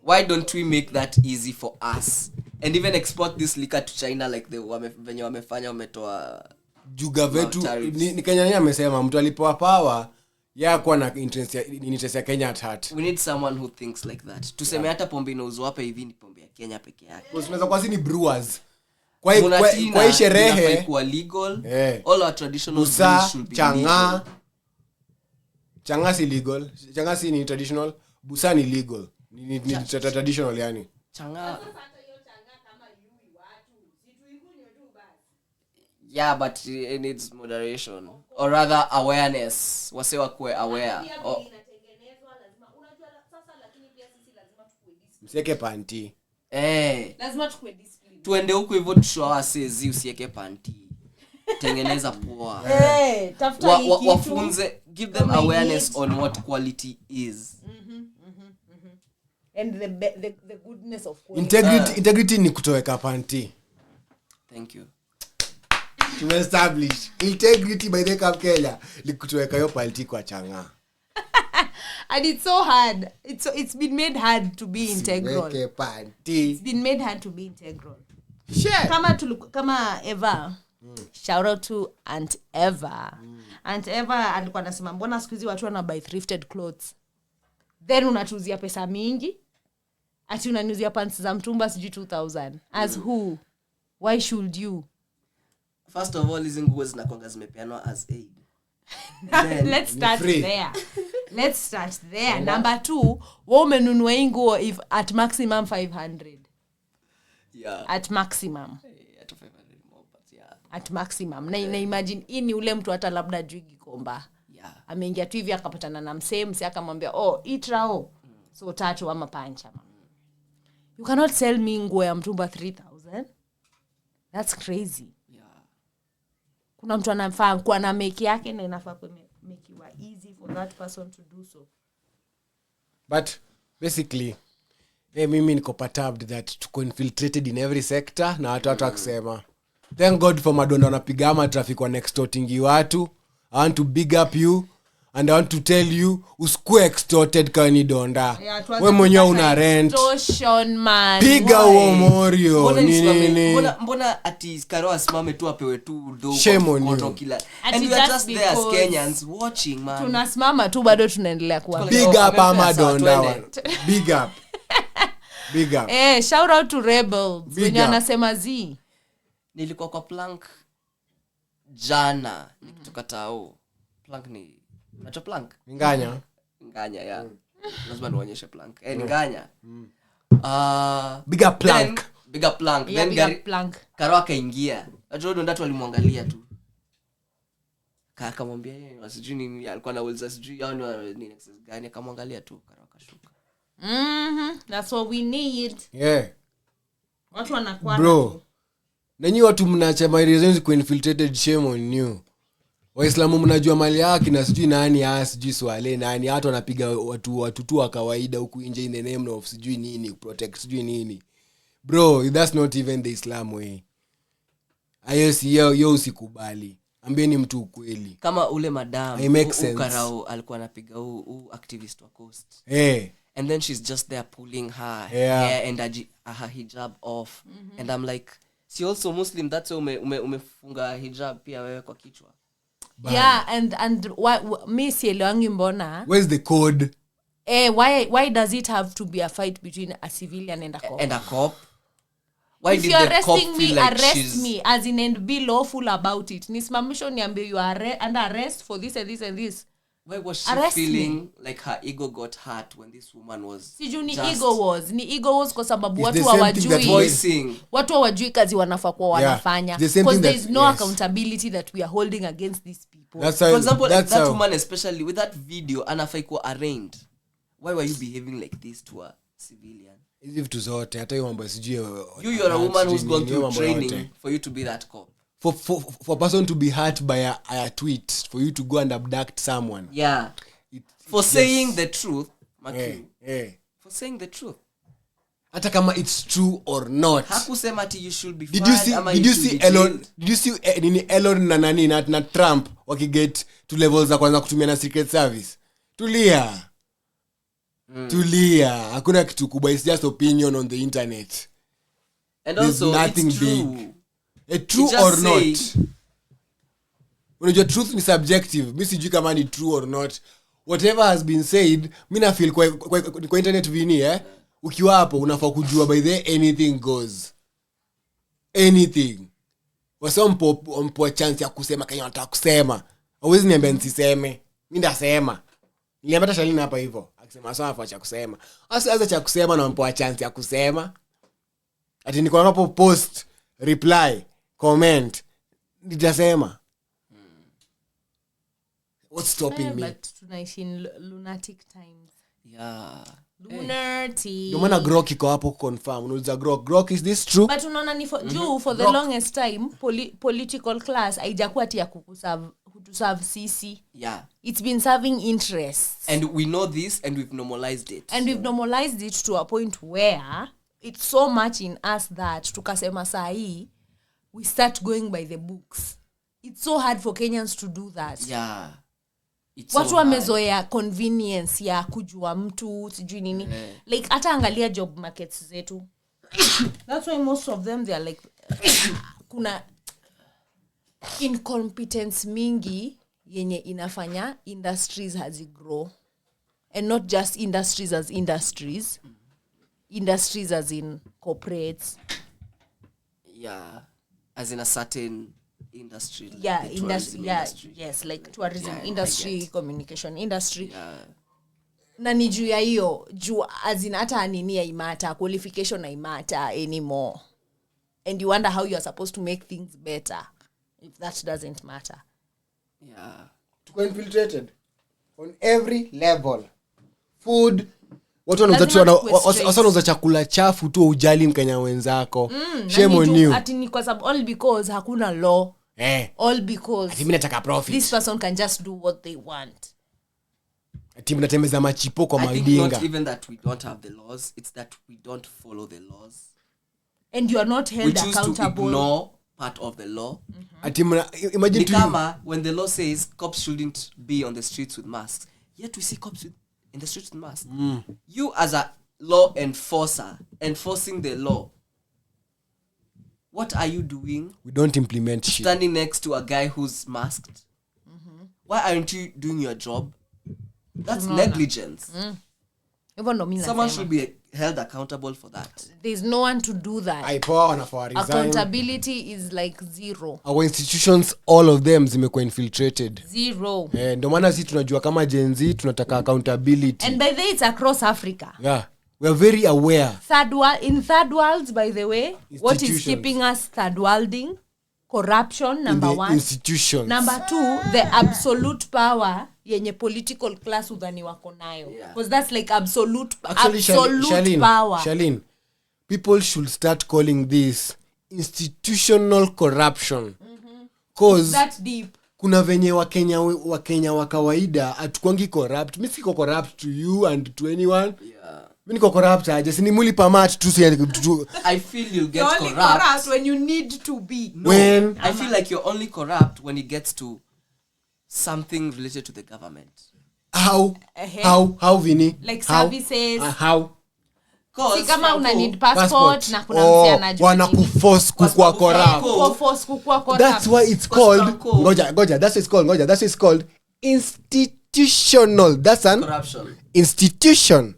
[SPEAKER 2] Why don't we make that easy for us and even export this liquor to China like venye wamefanya wametoa
[SPEAKER 3] juga vetu ni Kenya nani amesema mtu alipoa power ya kuwa na interest ya Kenya at heart.
[SPEAKER 2] We need someone who thinks like that. Tuseme hata pombe inauzwa hapa hivi ni pombe ya Kenya peke yake.
[SPEAKER 3] Tunaweza kwa ni brewers. Kwa hii sherehe
[SPEAKER 2] kwa legal. All our traditional
[SPEAKER 3] drinks
[SPEAKER 2] should be
[SPEAKER 3] legal. Changa si legal. Changa si ni traditional. Busa ni legal. Ni traditional yani.
[SPEAKER 2] Changa. Yeah, but it needs moderation or rather awareness. Wase wakue aware.
[SPEAKER 3] Msieke panty.
[SPEAKER 4] Lazima tukue discipline.
[SPEAKER 2] Tuende huko hivyo tushawasezi usieke panty. Tengeneza poa.
[SPEAKER 4] Tafuta
[SPEAKER 2] wafunze, give them awareness on what quality is.
[SPEAKER 4] And the goodness of quality.
[SPEAKER 3] Integrity ni kutoweka panty.
[SPEAKER 2] Thank you.
[SPEAKER 3] To establish integrity by the Kenya ni kutoweka hiyo panty kwa changa.
[SPEAKER 4] And it's so hard. It's been made hard to be integral. It's been made hard to be integral.
[SPEAKER 3] Shit.
[SPEAKER 4] Kama Eva. Shout out to Aunt Eva. Aunt Eva alikuwa anasema mbona siku hizi watu wana buy thrifted clothes. Then unatuzia pesa mingi. Ati unanuzia pants za mtumba sijui 2000. As who? Why should you?
[SPEAKER 2] First of all, hizi nguo zinakuanga zimepeanwa as aid.
[SPEAKER 4] Let's start there. Number 2, wewe umenunua hii nguo if at maximum 500.
[SPEAKER 2] Yeah.
[SPEAKER 4] At maximum.
[SPEAKER 2] At 500 more, but yeah.
[SPEAKER 4] At maximum. Na imagine hii ni ule mtu hata labda juu Gikomba.
[SPEAKER 2] Yeah.
[SPEAKER 4] Ameingia tu hivi akapatana na mse akamwambia, itrao. So 3 ama pancha. You cannot sell me nguo ya mtumba 3000. That's crazy. kuna mtu anafaa kuwa na make yake na inafaa kumekiwa easy for that person to do so.
[SPEAKER 3] But basically mimi niko perturbed that tuko infiltrated in every sector na watu wakisema thank God for madonda wanapiga ama traffic wa extorting watu. I want to big up you and I want to tell you usikue extorted kani donda. Wewe mwenyewe una rent.
[SPEAKER 4] Extortion man.
[SPEAKER 3] Piga huo morio.
[SPEAKER 2] Mbona ati Skaro asimame tu apewe tu do
[SPEAKER 3] kwa
[SPEAKER 2] kila. And we are just there as Kenyans watching man.
[SPEAKER 4] Tunasimama tu bado tunaendelea kuwa.
[SPEAKER 3] Big up ama donda. Big up. Big up.
[SPEAKER 4] Shout out to Rebels. Wenye anasema zi.
[SPEAKER 2] Nilikuwa kwa plank jana nikitoka tao. Plank ni nacho plank.
[SPEAKER 3] Nganya
[SPEAKER 2] ya. Lazima nionyeshe plank. Nganya.
[SPEAKER 3] Big up plank.
[SPEAKER 2] Then
[SPEAKER 4] big up plank.
[SPEAKER 2] Karo akaingia. Ajodo ndatu walimwangalia tu. Akamwambia yeye wasijui nini alikuwa anauliza sijui yao ni access gani akamwangalia tu Karo akashuka.
[SPEAKER 4] That's what we need.
[SPEAKER 3] Yeah.
[SPEAKER 4] Watu wanakuwa
[SPEAKER 3] bro. Nanyi watu mnaacha my reasons ku infiltrated shame on you. Waislamu mnajua mali yake na sijui nani sijui swale nani watu wanapiga watu tu wa kawaida huku nje in the name of sijui nini protect sijui nini. Bro, that's not even the Islam way. Yo usikubali. Ambieni mtu ukweli.
[SPEAKER 2] Kama ule madam Ukarao alikuwa anapiga activist wa Coast. And then she's just there pulling her hair and her hijab off. And I'm like, she also Muslim, that's why umefunga hijab pia wewe kwa kichwa.
[SPEAKER 4] Yeah, and why me sielewangi mbona?
[SPEAKER 3] Where's the code?
[SPEAKER 4] Why does it have to be a fight between a civilian and a cop?
[SPEAKER 2] And a cop? Why
[SPEAKER 4] if
[SPEAKER 2] did
[SPEAKER 4] you're
[SPEAKER 2] the cop
[SPEAKER 4] arresting
[SPEAKER 2] feel
[SPEAKER 4] me,
[SPEAKER 2] like
[SPEAKER 4] arrest me as in and be lawful about it. Nisimamisho niambie you are under arrest for this and this and this.
[SPEAKER 2] Why was she arrest feeling like her ego got hurt when this woman was
[SPEAKER 4] Siju ni ego was kwa sababu watu hawajui kazi wanafaa kwa wanafanya because there is no accountability that we are holding against these people.
[SPEAKER 2] For example, that woman especially with that video anafai kuwa arraigned. Why were you behaving like this to a civilian?
[SPEAKER 3] Hizi vitu zote hata hiyo mambo sijui
[SPEAKER 2] you're a woman who's gone through training for you to be that cop.
[SPEAKER 3] For a person to be hurt by a tweet, for you to go and abduct someone.
[SPEAKER 2] Yeah. For saying the truth, for saying the truth.
[SPEAKER 3] Hata kama it's true or not.
[SPEAKER 2] Hakusema ati you should be
[SPEAKER 3] fired. Did you see Elon na nani na Trump wakiget to levels za kwanza kutumia na Secret Service? Tulia. Hakuna kitu kubwa, it's just opinion on the internet.
[SPEAKER 2] And
[SPEAKER 3] there's
[SPEAKER 2] also
[SPEAKER 3] nothing
[SPEAKER 2] it's true.
[SPEAKER 3] Big. True or not. Unajua truth ni subjective. Mimi sijui kama ni true or not. Whatever has been said, mimi na feel kwa internet vini ukiwa hapo unafaa kujua by the anything goes. Anything. Wasampo chance ya kusema kama unataka kusema. Hauwezi niambia nisiseme. Mimi ndasema. Niliambia Shalini hapa hivyo. Akisema sawa afa cha kusema. Sasa cha kusema na mpo chance ya kusema. Ati niko hapo post, reply, comment. Nitasema. What's stopping me?
[SPEAKER 4] But tunaishi in lunatic times.
[SPEAKER 2] Yeah.
[SPEAKER 4] Lunatic.
[SPEAKER 3] Ndio maana Grok iko hapo confirm. Unauliza Grok, is this true?
[SPEAKER 4] But unaona ni for the longest time political class haijakuwa ati ya kuserve sisi.
[SPEAKER 2] Yeah.
[SPEAKER 4] It's been serving interests.
[SPEAKER 2] And we know this and we've normalized it.
[SPEAKER 4] And we've normalized it to a point where it's so much in us that tukasema sahi we start going by the books. It's so hard for Kenyans to do that.
[SPEAKER 2] Yeah.
[SPEAKER 4] Watu wamezoea convenience ya kujua mtu sijui nini. Like hata angalia job markets zetu. That's why most of them they are like kuna incompetence mingi yenye inafanya industries hazigrow. And not just industries as industries. Industries as in corporates.
[SPEAKER 2] Yeah. As in a certain industry.
[SPEAKER 4] Like industry. Yes, like tourism industry, communication industry.
[SPEAKER 2] Yeah.
[SPEAKER 4] Na ni juu ya hiyo, juu as in hata nini ya imata, qualification na imata anymore. And you wonder how you are supposed to make things better if that doesn't matter.
[SPEAKER 2] Yeah.
[SPEAKER 3] Tuko infiltrated on every level. Food, watu wanauza chakula chafu tu ujali Mkenya wenzako. Shame on you.
[SPEAKER 4] Ati ni kwa sababu all because hakuna law. all because
[SPEAKER 3] ati mimi nataka profit.
[SPEAKER 4] this person can just do what they want.
[SPEAKER 3] Ati mnatembeza machipo kwa
[SPEAKER 2] I think
[SPEAKER 3] maidinga.
[SPEAKER 2] not even that we don't have the laws, it's that we don't follow the laws.
[SPEAKER 4] And you are not held
[SPEAKER 2] We choose
[SPEAKER 4] accountable.
[SPEAKER 2] to ignore part of the law.
[SPEAKER 3] Ati imagine
[SPEAKER 2] Nikama, when the law says cops shouldn't be on the streets with masks, yet we see cops in the streets with masks. You as a law enforcer enforcing the law, what are you doing?
[SPEAKER 3] we don't implement shit.
[SPEAKER 2] Standing next to a guy who's masked. Why aren't you doing your job? That's negligence.
[SPEAKER 4] Even though
[SPEAKER 2] Someone should be held accountable for that.
[SPEAKER 4] there's no one to do that.
[SPEAKER 3] Aipoa wanafaa resign.
[SPEAKER 4] Accountability is like zero.
[SPEAKER 3] Our institutions, all of them zimekuwa infiltrated.
[SPEAKER 4] Zero.
[SPEAKER 3] Ndio maana sisi tunajua kama Gen Z tunataka accountability.
[SPEAKER 4] And by the way, it's across Africa.
[SPEAKER 3] Yeah, we are very aware.
[SPEAKER 4] In third worlds, by the way, what is
[SPEAKER 3] Institutions.
[SPEAKER 4] keeping us third worlding? Corruption,
[SPEAKER 3] In
[SPEAKER 4] number
[SPEAKER 3] the
[SPEAKER 4] one.
[SPEAKER 3] institutions.
[SPEAKER 4] Number two, the absolute power yenye political class udhani wako nayo. Because that's like absolute
[SPEAKER 3] Actually,
[SPEAKER 4] absolute power.
[SPEAKER 3] Shalin, people should start calling this institutional corruption. Cause
[SPEAKER 4] That deep.
[SPEAKER 3] kuna venye wakenya wa kawaida atukwangi corrupt. Mimi siko corrupt to you and to anyone. Mimi niko corrupt aje. Si ni muli pamat tu
[SPEAKER 2] I feel you'll get
[SPEAKER 4] You're only corrupt when you need to be.
[SPEAKER 2] No,
[SPEAKER 3] when
[SPEAKER 2] I feel like you're only corrupt when it gets to something related to the government.
[SPEAKER 3] how Vini?
[SPEAKER 4] Like
[SPEAKER 3] how?
[SPEAKER 4] services.
[SPEAKER 3] How?
[SPEAKER 4] Si kama una need passport na kuna msi anajua.
[SPEAKER 3] Wana kuforce kukua corrupt.
[SPEAKER 4] Force kukua corrupt.
[SPEAKER 3] That's why it's called Goja. That's what it's called institutional. That's an
[SPEAKER 2] Corruption.
[SPEAKER 3] institution.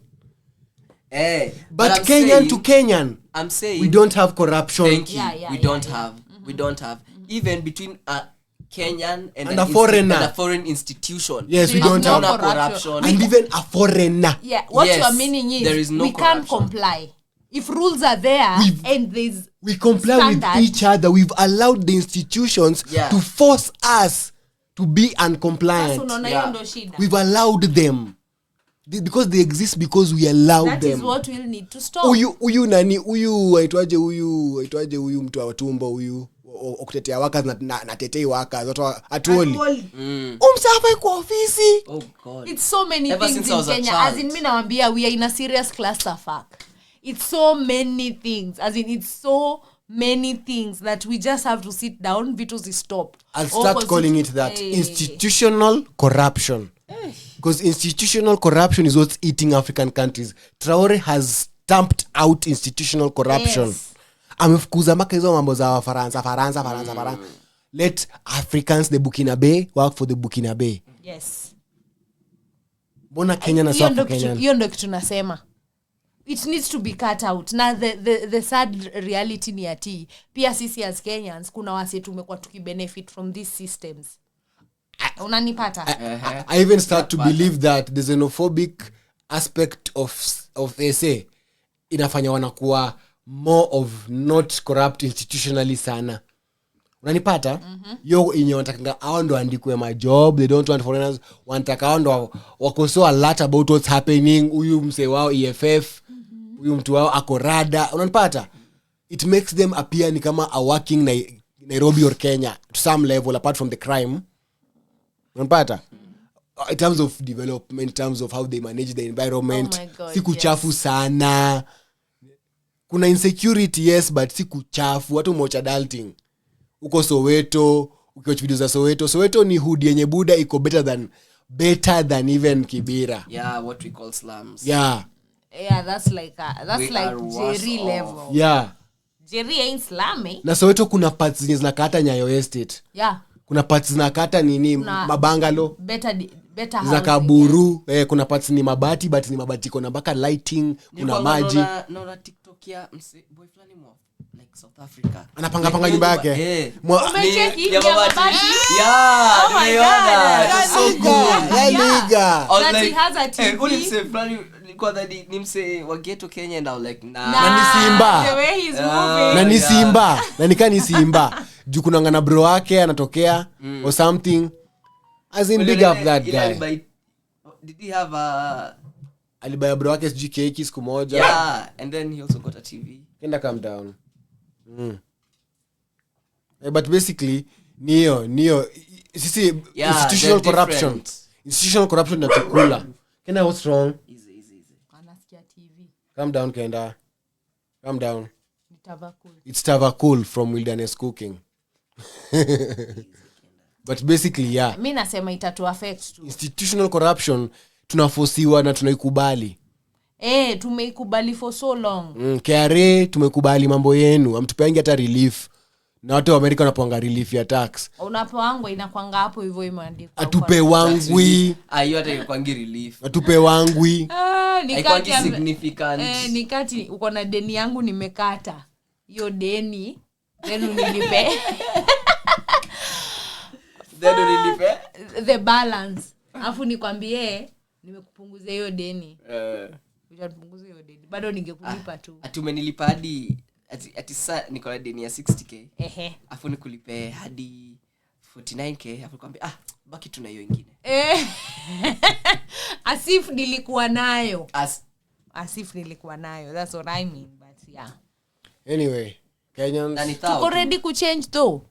[SPEAKER 3] But
[SPEAKER 2] I'm
[SPEAKER 3] Kenyan
[SPEAKER 2] saying,
[SPEAKER 3] to Kenyan,
[SPEAKER 2] I'm saying
[SPEAKER 3] we don't have corruption.
[SPEAKER 2] Thank you.
[SPEAKER 4] Yeah,
[SPEAKER 2] We don't have. We don't have. Even between a Kenyan and
[SPEAKER 3] a foreigner.
[SPEAKER 2] and a foreign institution.
[SPEAKER 3] Yes, we
[SPEAKER 4] There
[SPEAKER 3] don't
[SPEAKER 4] is no
[SPEAKER 3] have
[SPEAKER 2] corruption.
[SPEAKER 3] and even a foreigner.
[SPEAKER 4] Yeah, what
[SPEAKER 2] Yes,
[SPEAKER 4] you are meaning is
[SPEAKER 2] there is no
[SPEAKER 4] we can't
[SPEAKER 2] corruption.
[SPEAKER 4] comply. If rules are there and there's
[SPEAKER 3] We comply
[SPEAKER 4] standard,
[SPEAKER 3] with each other. We've allowed the institutions
[SPEAKER 2] Yeah.
[SPEAKER 3] to force us to be
[SPEAKER 4] sasa
[SPEAKER 3] uncompliant.
[SPEAKER 4] unaona hiyo ndo shida.
[SPEAKER 3] We've allowed them. Because they exist because we allowed
[SPEAKER 4] That is
[SPEAKER 3] them.
[SPEAKER 4] what we'll need to stop.
[SPEAKER 3] Huyu aitwaje mtu wa tumbo huyu okutetea workers na tetei workers watu atuoli. Umsafa kwa ofisi.
[SPEAKER 2] Oh God.
[SPEAKER 4] It's so many
[SPEAKER 2] Ever
[SPEAKER 4] things
[SPEAKER 2] since I
[SPEAKER 4] in
[SPEAKER 2] was a
[SPEAKER 4] Kenya.
[SPEAKER 2] child.
[SPEAKER 4] As in me nawambia, we are in a serious clusterfuck. It's so many things. As in it's so many things that we just have to sit down, vitu stop.
[SPEAKER 3] I'll start calling it that. Institutional corruption. Because institutional corruption is what's eating African countries. Traore has stamped out institutional corruption.
[SPEAKER 4] Yes.
[SPEAKER 3] Amefukuza maka hizo mambo za Faransa. Let Africans, the Burkinabe, work for the Burkinabe.
[SPEAKER 4] Yes.
[SPEAKER 3] Mbona Kenya na South Kenya?
[SPEAKER 4] Hiyo ndo kitu nasema. It needs to be cut out. Na the sad reality ni ati pia sisi as Kenyans kuna wase tumekuwa tukibenefit from these systems. Unanipata?
[SPEAKER 3] I even start to believe that the xenophobic aspect of SA inafanya wanakuwa more of not corrupt institutionally sana. Unanipata? Yo inye wanataka hao ndo andikwe majob, they don't want foreigners, wanataka hao ndo wako so alert about what's happening, huyu mse wao EFF, huyu mtu wao akorada. Unanipata? It makes them appear ni kama a working Nairobi or Kenya to some level apart from the crime. Unapata? In terms of development, in terms of how they manage the environment,
[SPEAKER 4] Oh my God,
[SPEAKER 3] si kuchafu sana. Kuna insecurity, yes, but si kuchafu. Watu watch adulting. Uko Soweto, ukiwatch video za Soweto ni hood yenye buda iko better than even Kibera.
[SPEAKER 2] Yeah, what we call slums.
[SPEAKER 3] Yeah.
[SPEAKER 4] Yeah, that's like
[SPEAKER 2] We are worse
[SPEAKER 4] Jerry
[SPEAKER 2] off.
[SPEAKER 4] level.
[SPEAKER 3] Yeah.
[SPEAKER 4] Jerry ain't slummy.
[SPEAKER 3] Na Soweto kuna parts zenye zinakata Nyayo Estate.
[SPEAKER 4] Yeah.
[SPEAKER 3] Kuna parts zinakata mabangalo.
[SPEAKER 4] Better
[SPEAKER 3] Za
[SPEAKER 4] housing.
[SPEAKER 3] Kaburu, kuna parts ni mabati, but ni mabati kuna mpaka lighting, kuna maji.
[SPEAKER 2] Naona TikTok ya boy flani mwa like South Africa.
[SPEAKER 3] Anapanga nyumba yake.
[SPEAKER 4] Umecheki
[SPEAKER 2] ya mabati. Yeah,
[SPEAKER 4] Oh my
[SPEAKER 2] nimeona.
[SPEAKER 4] God.
[SPEAKER 2] It's so good.
[SPEAKER 3] La Liga.
[SPEAKER 2] I was
[SPEAKER 4] That he
[SPEAKER 2] like,
[SPEAKER 4] has a TV.
[SPEAKER 2] uli mse flani nilikuwa dhani ni mse wa ghetto Kenya and I was like nah.
[SPEAKER 3] Na ni Simba.
[SPEAKER 4] The way he's
[SPEAKER 3] Na
[SPEAKER 4] moving.
[SPEAKER 3] ni Simba. Na nika ni Simba. Juu kuna ngana bro wake anatokea or something. As in big up that guy.
[SPEAKER 2] Did he have a
[SPEAKER 3] Alibaya bro wake sijui keki siku moja.
[SPEAKER 2] yeah, and then he also got a TV.
[SPEAKER 3] Kenda calm down. But basically Nio sisi institutional corruption na tukula. Kena what's wrong?
[SPEAKER 4] Easy. Anasikia TV.
[SPEAKER 3] Calm down Kenda. Calm down.
[SPEAKER 4] Tavakul.
[SPEAKER 3] It's Tavakul from Wilderness Cooking. But basically yeah.
[SPEAKER 4] Mimi nasema itatu affect tu.
[SPEAKER 3] Institutional corruption tunafosiwa na tunaikubali.
[SPEAKER 4] Tumeikubali for so long.
[SPEAKER 3] KRA tumekubali mambo yenu. Amtupeangi hata relief. Na watu wa Amerika wanapanga relief ya tax.
[SPEAKER 4] Unapoangwa inakwanga hapo hivyo imeandikwa.
[SPEAKER 3] Atupe wangwi.
[SPEAKER 2] Hiyo hata ikwangi relief.
[SPEAKER 3] Atupe wangwi.
[SPEAKER 2] Nikati significant.
[SPEAKER 4] Nikati uko na deni yangu nimekata. Hiyo deni then unilipe. The balance. Afu nikwambie nimekupunguzia hiyo deni. Utapunguza hiyo deni. Bado ningekulipa tu.
[SPEAKER 2] Atumenilipa hadi ati sasa niko na deni ya 60k. Afu nikulipe hadi 49k. Afu nikwambia baki tuna hiyo nyingine.
[SPEAKER 4] Asif nilikuwa nayo. Asif nilikuwa nayo. That's what I mean, but yeah.
[SPEAKER 3] Anyway, Kenyans
[SPEAKER 4] tuko ready to change though.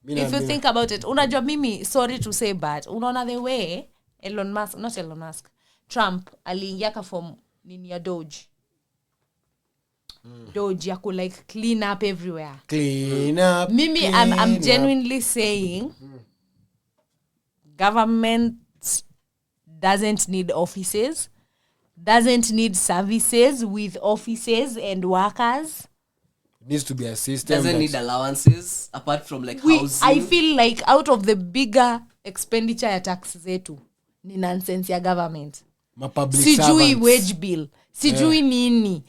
[SPEAKER 4] If you think about it, unajua mimi sorry to say but unaona the way Elon Musk Trump aliingia from nini ya Doge ya ku like clean up everywhere. Mimi I'm genuinely saying government doesn't need offices, doesn't need services with offices and workers.
[SPEAKER 3] Needs to be a system.
[SPEAKER 2] Doesn't need allowances apart from like housing.
[SPEAKER 4] I feel like out of the bigger expenditure ya tax zetu ni nonsense ya government. Sijui wage bill. Sijui nini.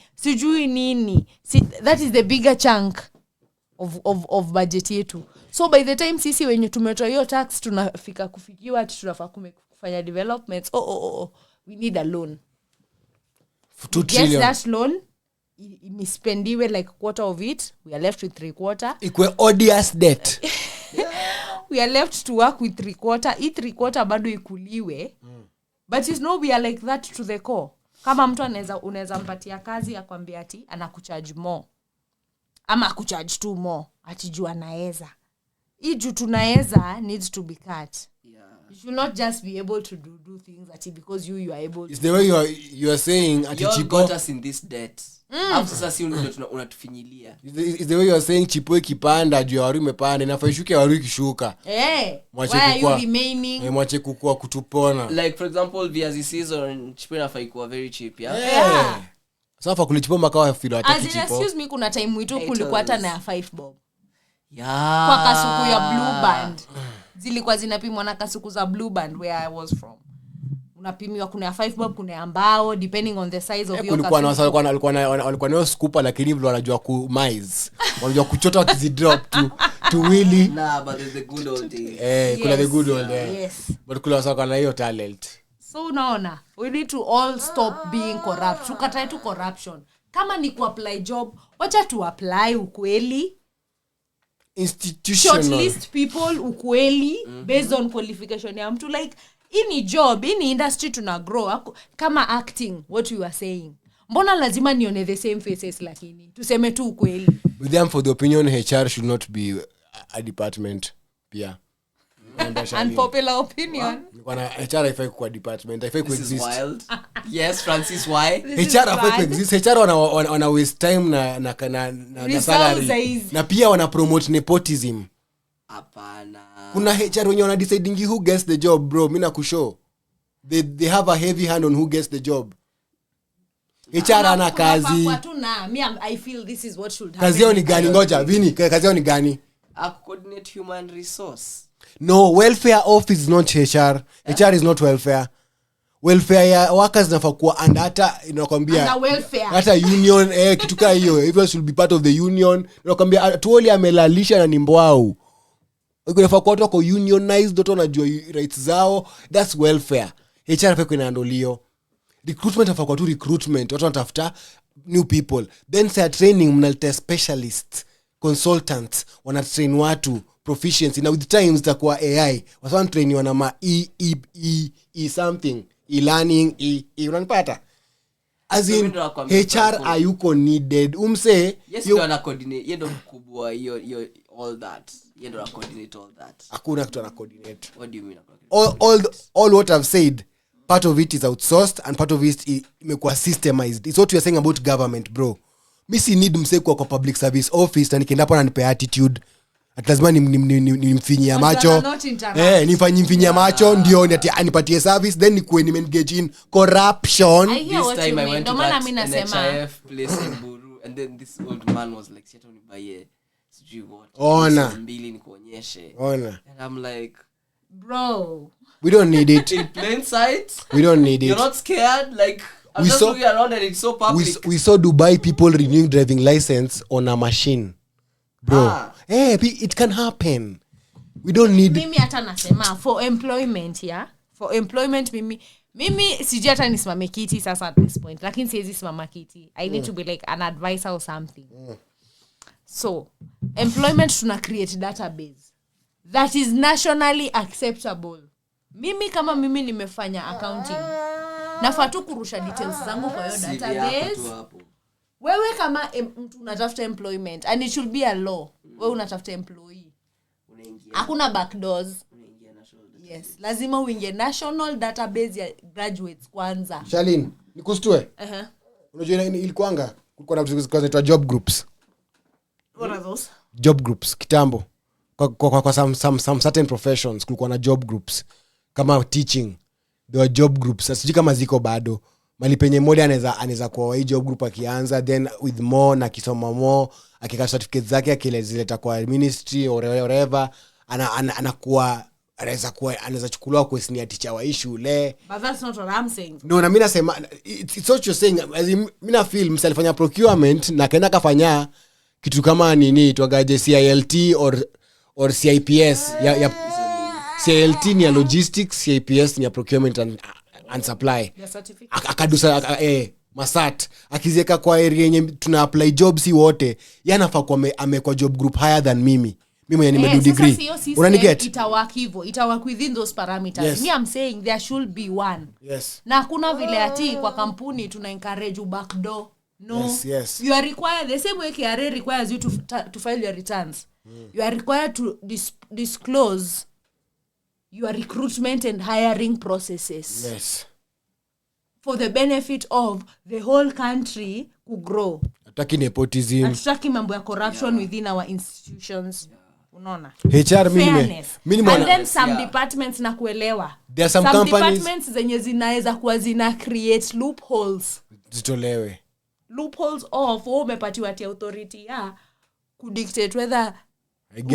[SPEAKER 4] That is the bigger chunk of budget yetu. So by the time sisi wenye tumetoa hiyo tax tunafika kufikiwa tunafaa kufanya developments. We need a loan.
[SPEAKER 3] For 2 trillion.
[SPEAKER 4] Yes, that loan imispendiwe like quarter of it, we are left with 3/4.
[SPEAKER 3] Ikwe odious debt.
[SPEAKER 4] We are left to work with 3/4. 3/4 bado ikuliwe. But you know we are like that to the core. Kama mtu unaweza mpatia kazi akwambia ati anakucharge more. Ama akucharge too more. Ati juu anaweza. Juu tunaweza needs to be cut. You should not just be able to do things ati because you are able to.
[SPEAKER 3] It's the way you are saying ati chipo
[SPEAKER 2] got us in this debt. Hapo sasa si unatufinyilia.
[SPEAKER 3] It's the way you are saying chipo ikipanda juu ya waru imepanda inafaa ishuke waru ikishuka.
[SPEAKER 4] Why are you remaining?
[SPEAKER 3] Mwache kukua kutupona.
[SPEAKER 2] Like for example viazi season chipo inafaa ikuwa very cheap, yeah.
[SPEAKER 3] Sasa kulichipo makawa filo ataki chipo.
[SPEAKER 4] Excuse me, kuna time mwitu kulikuwa hata na 5 bob.
[SPEAKER 2] Yeah.
[SPEAKER 4] Kwa kasuku ya Blue Band. Zilikuwa zinapimwa na kasuku za Blue Band where I was from. Unapimiwa kuna ya 5 bob, kuna ya mbao depending on the size of your kasuku.
[SPEAKER 3] Walikuwa nao scooper lakini vile wanajua ku mize. Wanajua kuchota wakizidrop to wheelie.
[SPEAKER 2] Nah, but there's the good old days.
[SPEAKER 3] Kuna the good old days.
[SPEAKER 4] Yes.
[SPEAKER 3] But kula wasaka na hiyo talent.
[SPEAKER 4] So unaona, we need to all stop being corrupt. Tukatae tu corruption. Kama ni ku-apply job, wacha tu apply ukweli.
[SPEAKER 3] Institutional.
[SPEAKER 4] Shortlist people ukweli based on qualification ya mtu. Like ini job, ini industry tuna grow kama acting, what you are saying. Mbona lazima nione the same faces lakini tuseme tu ukweli.
[SPEAKER 3] With them for the opinion HR should not be a department pia.
[SPEAKER 4] Unpopular opinion.
[SPEAKER 3] Kuna HR haifai kuwa department, haifai kuexist.
[SPEAKER 2] This is wild. Yes, Francis, why?
[SPEAKER 3] HR haifai kuexist. HR wana waste time na salary. Na pia wana promote nepotism.
[SPEAKER 2] Hapana.
[SPEAKER 3] Kuna HR wenye wana deciding who gets the job, bro. Mimi nakushow. They have a heavy hand on who gets the job. HR ana kazi.
[SPEAKER 4] I feel this is what should happen.
[SPEAKER 3] Kazi yao ni gani? Ngoja, Vini, kazi yao ni gani?
[SPEAKER 2] Coordinate human resource.
[SPEAKER 3] No, welfare office is not HR. HR is not welfare. Welfare ya workers nafaa kuwa and hata inakwambia hata union kitu kama hiyo. Everyone should be part of the union. Inakwambia tuoli amelalisha na nimbwao. Unafaa kuwa watu unionized, watu wanajua rights zao. That's welfare. HR hapo inaandolio. Recruitment hapo kwa tu recruitment. Watu wanatafuta new people. Then say training mnaleta specialists, consultants, wana train watu proficiency. Now with times itakuwa AI. Wasana train wana ma something, e-learning, unanipata? As in HR ayuko needed.
[SPEAKER 2] Yes, you ana coordinate. Yeye ndo mkubwa hiyo all that. You don't coordinate all that.
[SPEAKER 3] Hakuna kitu ana coordinate.
[SPEAKER 2] What do you mean?
[SPEAKER 3] All what I've said, part of it is outsourced and part of it imekuwa systemized. It's what we are saying about government, bro. Mi si need mse kwa public service office na nikienda hapo na nipe attitude. At lazima nimfinyia macho. Nimfinyia macho ndio anipatie service then nikuwe engage in corruption.
[SPEAKER 2] This time I went to that NHIF place in Buru and then this old man was like siata unibaye sijui what.
[SPEAKER 3] Ona.
[SPEAKER 2] Mbili nikuonyeshe.
[SPEAKER 3] Ona.
[SPEAKER 2] And I'm like
[SPEAKER 4] bro,
[SPEAKER 3] we don't need it.
[SPEAKER 2] In plain sight.
[SPEAKER 3] We don't need it.
[SPEAKER 2] You're not scared like I'm just looking around and it's so public.
[SPEAKER 3] We saw Dubai people renewing driving license on a machine. Bro. It can happen. We don't need
[SPEAKER 4] mimi hata nasema for employment for employment mimi sijui hata nisimame kiti sasa at this point lakini siwezi simama kiti. I need to be like an advisor or something. So employment tuna create database that is nationally acceptable. Mimi kama mimi nimefanya accounting nafaa tu kurusha details zangu kwa hiyo database. Wewe kama mtu unatafuta employment and it should be a law. Wewe unatafuta employee. Hakuna backdoors. Yes, lazima uingie national database ya graduates kwanza.
[SPEAKER 3] Shalin, nikustue. Unajua ilikuanga kulikuwa na vitu zinaitwa job groups.
[SPEAKER 4] What are those?
[SPEAKER 3] Job groups kitambo. Kwa some certain professions kulikuwa na job groups. Kama teaching, there were job groups. Sijui kama ziko bado. Mali penye mmoja anaweza kwa hii job group akianza then with more na kisoma more akika certificate zake akilezileta kwa ministry or whatever anakuwa anaweza chukuliwa kwa senior teacher wa shule.
[SPEAKER 4] But that's not what I'm saying.
[SPEAKER 3] No, na mimi nasema it's what you're saying. Mimi na feel msalifanya procurement na kaenda kafanya kitu kama nini tuangaje CILT or CIPS ya CILT ni ya logistics, CIPS ni ya procurement and supply. Akadusa masat akizieka kwa area yenye tuna apply jobs si wote yanafaa kwa amekwa job group higher than mimi mwenye nimedo degree. Unaniget?
[SPEAKER 4] Itawak within those parameters.
[SPEAKER 3] Yes.
[SPEAKER 4] Me I'm saying there should be one.
[SPEAKER 3] Yes.
[SPEAKER 4] Na kuna vile ati kwa kampuni tuna encourage backdoor. No.
[SPEAKER 3] Yes.
[SPEAKER 4] You are required the same way KRA requires you to file your returns. You are required to disclose your recruitment and hiring processes.
[SPEAKER 3] Yes.
[SPEAKER 4] For the benefit of the whole country to grow.
[SPEAKER 3] Ataki nepotism.
[SPEAKER 4] Ataki mambo ya corruption within our institutions. Unaona?
[SPEAKER 3] HR
[SPEAKER 4] minimum. And then some departments na kuelewa.
[SPEAKER 3] There are some companies
[SPEAKER 4] departments zenye zinaweza kuwa zina create loopholes.
[SPEAKER 3] Zitolewe.
[SPEAKER 4] Loopholes of umepatiwa ati authority kudictate whether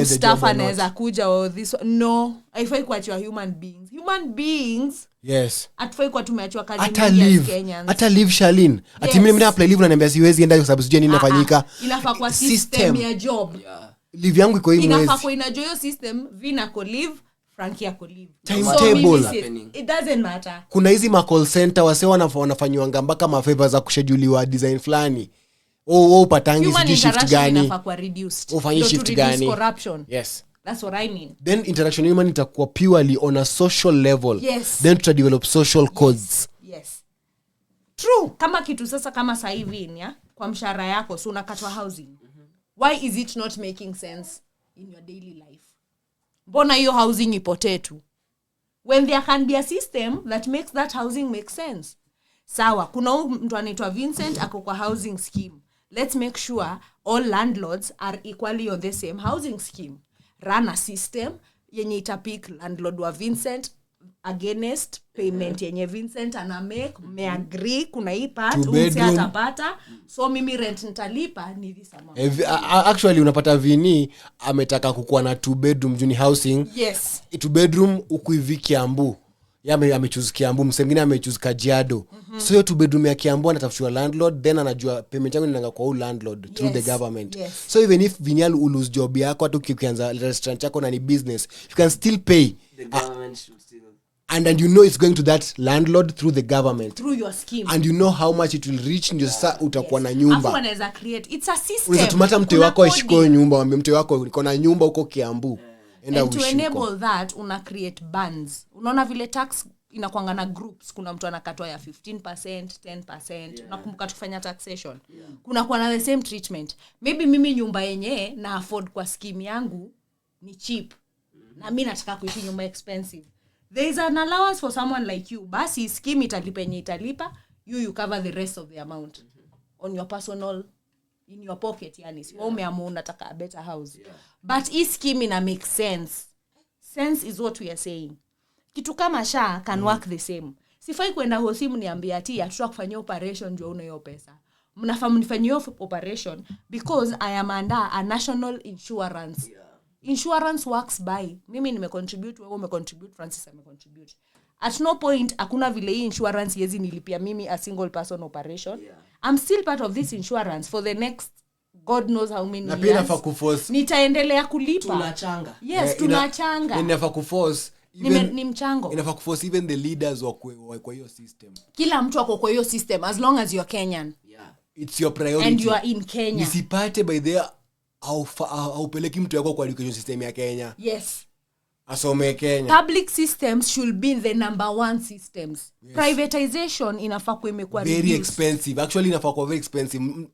[SPEAKER 4] staff anaweza kuja or this no haifai kuachiwa human beings.
[SPEAKER 3] Yes.
[SPEAKER 4] Atufai kwa tumeachiwa kazi nyingi ya Kenyans.
[SPEAKER 3] Hata leave Shalin. Ati mimi nina apply leave na niambia siwezi enda kwa sababu sijui nini inafanyika.
[SPEAKER 4] Inafaa kwa system ya job.
[SPEAKER 3] Leave yangu iko hii mwezi.
[SPEAKER 4] Inafaa kwa inajo hiyo system vina ko leave Frankie ako leave.
[SPEAKER 3] Timetable.
[SPEAKER 4] It doesn't matter.
[SPEAKER 3] Kuna hizi ma call center wase wanafanywa mpaka ma favors za kuscheduliwa design fulani. Upatangi shift gani?
[SPEAKER 4] Inafaa kwa reduced.
[SPEAKER 3] Ufanye shift gani?
[SPEAKER 4] Corruption.
[SPEAKER 3] Yes.
[SPEAKER 4] That's what I mean.
[SPEAKER 3] Then interaction human itakuwa purely on a social level.
[SPEAKER 4] Yes.
[SPEAKER 3] Then to develop social codes.
[SPEAKER 4] Yes. True. Kama kitu sasa kama sasa hivi kwa mshahara yako so unakatwa housing. Why is it not making sense in your daily life? Mbona hiyo housing ipotee tu? When there can be a system that makes that housing make sense. Sawa, kuna mtu anaitwa Vincent ako kwa housing scheme. Let's make sure all landlords are equally on the same housing scheme. Run a system yenye itapik landlord wa Vincent against payment yenye Vincent ana make me agree kuna hii part atapata so mimi rent nitalipa ni this amount.
[SPEAKER 3] Actually unapata Vini ametaka kukuwa na 2 bedroom juni housing.
[SPEAKER 4] Yes.
[SPEAKER 3] 2 bedroom huku hivi Kiambu. Yeye amechoose Kiambu, msengine amechoose Kajiado. So hiyo 2 bedroom ya Kiambu anatafutiwa landlord then anajua payment yangu inaanga kwa landlord through the government.
[SPEAKER 4] Yes.
[SPEAKER 3] So even if Vinyal lose job yako hata ukianza restaurant yako na ni business, you can still pay.
[SPEAKER 2] The government should still
[SPEAKER 3] and you know it's going to that landlord through the government.
[SPEAKER 4] Through your scheme.
[SPEAKER 3] And you know how much it will reach ndio sasa utakuwa na nyumba.
[SPEAKER 4] Afu wanaweza create. It's a system.
[SPEAKER 3] Unaweza tumata mtu wako ashikoe nyumba, mwambie mtu wako uko na nyumba huko Kiambu.
[SPEAKER 4] And to enable that una create bands. Unaona vile tax inakuanga na groups. Kuna mtu anakatwa ya 15%, 10%. Nakumbuka tukifanya taxation. Kuna kwa na the same treatment. Maybe mimi nyumba yenye na afford kwa scheme yangu ni cheap. Na mimi nataka kuishi nyumba expensive. There is an allowance for someone like you. Basi scheme italipa yenye italipa, you cover the rest of the amount on your personal, in your pocket, yani. Si umeamua unataka a better house. But hii scheme ina make sense. Sense is what we are saying. Kitu kama SHA can work the same. Sifai kwenda hosimu niambia ati hatuta kufanyia operation ndio una hiyo pesa. Mnafahamu nifanyie operation because I am under a national insurance. Insurance works by mimi nimecontribute, wewe umecontribute, Francis amecontribute. At no point hakuna vile hii insurance yezi nilipia mimi a single person operation. I'm still part of this insurance for the next God knows how many years.
[SPEAKER 3] Napenda fa kuforce.
[SPEAKER 4] Nitaendelea kulipa.
[SPEAKER 2] Tunachanga.
[SPEAKER 4] Yes, tunachanga.
[SPEAKER 3] Inafaa kuforce
[SPEAKER 4] Ni mchango.
[SPEAKER 3] Inafaa kuforce even the leaders wa kwa hiyo system.
[SPEAKER 4] Kila mtu ako kwa hiyo system as long as you're Kenyan.
[SPEAKER 3] It's your priority.
[SPEAKER 4] And you are in Kenya.
[SPEAKER 3] Nisipate by there au peleki mtu yako kwa education system ya Kenya.
[SPEAKER 4] Yes.
[SPEAKER 3] Asome Kenya.
[SPEAKER 4] Public systems should be the number one systems. Yes. Privatization inafaa kuwa imekuwa
[SPEAKER 3] very expensive. Actually inafaa kuwa very expensive.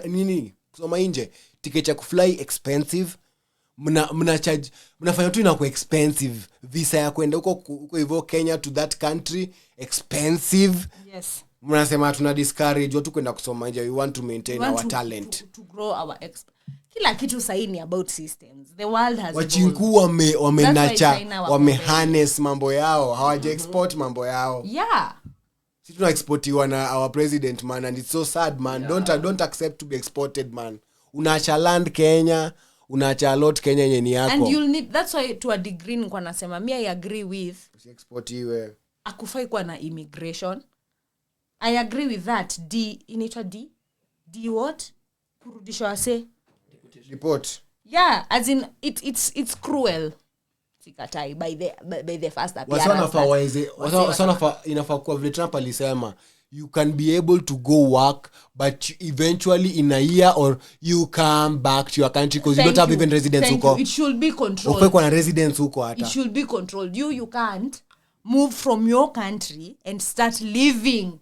[SPEAKER 3] Nini? Kusoma nje. Ticket ya kufly expensive. Mnafanya tu inakuwa expensive. Visa ya kwenda huko hivyo Kenya to that country expensive.
[SPEAKER 4] Yes.
[SPEAKER 3] Mnasema tuna discourage watu kwenda kusoma nje. We want to maintain our talent.
[SPEAKER 4] To grow our kila kitu saini about systems. The world has
[SPEAKER 3] wachinku wamenacha wameharness mambo yao, hawaja export mambo yao.
[SPEAKER 4] Yeah.
[SPEAKER 3] Si tuna exportiwa na our president, man, and it's so sad, man. Don't accept to be exported, man. Unaacha land Kenya, unaacha lot Kenya yenye ni yako.
[SPEAKER 4] And you'll need, that's why to a degree niko nasema I agree with
[SPEAKER 3] exportiwe.
[SPEAKER 4] Akufai kwa na immigration. I agree with that. Inaitwa D what? Kurudisha wase
[SPEAKER 3] report.
[SPEAKER 4] Yeah, as in it's cruel. Sikatai by the first appearance.
[SPEAKER 3] Wasana inafaa kwa vile Trump alisema you can be able to go work but eventually in a year or you come back to your country because you don't have even residence huko.
[SPEAKER 4] It should be controlled.
[SPEAKER 3] Ukwe kwa residence huko hata.
[SPEAKER 4] It should be controlled. You can't move from your country and start living.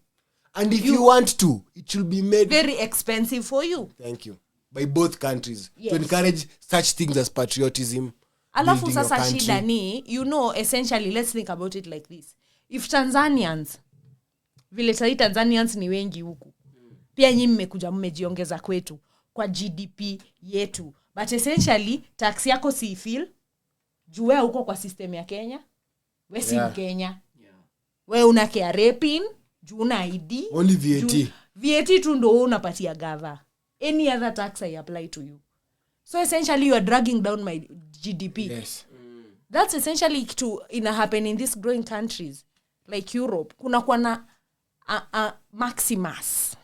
[SPEAKER 3] And if you want to, it should be made
[SPEAKER 4] very expensive for you.
[SPEAKER 3] Thank you. By both countries. Yes. To encourage such things as patriotism.
[SPEAKER 4] Alafu sasa shida ni, essentially, let's think about it like this. If Tanzanians, vile sahi Tanzanians ni wengi huku, pia nyinyi mmekuja mmejiongeza kwetu kwa GDP yetu. But essentially, tax yako si feel, juwe huko kwa system ya Kenya, we si Kenya. We una KRA pin, juu una ID.
[SPEAKER 3] Only VAT.
[SPEAKER 4] VAT tu ndo unapatia gava. Any other tax I apply to you. So essentially you are dragging down my GDP.
[SPEAKER 3] Yes.
[SPEAKER 4] That's essentially ina happen in these growing countries like Europe. Kuna kwa na a maximus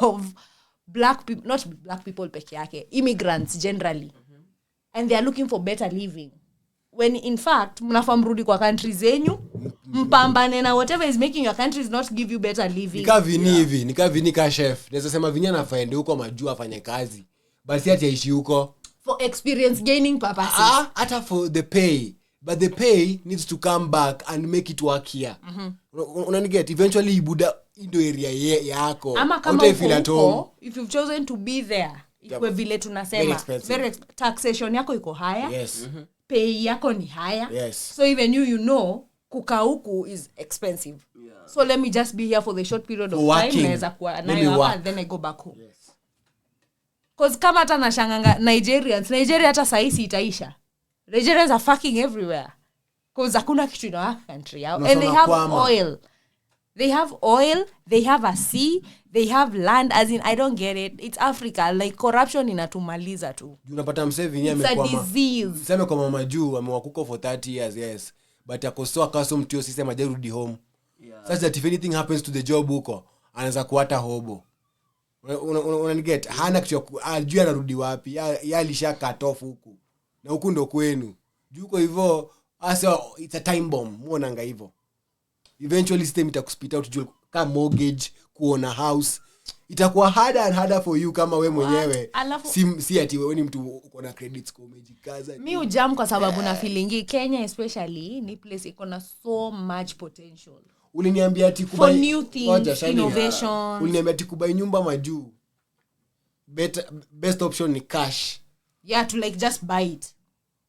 [SPEAKER 4] of black people, not black people peke yake, immigrants generally. And they are looking for better living. When in fact, mnafaa mrudi kwa countries zenyu, mpambane na whatever is making your countries not give you better living.
[SPEAKER 3] Nika vini ka chef. Naweza sema vinya na faende huko majua afanye kazi. Basi ati aishi huko
[SPEAKER 4] for experience gaining purposes.
[SPEAKER 3] Hata for the pay. But the pay needs to come back and make it work here. Unaniget eventually ibuda indo area yako.
[SPEAKER 4] Ama kama uko, if you've chosen to be there, ikwe vile tunasema very taxation yako iko higher.
[SPEAKER 3] Yes.
[SPEAKER 4] Pay yako ni higher.
[SPEAKER 3] Yes.
[SPEAKER 4] So even kukaa huku is expensive. Yeah. So let me just be here for the short period of time. Naweza kuwa nayo hapa, then I go back home. Yes. Cause kama hata nashanganga Nigeria hata saisi itaisha. Nigerians are fucking everywhere. Cause hakuna kitu ina country yao. And they have oil. They have oil, they have a sea, they have land, as in I don't get it. It's Africa, like corruption inatumaliza tu.
[SPEAKER 3] Unapata msevi nyame
[SPEAKER 4] kwa disease.
[SPEAKER 3] Sema kwa mama juu amewakuko for 30 years, yes. But akosoa custom to your system ajarudi home. Yeah. Such that if anything happens to the job huko, anaweza kuata hobo. Unaniget? Hana kitu ajua anarudi wapi. Ya alisha cut off huku. Na huku ndo kwenu. Juu kwa hivyo, asa it's a time bomb. Muonanga hivyo. Eventually system itakuspit out juu kama mortgage, kuona house, itakuwa harder and harder for you kama we mwenyewe si ati wewe ni mtu uko na credits kwa umejikaza.
[SPEAKER 4] Mi ujam kwa sababu na feeling Kenya especially ni place iko na so much potential.
[SPEAKER 3] Uliniambia ati
[SPEAKER 4] for new things, innovations.
[SPEAKER 3] Uliniambia ati kubai nyumba majuu. Best option ni cash.
[SPEAKER 4] Yeah, to like just buy it.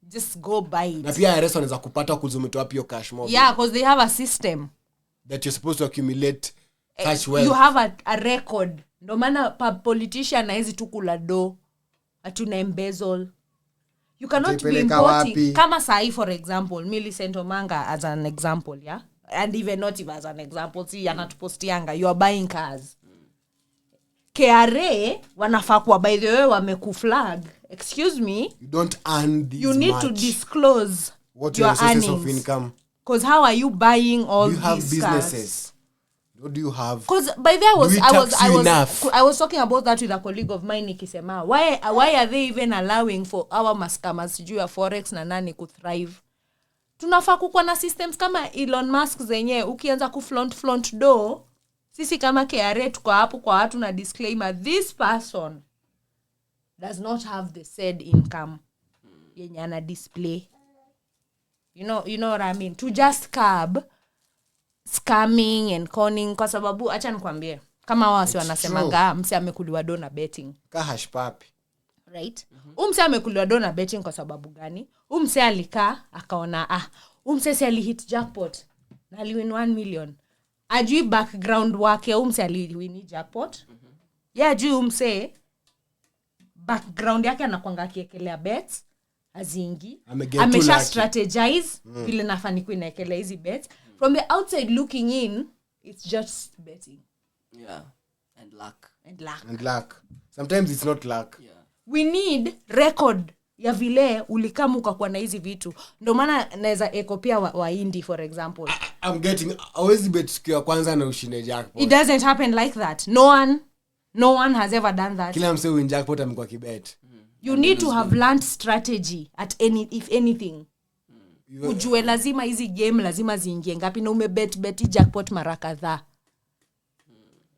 [SPEAKER 4] Just go buy it.
[SPEAKER 3] Na pia RS wanaweza kupata kuzumitoa hapo hiyo cash mob.
[SPEAKER 4] Yeah, because they have a system
[SPEAKER 3] that you're supposed to accumulate cash wealth.
[SPEAKER 4] You have a record. Ndo maana politician haezi tu kula do. Atuna embezzle. You cannot be importing. Kama sahi for example, Millicent Omanga as an example, yeah? And even not even as an example, see yanatupostianga, you are buying cars. KRA wanafaa kuwa by the way wamekuflag. Excuse me.
[SPEAKER 3] You don't earn this
[SPEAKER 4] You need
[SPEAKER 3] much.
[SPEAKER 4] to disclose
[SPEAKER 3] what
[SPEAKER 4] your
[SPEAKER 3] sources
[SPEAKER 4] earnings
[SPEAKER 3] of income.
[SPEAKER 4] Because how are you buying all these cars?
[SPEAKER 3] Do you have businesses? What do you have?
[SPEAKER 4] Because by there I was talking about that with a colleague of mine nikisema why are they even allowing for our mascamas juu ya forex na nani ku thrive? Tunafaa kuwa na systems kama Elon Musk zenye ukianza ku flaunt do sisi kama KRA tuko hapo kwa watu na disclaimer, this person does not have the said income yenye ana display. You know what I mean? To just curb scamming and conning kwa sababu acha nikwambie kama wasi wanasemanga mse amekuliwa do na betting
[SPEAKER 3] ka hash papi,
[SPEAKER 4] right? Mse amekuliwa do na betting kwa sababu gani? Mse alikaa akaona mse si alihit jackpot na aliwin 1 million. Ajui background wake mse aliwin jackpot. Ajui mse background yake anakuanga akiekelea bets azingi, amesha strategize vile nafani kuinekelea hizi bets. From the outside looking in, it's just betting.
[SPEAKER 2] Yeah. And
[SPEAKER 3] luck. Sometimes it's not luck.
[SPEAKER 4] Yeah. We need record ya vile ulikamuka kwa na hizi vitu. Ndio maana naweza ekopia wa indie for example.
[SPEAKER 3] I'm getting always bet siku kwanza na ushinde jackpot.
[SPEAKER 4] It doesn't happen like that. No one has ever done that.
[SPEAKER 3] Kila mse win jackpot amekuwa kibet.
[SPEAKER 4] You need to have learned strategy if anything. Ujue lazima hizi game lazima ziingie ngapi na umebet jackpot mara kadhaa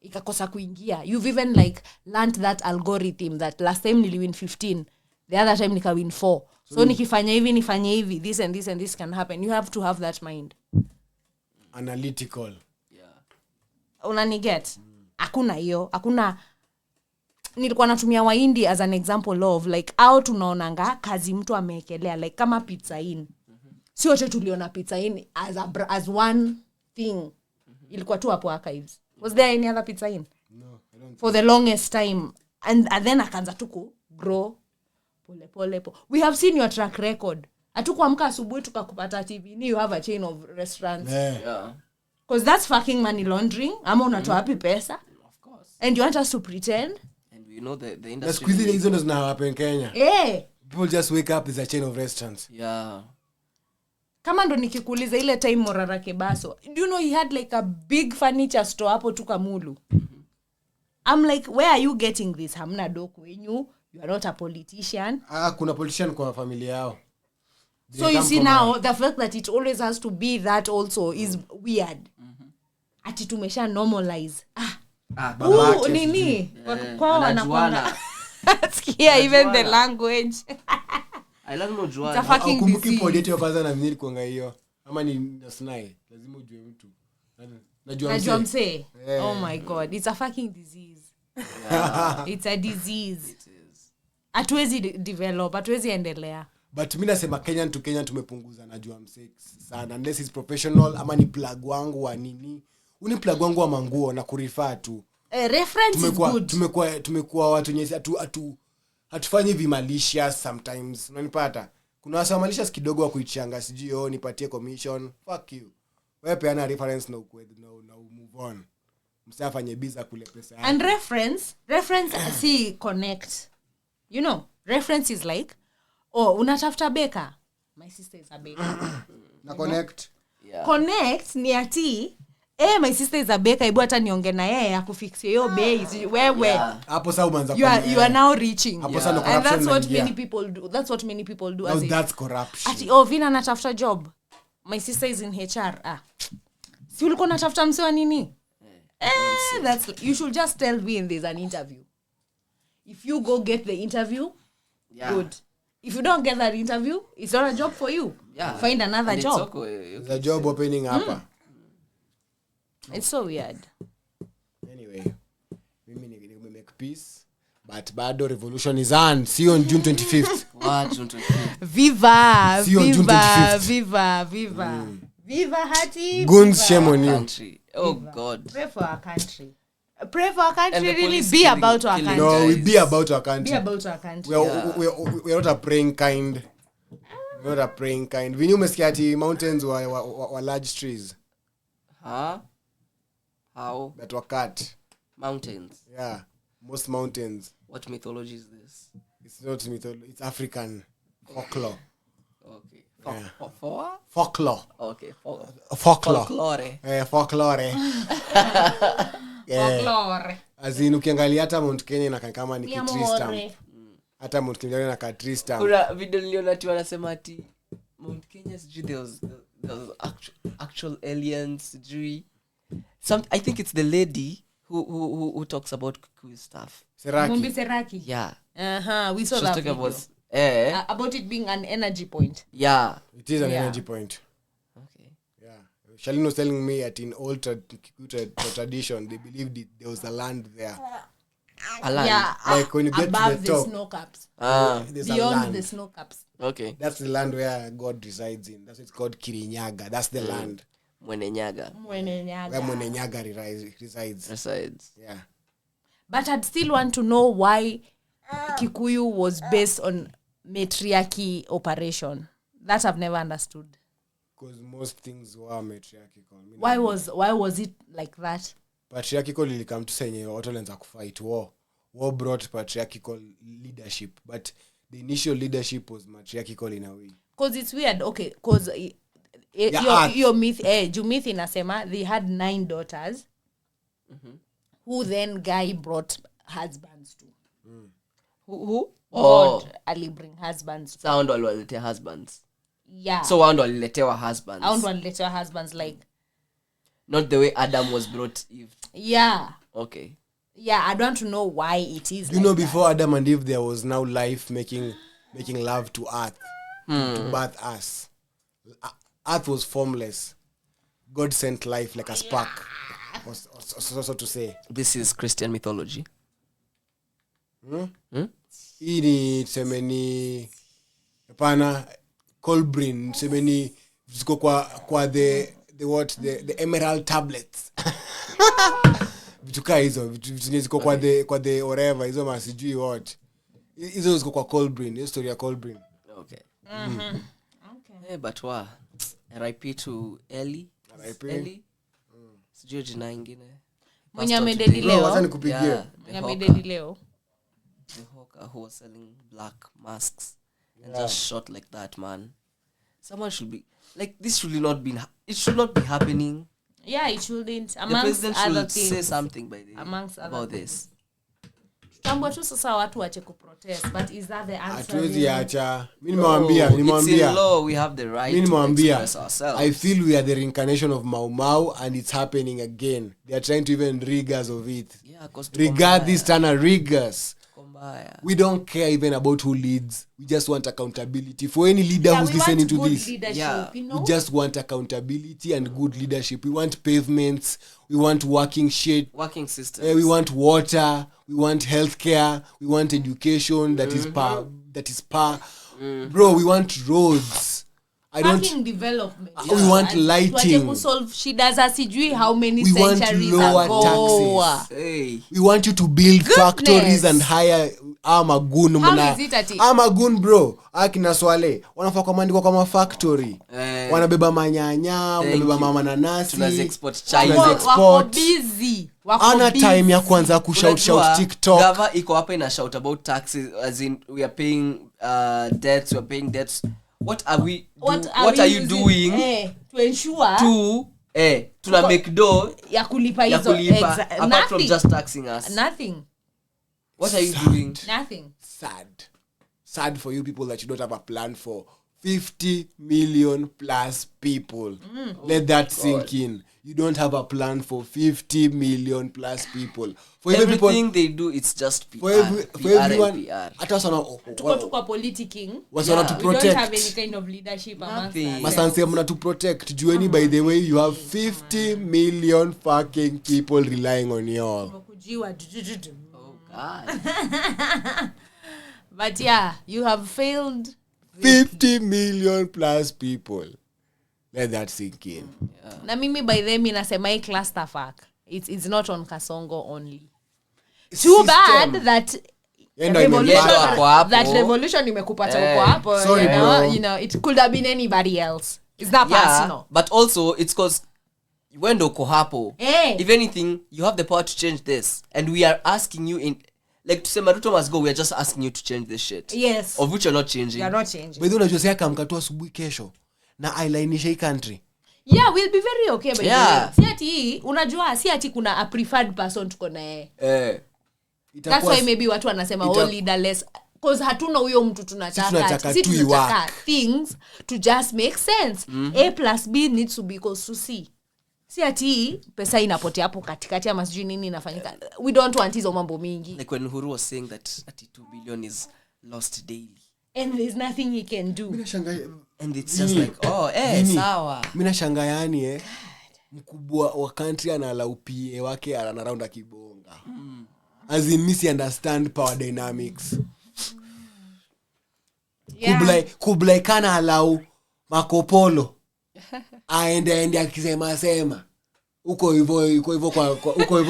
[SPEAKER 4] ikakosa kuingia. You've even like learned that algorithm that last time niliwin 15, the other time nikawin 4, so nikifanya hivi nifanye hivi, this and this and this can happen. You have to have that mind,
[SPEAKER 3] analytical.
[SPEAKER 4] Unaniget? Hakuna nilikuwa natumia waindi as an example of like how tunaonanga kazi mtu ameekelea like kama pizza in. Si wote tuliona pizza in as one thing. Ilikuwa tu hapo archives. Was there any other pizza in?
[SPEAKER 3] No, I don't.
[SPEAKER 4] For the longest time. And then akaanza tu ku grow pole. We have seen your track record. Hatukuamka asubuhi tukakupata TV. You have a chain of restaurants.
[SPEAKER 3] Yeah.
[SPEAKER 4] Because that's fucking money laundering. Ama unatoa wapi pesa?
[SPEAKER 2] Of course.
[SPEAKER 4] And you want us to pretend?
[SPEAKER 2] And we know the industry.
[SPEAKER 3] The squeezing hizo ndo zina happen in Kenya. People just wake up, there's a chain of restaurants.
[SPEAKER 2] Yeah.
[SPEAKER 4] Kama ndo nikikuuliza ile time Morara Kebaso, do you know he had like a big furniture store hapo tu Kamulu? I'm like, where are you getting this? Hamna do kwenyu, you are not a politician.
[SPEAKER 3] Kuna politician kwa familia yao.
[SPEAKER 4] So you see now, the fact that it always has to be that also is weird. Ati tumesha normalize. Nini? Kwa wanakuanga. Sikia even the language.
[SPEAKER 2] I love no Joanna.
[SPEAKER 4] It's a fucking disease.
[SPEAKER 3] Kumbuki podi ya kwanza na mimi kuanga hiyo. Ama ni nasnai. Lazima ujue mtu. Najua
[SPEAKER 4] mse. Oh my god, it's a fucking disease. Yeah. It's a disease. It is. Hatuwezi develop, hatuwezi endelea.
[SPEAKER 3] But mimi nasema Kenyan to Kenyan tumepunguza najua mse sana. Unless is professional ama ni plug wangu wa nini. Uni plug wangu wa manguo na kurifa tu.
[SPEAKER 4] Reference is good.
[SPEAKER 3] Tumekuwa watu nyesi hatufanyi hivi malicious sometimes. Unanipata? Kuna wasa malicious kidogo wa kuichanga sijui nipatie commission. Fuck you. Wewe peana reference na ukweli na move on. Msafanye biza kule pesa yako.
[SPEAKER 4] And reference see connect. You know, reference is like unatafuta baker. My sister is a baker.
[SPEAKER 3] Na connect.
[SPEAKER 2] Yeah.
[SPEAKER 4] Connect ni ati my sister is a baker, ibu hata niongee na yeye akufixie hiyo bei wewe.
[SPEAKER 3] Hapo sasa umeanza
[SPEAKER 4] you are now reaching.
[SPEAKER 3] Hapo sasa
[SPEAKER 4] and that's what many people do. That's what many people do.
[SPEAKER 3] Now that's corruption.
[SPEAKER 4] Ati vina natafuta job. My sister is in HR. Si ulikuwa natafuta msewa nini? That's you should just tell me there's an interview. If you go get the interview, good. If you don't get that interview, it's not a job for you.
[SPEAKER 2] Yeah.
[SPEAKER 4] Find another job.
[SPEAKER 3] There's a job opening hapa.
[SPEAKER 4] It's so weird.
[SPEAKER 3] Anyway, mimi make peace, but bado revolution is on. See you on June 25th.
[SPEAKER 2] What? June 25th?
[SPEAKER 4] Viva,
[SPEAKER 3] See you on June 25th.
[SPEAKER 4] viva. Viva Hati.
[SPEAKER 3] Goons,
[SPEAKER 4] viva.
[SPEAKER 3] shame on you.
[SPEAKER 2] Country. Oh God.
[SPEAKER 4] Pray for our country. Pray for our country.
[SPEAKER 2] And the
[SPEAKER 4] Really
[SPEAKER 2] police
[SPEAKER 4] be
[SPEAKER 2] killing-
[SPEAKER 4] about our
[SPEAKER 2] killing
[SPEAKER 4] country.
[SPEAKER 3] No, we
[SPEAKER 2] guys.
[SPEAKER 3] be about our country.
[SPEAKER 4] Be about our country.
[SPEAKER 3] We are not a praying kind. We're not a praying kind. We knew Meskiati mountains were large trees
[SPEAKER 2] Huh? How?
[SPEAKER 3] that were cut.
[SPEAKER 2] Mountains.
[SPEAKER 3] Yeah, most mountains.
[SPEAKER 2] What mythology is this?
[SPEAKER 3] It's not mythology. It's African folklore.
[SPEAKER 2] Okay.
[SPEAKER 3] Yeah.
[SPEAKER 2] Folklore?
[SPEAKER 3] Folklore.
[SPEAKER 2] Okay.
[SPEAKER 3] Folklore.
[SPEAKER 2] Folklore.
[SPEAKER 3] Folklore. Yeah.
[SPEAKER 4] Folklore.
[SPEAKER 3] As in ukiangalia hata Mount Kenya inakaa kama ni
[SPEAKER 4] Mi
[SPEAKER 3] Kitristam.
[SPEAKER 4] amore.
[SPEAKER 3] Hata Mount Kenya inakaa Tristam.
[SPEAKER 2] Kuna video niliona ati wanasema ati Mount Kenya sijui there was actual aliens sijui. I think it's the lady who talks about Kikuyu stuff.
[SPEAKER 4] Mumbi
[SPEAKER 3] Seraki.
[SPEAKER 4] Seraki.
[SPEAKER 2] Yeah.
[SPEAKER 4] We saw
[SPEAKER 2] She was
[SPEAKER 4] that
[SPEAKER 2] talking
[SPEAKER 4] video.
[SPEAKER 2] about
[SPEAKER 4] About it being an energy point.
[SPEAKER 2] yeah.
[SPEAKER 3] It is an
[SPEAKER 4] Yeah.
[SPEAKER 3] energy point.
[SPEAKER 2] Okay.
[SPEAKER 3] Yeah. Shalini was telling me that in old tradition, they believed there was a land there.
[SPEAKER 2] A land.
[SPEAKER 4] Yeah.
[SPEAKER 3] Like when you get to
[SPEAKER 4] above
[SPEAKER 3] the top,
[SPEAKER 4] snow caps.
[SPEAKER 3] there's a
[SPEAKER 4] Beyond
[SPEAKER 3] land.
[SPEAKER 4] the snow caps.
[SPEAKER 2] Okay.
[SPEAKER 3] That's the land where God resides in. That's why it's called Kirinyaga. That's the land
[SPEAKER 2] Mwenenyaga.
[SPEAKER 3] where Mwenenyaga resides.
[SPEAKER 2] Resides.
[SPEAKER 3] Yeah.
[SPEAKER 4] But I'd still want to know why Kikuyu was based on matriarchy operation. That I've never understood.
[SPEAKER 3] Because most things were matriarchal.
[SPEAKER 4] Why was it like that?
[SPEAKER 3] Patriarchal ilikam tu senye watu walianza kufight war. War brought patriarchal leadership, but the initial leadership was matriarchal in a way.
[SPEAKER 4] Because it's weird. Okay, because your myth, myth inasema they had 9 daughters, who then guy brought husbands to.
[SPEAKER 2] Who?
[SPEAKER 4] God ali bring husbands to.
[SPEAKER 2] Sound waliletea husbands.
[SPEAKER 4] Yeah.
[SPEAKER 2] So wao ndo waliletewa husbands.
[SPEAKER 4] I don't want to let your husbands like.
[SPEAKER 2] Not the way Adam was brought Eve.
[SPEAKER 4] Yeah.
[SPEAKER 2] Okay.
[SPEAKER 4] Yeah, I don't want to know why it is.
[SPEAKER 3] You know, before Adam and Eve, there was now life making love to earth, to birth us. Earth was formless. God sent life like a spark, so to say.
[SPEAKER 2] This is Christian mythology.
[SPEAKER 3] Hii ni tuseme ni hapana Colbrin tuseme ni ziko kwa the emerald tablets. Vitu kaa hizo vitu ziko kwa the whatever hizo masijui what. Hizo ziko kwa Colbrin, hiyo story ya Colbrin.
[SPEAKER 2] Okay. Okay. But wow. RIP to Ellie.
[SPEAKER 3] RIP.
[SPEAKER 2] Sijui jina ingine.
[SPEAKER 4] Mwenye amededi
[SPEAKER 3] Bro, wacha
[SPEAKER 4] leo.
[SPEAKER 3] nikupigie.
[SPEAKER 4] Mwenye amededi leo.
[SPEAKER 2] The hawker who was selling black masks and just shot like that, man. Someone should be like this. It should not be happening.
[SPEAKER 4] Yeah, it shouldn't.
[SPEAKER 2] The
[SPEAKER 4] Amongst
[SPEAKER 2] president
[SPEAKER 4] other
[SPEAKER 2] should say
[SPEAKER 4] things.
[SPEAKER 2] something
[SPEAKER 4] Amongst other
[SPEAKER 2] about
[SPEAKER 4] things.
[SPEAKER 2] this.
[SPEAKER 4] Tambua tu sasa watu wache kuprotest, but is that the answer?
[SPEAKER 3] Hatuwezi acha. Mimi
[SPEAKER 2] It's
[SPEAKER 3] nimwambia.
[SPEAKER 2] in law. We have the right
[SPEAKER 3] Mimi
[SPEAKER 2] to
[SPEAKER 3] nimwambia.
[SPEAKER 2] express ourselves.
[SPEAKER 3] I feel we are the reincarnation of Mau Mau and it's happening again. They are trying to even rig us of it.
[SPEAKER 2] Yeah, cause
[SPEAKER 3] Regard this tana rig us.
[SPEAKER 2] Kumbaya.
[SPEAKER 3] We don't care even about who leads. We just want accountability. For any leader
[SPEAKER 4] Yeah,
[SPEAKER 3] who's
[SPEAKER 4] we want
[SPEAKER 3] listening to
[SPEAKER 4] good
[SPEAKER 3] this,
[SPEAKER 4] leadership,
[SPEAKER 2] Yeah.
[SPEAKER 4] you know?
[SPEAKER 3] we just want accountability and good leadership. We want pavements. We want working shit.
[SPEAKER 2] Working systems.
[SPEAKER 3] We want water. We want healthcare. We want education that is Bro, we want roads.
[SPEAKER 4] Fucking development.
[SPEAKER 3] We want lighting.
[SPEAKER 4] Tuache kusolve shida za sijui how many
[SPEAKER 3] We want
[SPEAKER 4] centuries
[SPEAKER 3] lower
[SPEAKER 4] ago.
[SPEAKER 3] taxes.
[SPEAKER 2] Hey.
[SPEAKER 3] We want you to build factories and hire amagun
[SPEAKER 4] How is it ati-
[SPEAKER 3] amagun bro akina Swale wanafaa kuandikwa kwa mafactory wanabeba manyanya wanabeba mananasi
[SPEAKER 2] Tunazi-export
[SPEAKER 3] Tunazi-
[SPEAKER 2] China.
[SPEAKER 4] Wako busy.
[SPEAKER 3] ana time ya kwanza kushout
[SPEAKER 2] Unajua,
[SPEAKER 3] TikTok.
[SPEAKER 2] Gava iko hapa ina shout about taxes as in we are paying debts, we are paying debts. What are you
[SPEAKER 4] using,
[SPEAKER 2] doing
[SPEAKER 4] to ensure
[SPEAKER 2] to tuna make do
[SPEAKER 4] ya kulipa
[SPEAKER 2] ya
[SPEAKER 4] hizo
[SPEAKER 2] kulipa apart from
[SPEAKER 4] nothing.
[SPEAKER 2] just taxing us?
[SPEAKER 4] Nothing.
[SPEAKER 2] What are you doing?
[SPEAKER 4] Nothing.
[SPEAKER 3] Sad for you people that you don't have a plan for 50 million plus people. Let that sink in. You don't have a plan for 50 million plus people. For
[SPEAKER 2] everything they do, it's just PR.
[SPEAKER 3] For everyone, hata sana
[SPEAKER 4] tuko kwa politicking.
[SPEAKER 3] Wasana to protect.
[SPEAKER 4] We don't have any kind of leadership amongst us.
[SPEAKER 3] Masanse mna to protect. Jueni, by the way, you have 50 million fucking people relying on you all.
[SPEAKER 2] Oh God.
[SPEAKER 4] But yeah, you have failed
[SPEAKER 3] 50 million plus people. Let that sink in.
[SPEAKER 4] Na mimi by them inasema hii clusterfuck. It's not on Kasongo only. Too bad that revolution imekupata huko hapo. You know, it could have been anybody else. It's not personal.
[SPEAKER 2] But also it's cause when uko hapo. If anything, you have the power to change this, and we are asking you in like to say Maruto must go. We are just asking you to change this shit.
[SPEAKER 4] Yes.
[SPEAKER 2] Of which you're not changing.
[SPEAKER 4] You're not changing.
[SPEAKER 3] But unajua sasa kamkatoa asubuhi kesho na ailainisha hii country.
[SPEAKER 4] Yeah, we'll be very okay by the way. Si ati unajua si ati kuna a preferred person tuko naye. That's why maybe watu wanasema all leaderless because hatuna huyo mtu tunataka. Si tunataka things to just make sense. A plus B needs to be equals to C. Si ati pesa inapotea hapo katikati ama sijui nini inafanyika. We don't want hizo mambo mingi.
[SPEAKER 2] Like when Uhuru was saying that 2 billion is lost daily.
[SPEAKER 4] And there's nothing he can do.
[SPEAKER 2] And it's just like, sawa.
[SPEAKER 3] Mimi nashangaa yani mkubwa wa country analau PA wake anaraunda kibonga. As in misunderstand power dynamics. Yeah. Kublai kana alau Makopolo. Aende akisema. Uko hivyo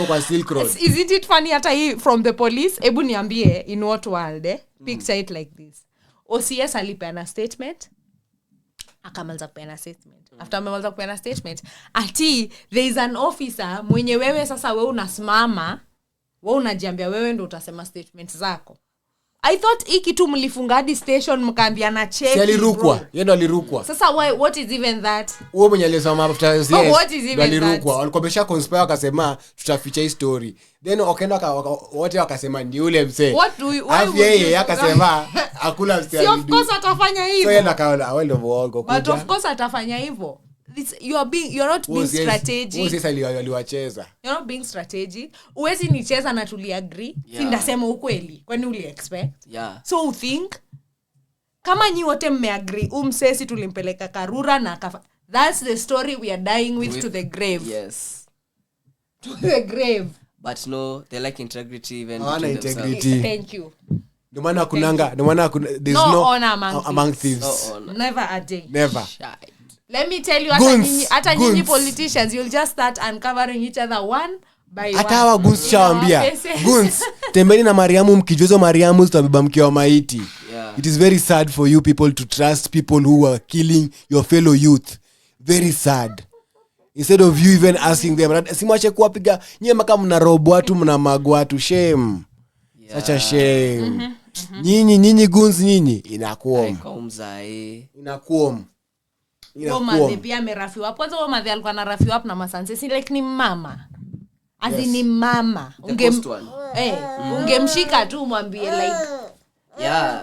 [SPEAKER 3] kwa Silk Road.
[SPEAKER 4] Isn't it funny hata hii from the police? Ebu niambie in what world picture it like this. OCS alipeana statement. Akamaliza kupeana statement. After amemaliza kupeana statement, ati there is an officer mwenye wewe sasa wewe unasimama, wewe unajiambia wewe ndio utasema statement zako. I thought hiki tu mlifunga hadi station mkaambiana check.
[SPEAKER 3] Si alirukwa. Yeye ndo alirukwa.
[SPEAKER 4] Sasa what is even that?
[SPEAKER 3] Wewe mwenye alisema after yes.
[SPEAKER 4] What is even
[SPEAKER 3] alirukwa. Walikuwa besha conspire akasema tutaficha hii story. Then wakaenda wote wakasema ni yule mzee. Yeye akasema hakuna mzee.
[SPEAKER 4] Si of course atafanya hivyo.
[SPEAKER 3] So yeye akaona wewe ndio muongo
[SPEAKER 4] kuja. But of course atafanya hivyo. You're not being strategic.
[SPEAKER 3] Wewe sasa aliwacheza.
[SPEAKER 4] You're not being strategic. Uwezi nicheza na tuliagree. Si ndasema ukweli. Kwani uli expect?
[SPEAKER 2] Yeah.
[SPEAKER 4] So you think kama nyi wote mmeagree umsesi tulimpeleka Karura na that's the story we are dying with to the grave.
[SPEAKER 2] Yes.
[SPEAKER 4] To the grave.
[SPEAKER 2] But no, they like integrity even
[SPEAKER 3] between themselves.
[SPEAKER 4] Thank you.
[SPEAKER 3] No maana there's no honor among thieves.
[SPEAKER 4] Never a day.
[SPEAKER 3] Never.
[SPEAKER 4] Let me tell you, hata nyinyi politicians, you'll just start uncovering each other one by one.
[SPEAKER 3] Hata hawa goons chaambia. Goons, tembeni na Mariamu mkijuzo Mariamu tutabeba mkiwa maiti. It is very sad for you people to trust people who are killing your fellow youth. Very sad. Instead of you even asking them, simwache kuwapiga nyie maka mnarobo watu mnamagwa watu. Shame. Such a shame. Nyinyi goons nyinyi inakuom. Inakuom.
[SPEAKER 4] Madhe pia amerafiwa. Kwanza madhe alikuwa anarafiwa na Masanse. Si like ni mama. As ni mama. Ungemshika tu mwambie like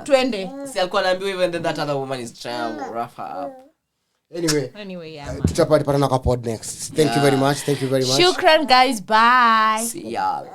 [SPEAKER 4] twende.
[SPEAKER 2] Si alikuwa anaambiwa even that other woman is trying to rough her up.
[SPEAKER 4] Anyway,
[SPEAKER 3] tutapata na kwa pod next. Thank you very much.
[SPEAKER 4] Shukran guys. Bye.
[SPEAKER 2] See y'all.